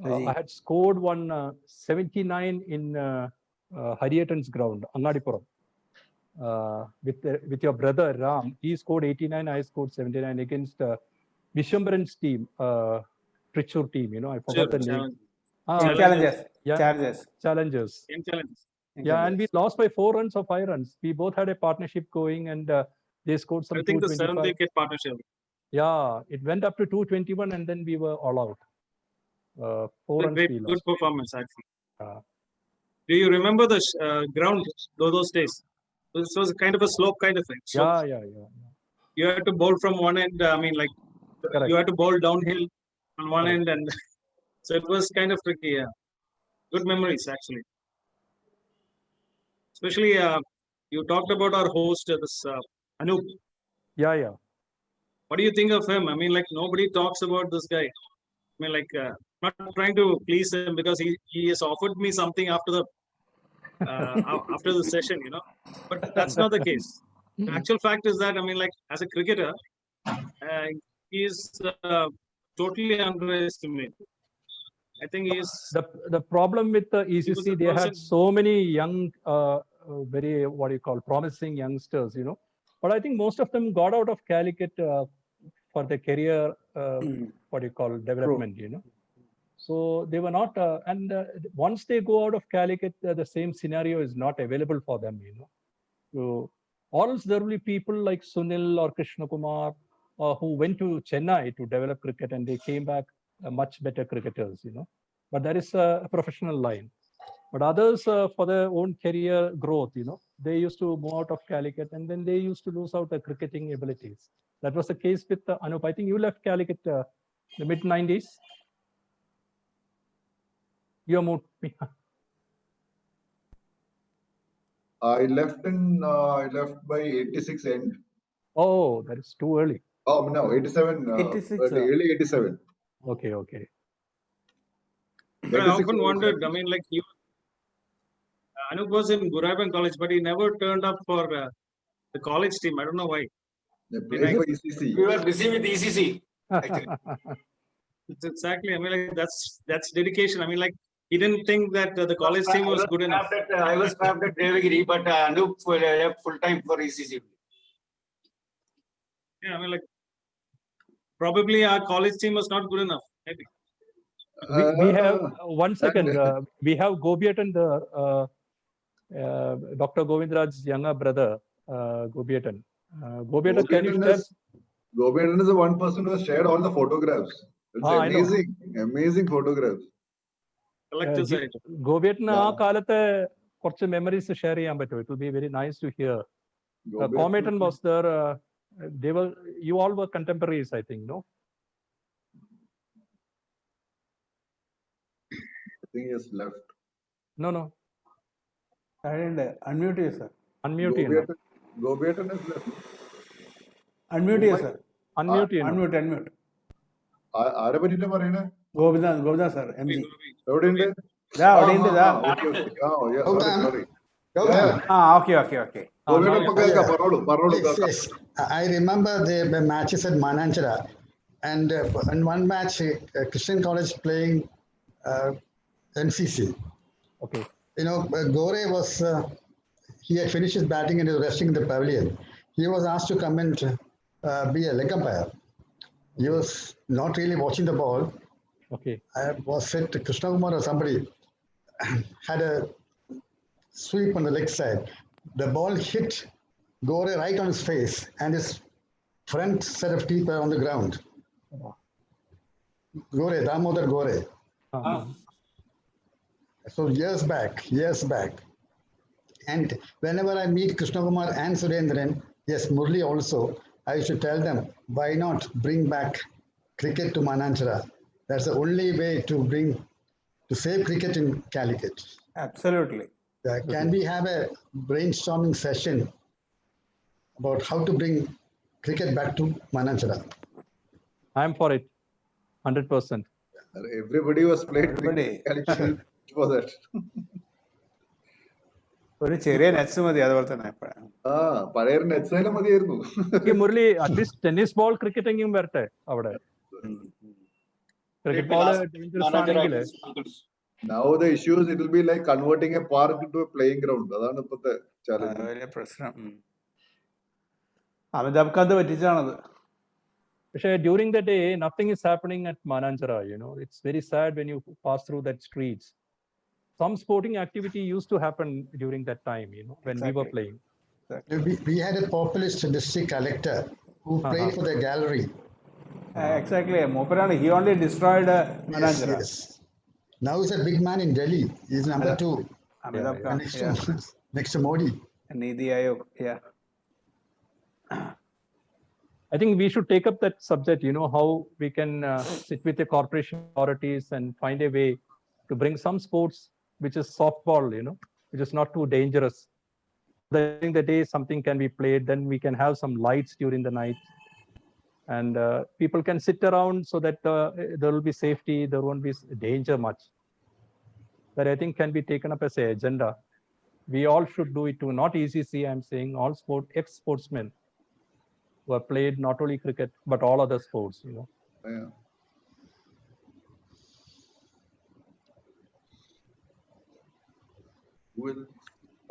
I had scored 79 in Harrietton's ground, Angadipuram. With your brother Ram, he scored 89, I scored 79 against Vishwambaran's team, Trichur team, I forgot the name. Challengers. Challengers. Yeah, and we lost by 4 runs or 5 runs. We both had a partnership going, and they scored some. I think the 7th wicket partnership. Yeah, it went up to 221, and then we were all out. 4 runs. Good performance, actually. Do you remember the ground those days? This was kind of a slope kind of thing. So yeah. You had to bowl from one end. I mean, like, correct. You had to bowl downhill on one end, and so it was kind of tricky. Yeah, good memories actually. Especially, you talked about our host, this Anup. Yeah. What do you think of him? I mean, like, nobody talks about this guy. I mean, like, not trying to please him because he has offered me something after the session, but that's not the case. The actual fact is that, I mean, like, as a cricketer, he is totally underestimated. I think he is the problem with the ECC. They had so many young, very promising youngsters, But I think most of them got out of Calicut for their career, development, So they were not, and once they go out of Calicut, the same scenario is not available for them, So, or else there will be people like Sunil or Krishna Kumar who went to Chennai to develop cricket, and they came back much better cricketers, But that is a professional line. But others, for their own career growth, they used to move out of Calicut, and then they used to lose out their cricketing abilities. That was the case with Anup. I think you left Calicut the mid-90s. You moved. I left by 86 end. Oh, that is too early. Oh no, 87. early 87. Okay. But I often wondered. I mean, like, Anup was in Buravan College, but he never turned up for the college team. I don't know why. They played for ECC. We were busy with ECC. It's exactly. I mean, like, that's dedication. I mean, like, he didn't think that the college team was good enough. I was trapped at Devagiri, but Anup left full time for ECC. Yeah, I mean, like, probably our college team was not good enough. Maybe. We have 1 second. We have Gobiatan, Dr. Govindraj's younger brother, Gobiatan. Gobiatan, can you share? Gobiatan is the one person who has shared all the photographs. It's amazing photographs. Gobiatan, കുറച്ച് memories share ചെയ്യാൻ പറ്റും. It will be very nice to hear. Comatan was there. You all were contemporaries, I think, no? I think he has left. No. I didn't unmute you, sir. Unmute you. Gobiatan has left. Unmute you, sir. Unmute you. Unmute. ആരെ പറ്റിട്ടാ പറയണേ? Gopinath sir M G എവിടെയുണ്ട്? Sorry. Okay. Yes. I remember the matches at Mananchara, and in one match, Christian College playing NCC. Okay. You know, Gore was, he had finished his batting and he was resting in the pavilion. He was asked to come and be a leg umpire. He was not really watching the ball. Okay. I was said to Krishna Kumar or somebody had a sweep on the leg side. The ball hit Gore right on his face, and his front set of teeth were on the ground. Gore, Damodar Gore. So years back. And whenever I meet Krishna Kumar and Surendran, yes, Murli also, I used to tell them, why not bring back cricket to Mananchara? That's the only way to save cricket in Calicut. Absolutely. Can we have a brainstorming session about how to bring cricket back to Mananchara? I'm for it, 100%. Everybody was played cricket for that. ഒരു ചെറിയ nets മതി അതുപോലെ തന്നെ പഴയ nets മതിയായിരുന്നു. Murali at least tennis ball cricket എങ്കിലും വരട്ടെ അവിടെ. ക്രിക്കറ്റ് ബോൾ ഡേഞ്ചറസ് ആണെങ്കിൽ Now the issue is it will be like converting a park into a playing ground. അതാണ് ഇപ്പോഴത്തെ ചാലഞ്ച്. വലിയ പ്രശ്നം. അമിതാഭ് കാന്ത് പറ്റിച്ചാണത്. പക്ഷേ during the day nothing is happening at Mananchara. You know, it's very sad when you pass through that streets. Some sporting activity used to happen during that time, you know, when we were playing. We had a populist district collector who played for the gallery. Exactly. Moparani, he only destroyed Mananchara. Yes. Now he's a big man in Delhi. He's number 2. Next to Modi. Nidhi Aayog, yeah. I think we should take up that subject, you know, how we can sit with the corporation authorities and find a way to bring some sports which is softball, you know, which is not too dangerous. During the day, something can be played. Then we can have some lights during the night. And people can sit around so that there will be safety. There won't be danger much. That I think can be taken up as an agenda. We all should do it too. Not ECC, I'm saying all ex-sportsmen who have played not only cricket, but all other sports, you know. Yeah.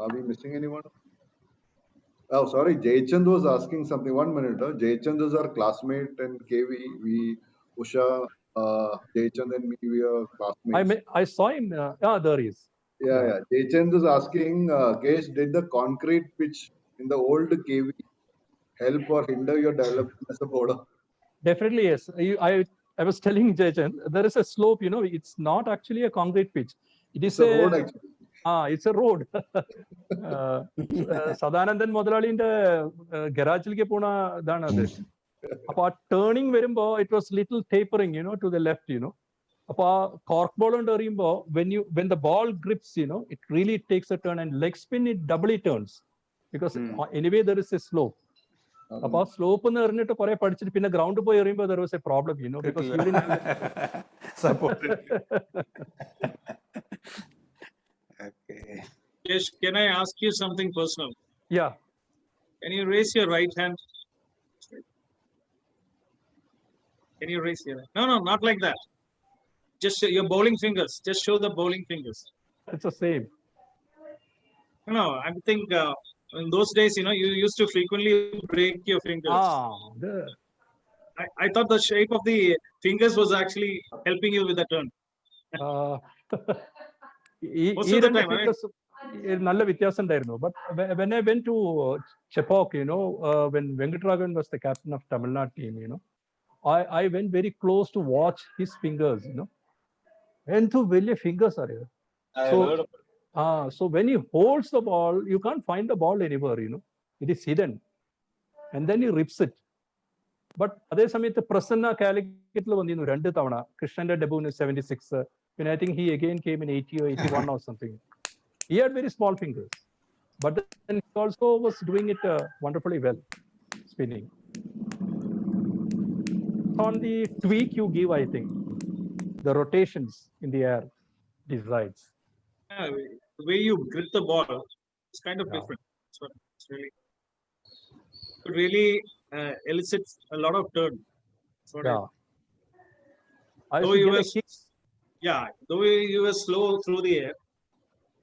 Are we missing anyone? Oh, sorry. Jaychand was asking something. 1 minute. Jaychand is our classmate in KV. Usha, Jaychand and me, we are classmates. I saw him. There he is. Yeah. Jaychand is asking, Kesh, did the concrete pitch in the old KV help or hinder your development as a bowler? Definitely, yes. I was telling Jaychand, there is a slope, you know, it's not actually a concrete pitch. It's a road actually. It's a road. Sadanandan Modalaliinte garageilke pona idana adu. Appo turning varumbo it was little tapering, you know, to the left, you know. Appo cork ball und eriyumbo when the ball grips, you know, it really takes a turn, and leg spin it doubly turns because anyway there is a slope. Appo slope nu erinittu kore padichittu pinne ground poi eriyumbo there was a problem, you know, because you didn't supported. Okay. Yes, can I ask you something personal? Yeah. Can you raise your right hand? Can you raise your hand? No, not like that. Just your bowling fingers. Just show the bowling fingers. It's the same. No, I think in those days, you know, you used to frequently break your fingers. I thought the shape of the fingers was actually helping you with the turn. നല്ല വ്യത്യാസം ഉണ്ടായിരുന്നു. But when I went to Chepauk, you know, when Venkatraghavan was the captain of Tamil Nadu team, you know, I went very close to watch his fingers, you know. Entu velya fingers are there. So when he holds the ball, you can't find the ball anywhere, you know. It is hidden. And then he rips it. But അതേ സമയത്ത് പ്രസന്ന കാലിക്കറ്റിൽ വന്നിരുന്നു 2 തവണ. കൃഷ്ണന്റെ debut 76. When I think he again came in 80 or 81 or something. He had very small fingers, but then he also was doing it wonderfully well, spinning. on the tweak you give, I think. The rotations in the air decides. Yeah, the way you grip the ball, it's kind of Yeah. different. So it's really elicits a lot of turn. That's what Yeah. I though should you get a were, kick. yeah, though you were slow through the air,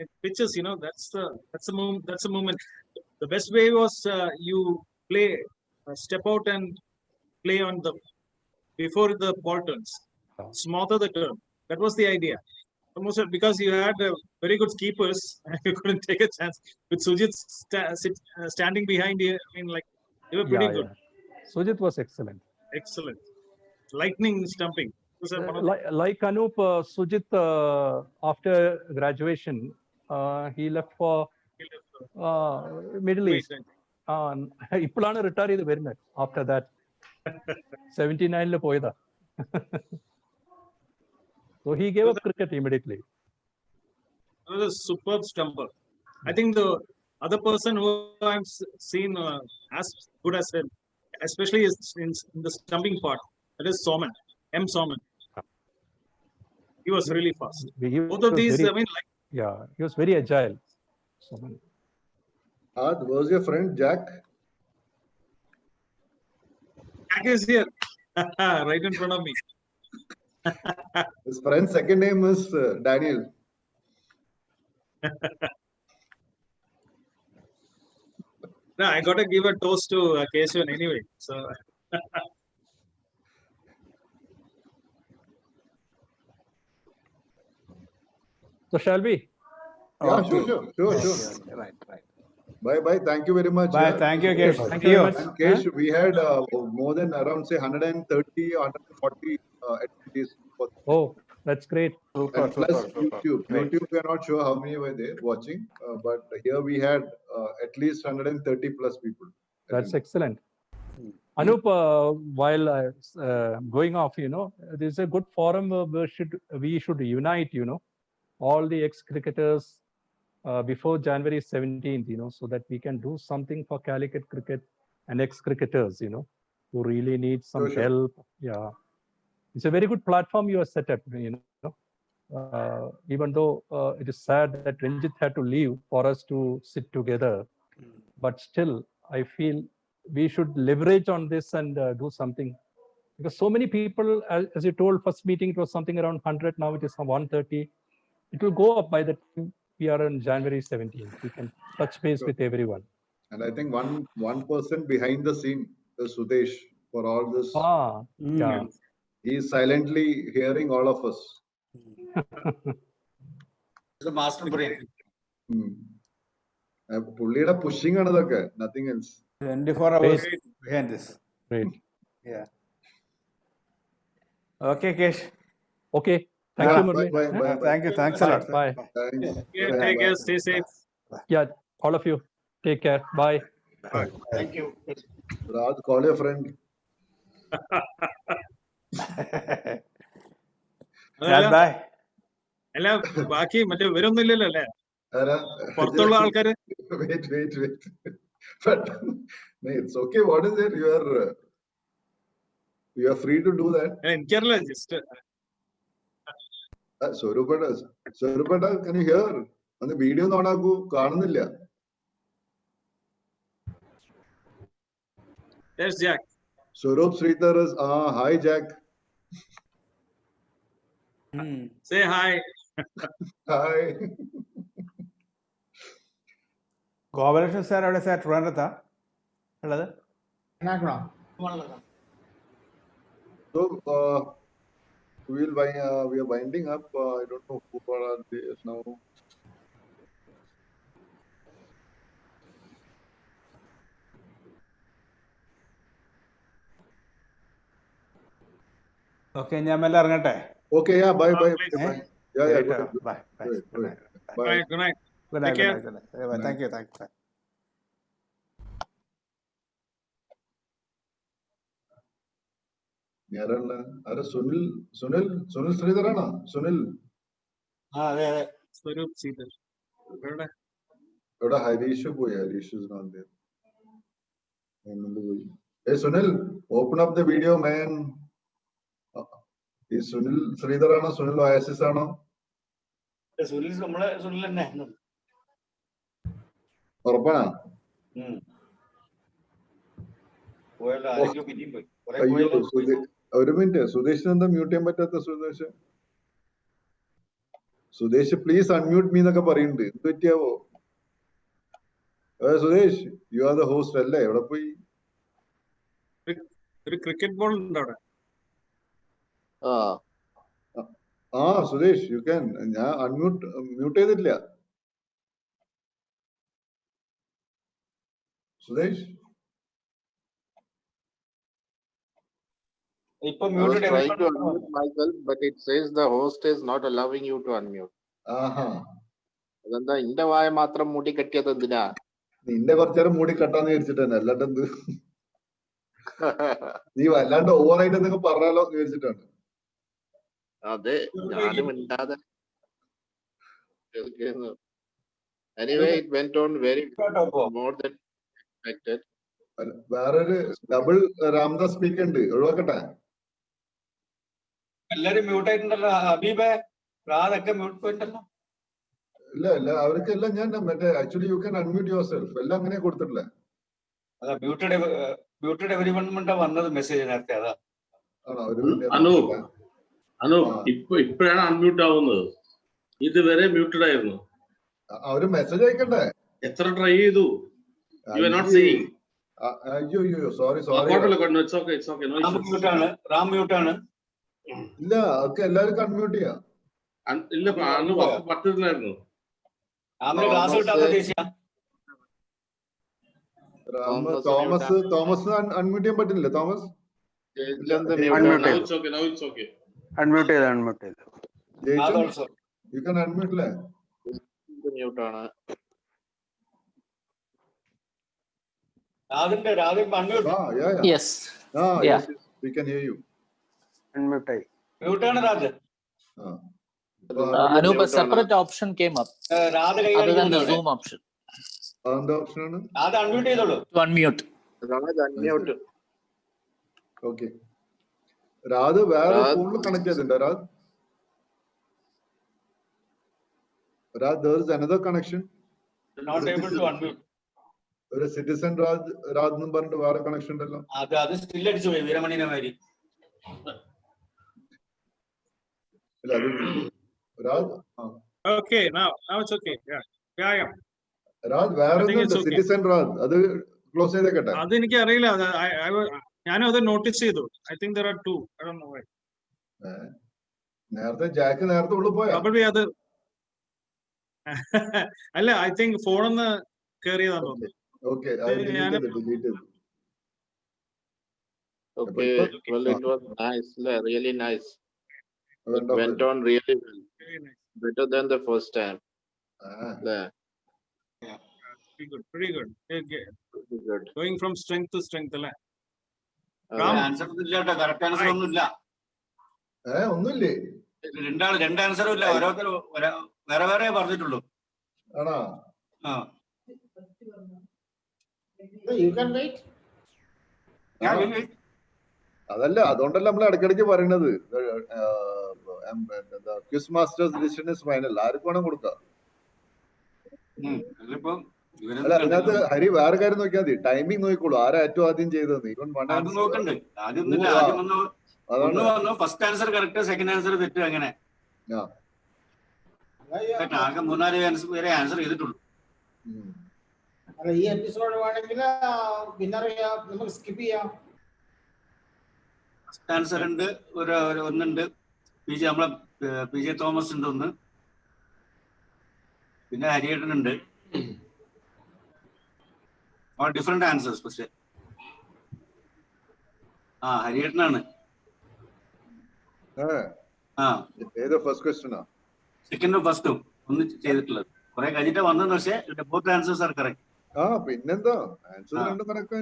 it pitches. That's the moment. The best way was you play, step out and play on the before the ball turns, smother the turn. That was the idea. Almost because you had very good keepers, you couldn't take a chance with Sujit standing behind you. I mean, like they were pretty good. Sujit was excellent. Excellent, lightning stumping. It was one of the- Like Anup, Sujit, after graduation, he left for Middle East. ഇപ്പോഴാണ് retire ചെയ്ത് വരുന്നത് after that 79 പോയതാ. So he gave up cricket immediately. It was a superb stumper. I think the other person who I've seen as good as him, especially in the stumping part, that is Soman, M. Soman. He was really fast. Both of these, I mean, like. Yeah, he was very agile. Soman. Was your friend Jack? Jack is here, right in front of me. His friend's second name is Daniel. No, I got to give a toast to Kesavan anyway. So. So shall we? Yeah, sure. Right. Bye. Thank you very much. Bye. Thank you, Kesh. Thank you very much. And Kesh, we had more than around say 130 or 140 activities. Oh, that's great. And plus YouTube. YouTube, we are not sure how many were there watching, but here we had at least 130 plus people. That's excellent. Anup, while going off, this is a good forum where we should unite, all the ex-cricketers before January 17th, so that we can do something for Calicut cricket and ex-cricketers, who really need some help. Yeah. It's a very good platform you have set up, even though it is sad that Ranjit had to leave for us to sit together. But still, I feel we should leverage on this and do something. Because so many people, as you told, first meeting, it was something around 100, now it is 130. It will go up by the time we are on January 17th. We can touch base with everyone. And I think one person behind the scene is Sudesh for all this. Yeah. He is silently hearing all of us. The master brain. പുള്ളിയുടെ pushing ആണ് ഇതൊക്കെ, nothing else. 24 hours behind this. Great. Yeah. Okay, Kesh. Okay. Thank you, Murli. Bye. Thank you. Thanks a lot. Bye. Take care. Stay safe. Yeah, all of you. Take care. Bye. Thank you. Raj, call your friend. Bye. Wait. But no, it's okay. What is it? You are free to do that. Swarupata, can you hear? On the video, There's Jack. Swarup Sridhar is hi Jack. Say hi. Hi. Gopalashan sir, അവിടെ sir ട്രിവാൻഡ്രത്താ ഉള്ളത്? So we are winding up. I don't know who are there now. Okay, ഞാൻ മെല്ലെ ഇറങ്ങട്ടെ. Okay, yeah, bye. Bye. Good night. Good night. Thank you. Sunil ശ്രീധരാണോ? Sunil Swarup Sridhar. എവിടെ? ഹരീഷ് പോയി. Harish is not there. Hey Sunil, open up the video, man. ഈ സുനിൽ ശ്രീധർ ആണോ Sunil oasis ആണോ? സുനിൽ നമ്മളെ സുനിൽ തന്നെ. ഉറപ്പാണോ? പോയല്ലോ, ആരൊക്കെയോ പിരിയും പോയി. അയ്യോ ഒരു മിനിറ്റ്, സുദേശിന് എന്താ മ്യൂട്ട് ചെയ്യാൻ പറ്റാത്ത? സുദേശ് പ്ലീസ് അൺമ്യൂട്ട് മീ എന്നൊക്കെ പറയുന്നുണ്ട്. എന്ത് പറ്റിയാവോ? Sudesh, you are the host അല്ലേ? എവിടെ പോയി? ഒരു ക്രിക്കറ്റ് ബോൾ ഉണ്ട് അവിടെ. Sudesh you can. ഞാൻ മ്യൂട്ട് ചെയ്തിട്ടില്ല. Sudesh I was trying to unmute myself, but it says the host is not allowing you to unmute. അതെന്താ ഇന്റെ വായ മാത്രം മൂടി കെട്ടിയത് എന്തിനാ? നിന്റെ കുറച്ചേരം മൂടി കെട്ടാന്ന് വിചാരിച്ചിട്ടാണ്. അല്ലാണ്ട് എന്ത് നീ വല്ലാണ്ട് ഓവറായിട്ട് എന്തൊക്കെ പറഞ്ഞാലോ എന്ന് വിചാരിച്ചിട്ടാണ്. അതെ, ഞാനും മിണ്ടാതെ കേൾക്കുന്നു. Anyway, it went on very more than expected. വേറൊരു ഡബിൾ രാംദാസ് സ്പീക്കർ ഉണ്ട്, ഒഴിവാക്കട്ടെ? എല്ലാരും മ്യൂട്ട് ആയിട്ടുണ്ടല്ലോ. ഹബീബെ, റാദൊക്കെ മ്യൂട്ട് പോയിട്ടുണ്ടല്ലോ. ഇല്ല അവർക്കെല്ലാം ഞാൻ മറ്റേ actually you can unmute your self എല്ലാം അങ്ങനെ കൊടുത്തിട്ടില്ല. അതാ മ്യൂട്ടഡ് എവരിവൺ വന്നത് മെസ്സേജ് നേരത്തെ. അതാ ഇപ്പോഴാണ് അൺമ്യൂട്ട് ആവുന്നത്. ഇതുവരെ മ്യൂട്ടഡ് ആയിരുന്നു. അവര് മെസ്സേജ് അയക്കണ്ടേ? എത്ര ട്രൈ ചെയ്തു. You are not seeing. അയ്യോ സോറി. റാം മ്യൂട്ട് ആണ്. ഇല്ല, ഒക്കെ എല്ലാവർക്കും അൺമ്യൂട്ട് ചെയ്യാം. ഇല്ല, അന്ന് പറ്റില്ലായിരുന്നു. തോമസ് അൺമ്യൂട്ട് ചെയ്യാൻ പറ്റില്ല. തോമസ് അൺമ്യൂട്ട് ചെയ്തു. യു ക്യാൻ അൺമ്യൂട്ട് അല്ലേ? മ്യൂട്ട് ആണ്. Yes. We can hear you. Unmute. Mute ആണ് Raj. Anup, a separate option came up other than the Zoom option. The option ആണ് അത് അൺമ്യൂട്ട് ചെയ്തോളൂ. To unmute. Unmute. Okay. Raj വേറെ ഫോണിൽ connect ചെയ്തിട്ടുണ്ടോ? Raj, there is another connection. Not able to unmute. ഒരു citizen Raj എന്നും പറഞ്ഞിട്ട് വേറെ കണക്ഷൻ ഉണ്ടല്ലോ. അത് സ്റ്റിൽ അടിച്ചു പോയി വീരമണിനെ മാതിരി. Okay, now it's okay. Yeah. Raj വേറെ സിറ്റിസൺ രാജ്, അത് ക്ലോസ് ചെയ്തേക്കട്ടെ. അത് എനിക്ക് അറിയില്ല. ഞാനും അത് നോട്ടീസ് ചെയ്തു. I think there are two. I don't know why. നേരത്തെ ഉള്ളിൽ പോയാ? അത് അല്ല, ഐ തിങ്ക് ഫോണൊന്ന് കേറിയതാന്ന് തോന്നുന്നു. Okay, I deleted it. Okay, well, it was nice, really nice. It went on really well. Better than the first time. Pretty good. Going from strength to strength, അല്ലേ? Answer ഇല്ല, correct answer ഒന്നുമില്ല. ഒന്നുമില്ലേ? രണ്ട് ആൻസറും ഇല്ല. ഓരോരുത്തർ വേറെ പറഞ്ഞിട്ടുള്ളൂ. ആണോ? You can wait. അതല്ല, അതുകൊണ്ടല്ല നമ്മൾ ഇടയ്ക്കിടയ്ക്ക് പറയുന്നത് quiz master's decision is final. ആർക്ക് വേണം കൊടുക്കാം. അല്ല, അതിനകത്ത് ഹരി വേറെ കാര്യം നോക്കിയാൽ മതി. ടൈമിംഗ് നോക്കിക്കോളൂ, ആരാ ഏറ്റവും ആദ്യം ചെയ്തത്. ഇവൻ first answer correct, second answer തെറ്റ്, അങ്ങനെ ആകെ 3-4 പേരെ ആൻസർ ചെയ്തിട്ടുള്ളൂ. ഈ എപ്പിസോഡ് വേണമെങ്കിൽ വിന്നർ നമുക്ക് സ്കിപ്പ് ചെയ്യാം. ഫസ്റ്റ് ആൻസർ ഉണ്ട്, ഒന്നുണ്ട്. നമ്മളെ PJ തോമസ് ഉണ്ട് ഒന്ന്, പിന്നെ ഹരിയേട്ടൻ ഉണ്ട്. Different answers. പക്ഷെ ഹരിയേട്ടനാണ്. സെക്കൻഡും ഫസ്റ്റും ഒന്നും ചെയ്തിട്ടുള്ളത്. കുറെ കഴിഞ്ഞിട്ട് വന്നത്. പക്ഷേ ബോത്ത് ആൻസേഴ്സ് ആർ കറക്റ്റ്. പിന്നെന്താ, ആൻസർ രണ്ടും കറക്റ്റ്.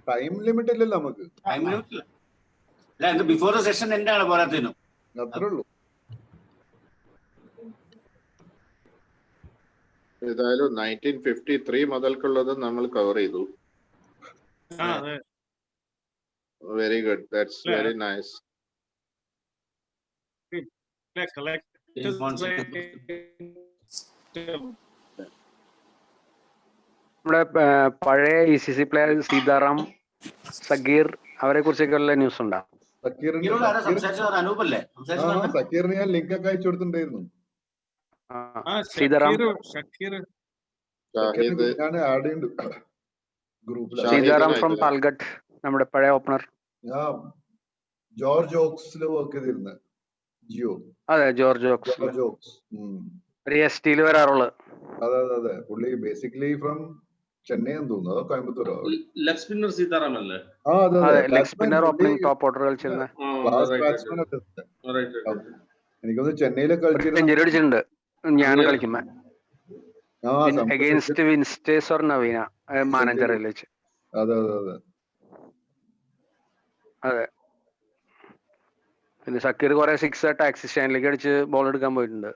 ടൈം ലിമിറ്റ് ഇല്ലല്ലോ നമുക്ക്. ടൈം ലിമിറ്റ് ഇല്ല. അല്ല, ബിഫോർ ദ സെഷൻ എന്താണ് പോരാത്തതിനും. അത്രേ ഉള്ളൂ. ഏതായാലും 1953 മുതൽക്കുള്ളത് നമ്മൾ കവർ ചെയ്തു. Very good. That's very nice. നമ്മുടെ പഴയ ECC പ്ലെയർ സീതാറാം, സഗീർ, അവരെ കുറിച്ചൊക്കെയുള്ള ന്യൂസ് ഉണ്ടോ? സക്കീറിന് ഞാൻ ലിങ്ക് ഒക്കെ അയച്ചു കൊടുത്തിട്ടുണ്ടായിരുന്നു. സീതാറാം സീതാറാം ഫ്രം പാൽഗട്ട്, നമ്മുടെ പഴയ ഓപ്പണർ. ജോർജ് ഓക്സിൽ വർക്ക് ചെയ്തിരുന്നത്. ജിയോ. അതെ, ജോർജ് ഓക്സ്. ഒരു ST-യിൽ വരാറുള്ളത്. അതെ അതെ അതെ. പുള്ളി ബേസിക്കലി ഫ്രം ചെന്നൈ എന്ന് തോന്നുന്നു, അതോ കോയമ്പത്തൂരോ? ലെഗ് സ്പിന്നർ സീതാറാം അല്ലേ? അതെ, leg spinner, opening top order കളിച്ചിരുന്നത്. എനിക്കൊന്ന് ചെന്നൈയിലൊക്കെ സെഞ്ചുറി അടിച്ചിട്ടുണ്ട് ഞാൻ കളിക്കുമ്പോ. അഗെയിൻസ്റ്റ് വിൻസ്റ്റേഴ്സ് ഓർ നവീന മാനേജറിൽ വെച്ച്. അതെ അതെ അതെ അതെ. പിന്നെ സക്കീർ കുറെ 6 ടാക്സി സ്റ്റാൻഡിലേക്ക് അടിച്ച് ബോൾ എടുക്കാൻ പോയിട്ടുണ്ട്.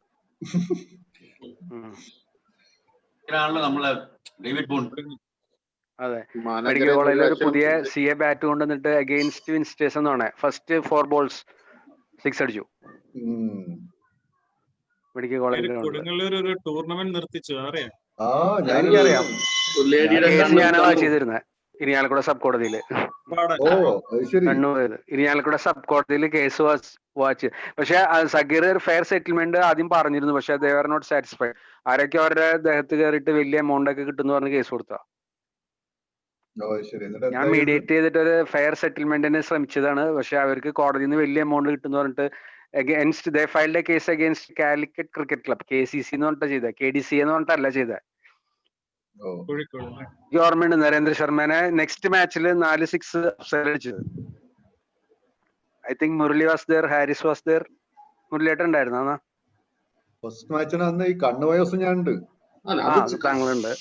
അതെ, മെഡിക്കൽ കോളേജിൽ ഒരു പുതിയ CA ബാറ്റ് കൊണ്ടുവന്നിട്ട് അഗെയിൻസ്റ്റ് വിൻസ്റ്റേഴ്സ് എന്ന് പറഞ്ഞ ഫസ്റ്റ് 4 balls 6 അടിച്ചു. മെഡിക്കൽ കോളേജിൽ കൊടുങ്ങല്ലൂർ ഒരു ടൂർണമെന്റ് നിർത്തിച്ചു. അറിയാം, എനിക്കറിയാം. ഞാനാ ചെയ്തിരുന്നത് ഇരിയാലക്കുട സബ് കോടതിയില്. കണ്ണൂർ ഇരിയാലക്കുട സബ് കോടതിയിൽ കേസ് വാച്ച്. പക്ഷെ സഗീർ ഫെയർ സെറ്റിൽമെന്റ് ആദ്യം പറഞ്ഞിരുന്നു, പക്ഷെ ദേ ആർ നോട്ട് സാറ്റിസ്ഫൈഡ്. ആരൊക്കെ അവരുടെ ദേഹത്ത് കയറിയിട്ട് വലിയ എമൗണ്ട് ഒക്കെ കിട്ടുന്ന പറഞ്ഞ് കേസ് കൊടുത്താ. ഞാൻ മീഡിയേറ്റ് ചെയ്തിട്ട് ഒരു ഫെയർ സെറ്റിൽമെന്റിന് ശ്രമിച്ചതാണ്, പക്ഷെ അവർക്ക് കോടതിയിൽ നിന്ന് വലിയ എമൗണ്ട് കിട്ടുന്ന പറഞ്ഞിട്ട് against they filed A case against Calicut cricket club, KCC എന്ന് പറഞ്ഞിട്ട് ചെയ്ത, KDC എന്ന് പറഞ്ഞിട്ടല്ല ചെയ്ത. ഗവൺമെന്റ് നരേന്ദ്ര ശർമ്മനെ നെക്സ്റ്റ് മാച്ചിൽ 4 6 അടിച്ചത്. I think Murali was there, Haris was there. മുരളിയേട്ടൻ ഉണ്ടായിരുന്നു ഫസ്റ്റ് മാച്ചിന് അന്ന് ഈ കണ്ണുപോയ ദിവസം ഞാൻ ഉണ്ട്. താങ്കളുണ്ട്.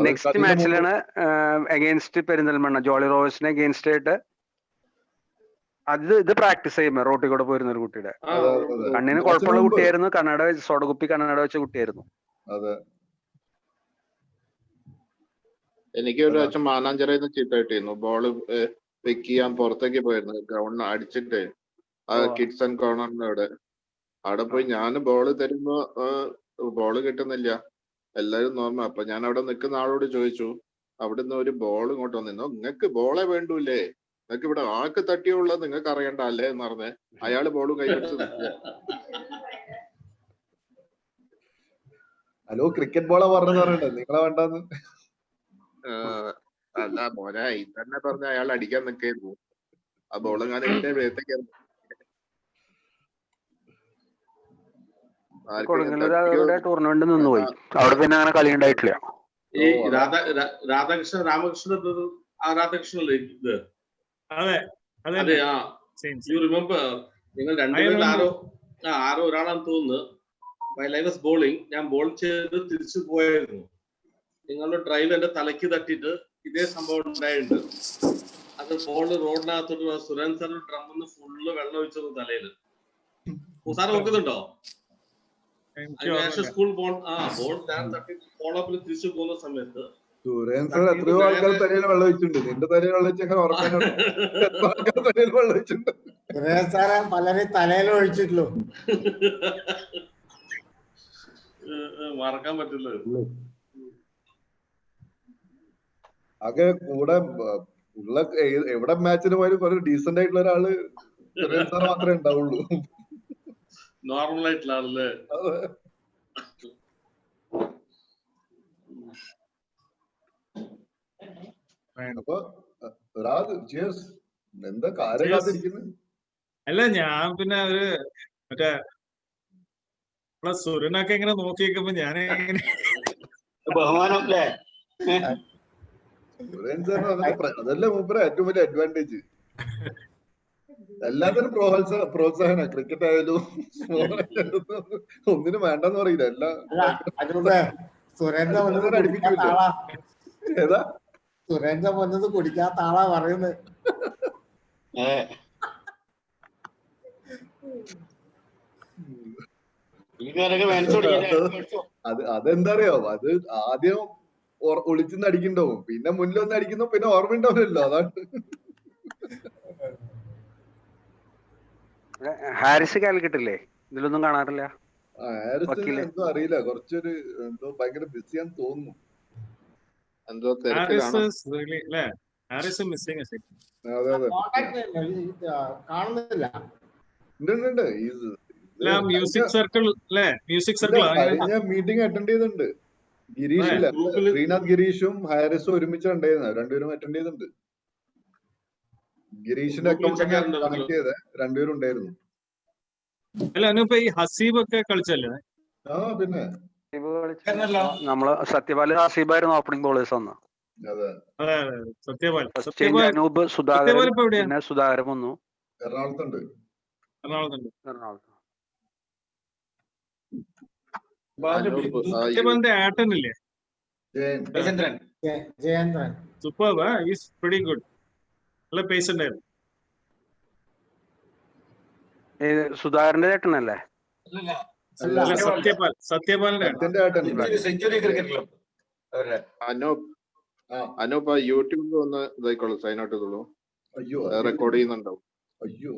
നെക്സ്റ്റ് മാച്ചിലാണ് അഗേൻസ്റ്റ് പെരിന്തൽമണ്ണ ജോളി റോവേഴ്സിനെ അഗേൻസ്റ്റ് ആയിട്ട്. ഇത് പ്രാക്ടീസ് ചെയ്യുമ്പോ റോട്ടിൽ കൂടെ പോയിരുന്ന ഒരു കുട്ടിയുടെ കണ്ണിന് കുഴപ്പമുള്ള കുട്ടിയായിരുന്നു. സോഡകുപ്പി കണ്ണട വെച്ച കുട്ടിയായിരുന്നു. എനിക്ക് ഒരു പ്രാവശ്യം മാനാഞ്ചിറയിൽ നിന്ന് ചീത്ത കിട്ടിയിരുന്നു. ബോള് പിക്ക് ചെയ്യാൻ പുറത്തേക്ക് പോയിരുന്നു, ഗ്രൗണ്ട് അടിച്ചിട്ട് ആ കിഡ്സ് ആൻഡ് കോർണറിന്റെ അവിടെ പോയി ഞാൻ ബോള് തരുമ്പോ ബോള് കിട്ടുന്നില്ല, എല്ലാരും നോർമൽ. അപ്പൊ ഞാൻ അവിടെ നിൽക്കുന്ന ആളോട് ചോദിച്ചു, അവിടുന്ന് ഒരു ബോൾ ഇങ്ങോട്ട് വന്നിരുന്നു, നിങ്ങൾക്ക് ബോളെ വേണ്ടൂല്ലേ, നിങ്ങൾക്ക് ഇവിടെ ആൾക്ക് തട്ടിയുള്ളത് നിങ്ങൾക്ക് അറിയണ്ട അല്ലേ എന്ന് പറഞ്ഞ് അയാള് ബോള് കൈപിടിച്ച് ഹലോ ക്രിക്കറ്റ് ബോളാ പറഞ്ഞത് നിങ്ങളെ വേണ്ടെന്ന്. അല്ല മോനെ, ഇതന്നെ പറഞ്ഞ അയാൾ അടിക്കാൻ നിൽക്കായിരുന്നു. ആ ബോള് ഞാൻ എന്റെ വേഗത്തേക്കായിരുന്നു. ടൂർണമെന്റ് നിന്നുപോയി, അവിടെ പിന്നെ അങ്ങനെ കളി ഉണ്ടായിട്ടില്ല. ഈ രാധാകൃഷ്ണൻ രാധാകൃഷ്ണൻ ഇത് അതെ യു റിമെമ്പർ, നിങ്ങൾ രണ്ടുപേരും ആരോ ഒരാളാന്ന് തോന്നുന്നു. വൈൽ ഐ വാസ് ബോളിംഗ്, ഞാൻ ബോൾ ചെയ്ത് തിരിച്ചു പോയായിരുന്നു. നിങ്ങളുടെ ഡ്രൈവ് എന്റെ തലയ്ക്ക് തട്ടിയിട്ട് ഇതേ സംഭവം ഉണ്ടായിട്ടുണ്ട്. അത് ബോള് റോഡിനകത്തോട്ട് സുരേന്ദ്ര സാർ ഡ്രമ്മിന്ന് ഫുള്ള് വെള്ളം ഒഴിച്ചത് തലയില്. സാറ് നോക്കുന്നുണ്ടോ? സ്കൂൾ ബോൾ തട്ടി ഫോളോപ്പിൽ തിരിച്ചു പോകുന്ന സമയത്ത് സുരേന്ദ്ര സാർ എത്രയോ ആൾക്കാർ തലയിൽ വെള്ളം ഒഴിച്ചിട്ടുണ്ട്. നിന്റെ തലയിൽ വെള്ളം വെച്ചാൽ ഉറക്കാനോട് തലയിൽ വെള്ളം ഒഴിച്ചിട്ടുണ്ട്. സുരേന്ദ്ര സാറെ പലരും തലയിൽ ഒഴിച്ചിട്ടുള്ളൂ, മറക്കാൻ പറ്റില്ല. ആകെ കൂടെ ഉള്ള എവിടെ മാച്ചിന് പോയാലും കുറെ ഡീസന്റ് ആയിട്ടുള്ള ഒരാള് സുരേന്ദ്ര സാർ മാത്രമേ ഉണ്ടാവുള്ളൂ. നോർമൽ ആയിട്ടുള്ള ആളല്ലേ? അപ്പൊ എന്താ കാര്യം കാത്തിരിക്കുന്നത്? അല്ല ഞാൻ പിന്നെ ഒരു മറ്റേ സുരനൊക്കെ ഇങ്ങനെ നോക്കിയേക്കുമ്പോ ഞാൻ ബഹുമാനം അതല്ല മൂപ്പര ഏറ്റവും വലിയ അഡ്വാൻറ്റേജ്. എല്ലാത്തിനും പ്രോത്സാഹന, ക്രിക്കറ്റ് ആയാലും ഒന്നിനും വേണ്ടെന്ന് പറയില്ല. എല്ലാം സുരേന്ദ്ര വന്നത് കുടിക്കാത്ത ആളാ പറയുന്നത്. അതെന്താ അറിയോ, അത് ആദ്യം ഒളിച്ചിന്ന് അടിക്കണ്ടാവും. പിന്നെ മുന്നിലൊന്നും അടിക്കുന്നു, പിന്നെ ഓർമ്മ ഉണ്ടാവില്ലല്ലോ. അതാണ്. ഹാരിസ് കാലിക്കട്ടില്ലേ? ഇതിലൊന്നും കാണാറില്ല. ഹാരിസിന് എന്തോ അറിയില്ല, കുറച്ചൊരു എന്തോ ഭയങ്കര ബിസിയാന്ന് തോന്നുന്നു. എന്തോ കാണുന്നില്ല. മ്യൂസിക് സർക്കിൾ അല്ലേ? മ്യൂസിക് സർക്കിൾ കഴിഞ്ഞ മീറ്റിംഗ് അറ്റൻഡ് ചെയ്തിട്ടുണ്ട്. ഗിരീഷില്ല, ശ്രീനാഥ് ഗിരീഷും ഹാരിസും ഒരുമിച്ച് ഉണ്ടായിരുന്നു. രണ്ടുപേരും അറ്റൻഡ് ചെയ്തിട്ടുണ്ട്. ഗിരീഷിന്റെ അക്കൗണ്ട് കണക്ട് ചെയ്ത രണ്ടുപേരും ഉണ്ടായിരുന്നു. അല്ല അനുപ, ഈ ഹസീബ് ഒക്കെ കളിച്ചല്ലേ? ആ പിന്നെ നമ്മള് സത്യപാല് ഹസീബായിരുന്നു ഓപ്പണിംഗ് ബോളേഴ്സ് വന്നു. അനൂപ്, സുധാകരൻ, പിന്നെ സുധാകരൻ വന്നു. എറണാകുളത്തുണ്ട്. സത്യപാലിന്റെ ഏട്ടനില്ലേ? Jayendran. Superb, is pretty good. നല്ല പേസ് ഉണ്ടായിരുന്നു. സുധാകരന്റെ ചേട്ടനല്ലേ? സത്യപാലിന്റെ സെഞ്ചുറി ക്രിക്കറ്റ് ക്ലബ്. അനൂപ് യൂട്യൂബിൽ ഒന്ന് ഇതായിക്കോളൂ, സൈൻ ഔട്ട് ചെയ്തോളൂ. അയ്യോ, റെക്കോർഡ് ചെയ്യുന്നുണ്ടാവും. അയ്യോ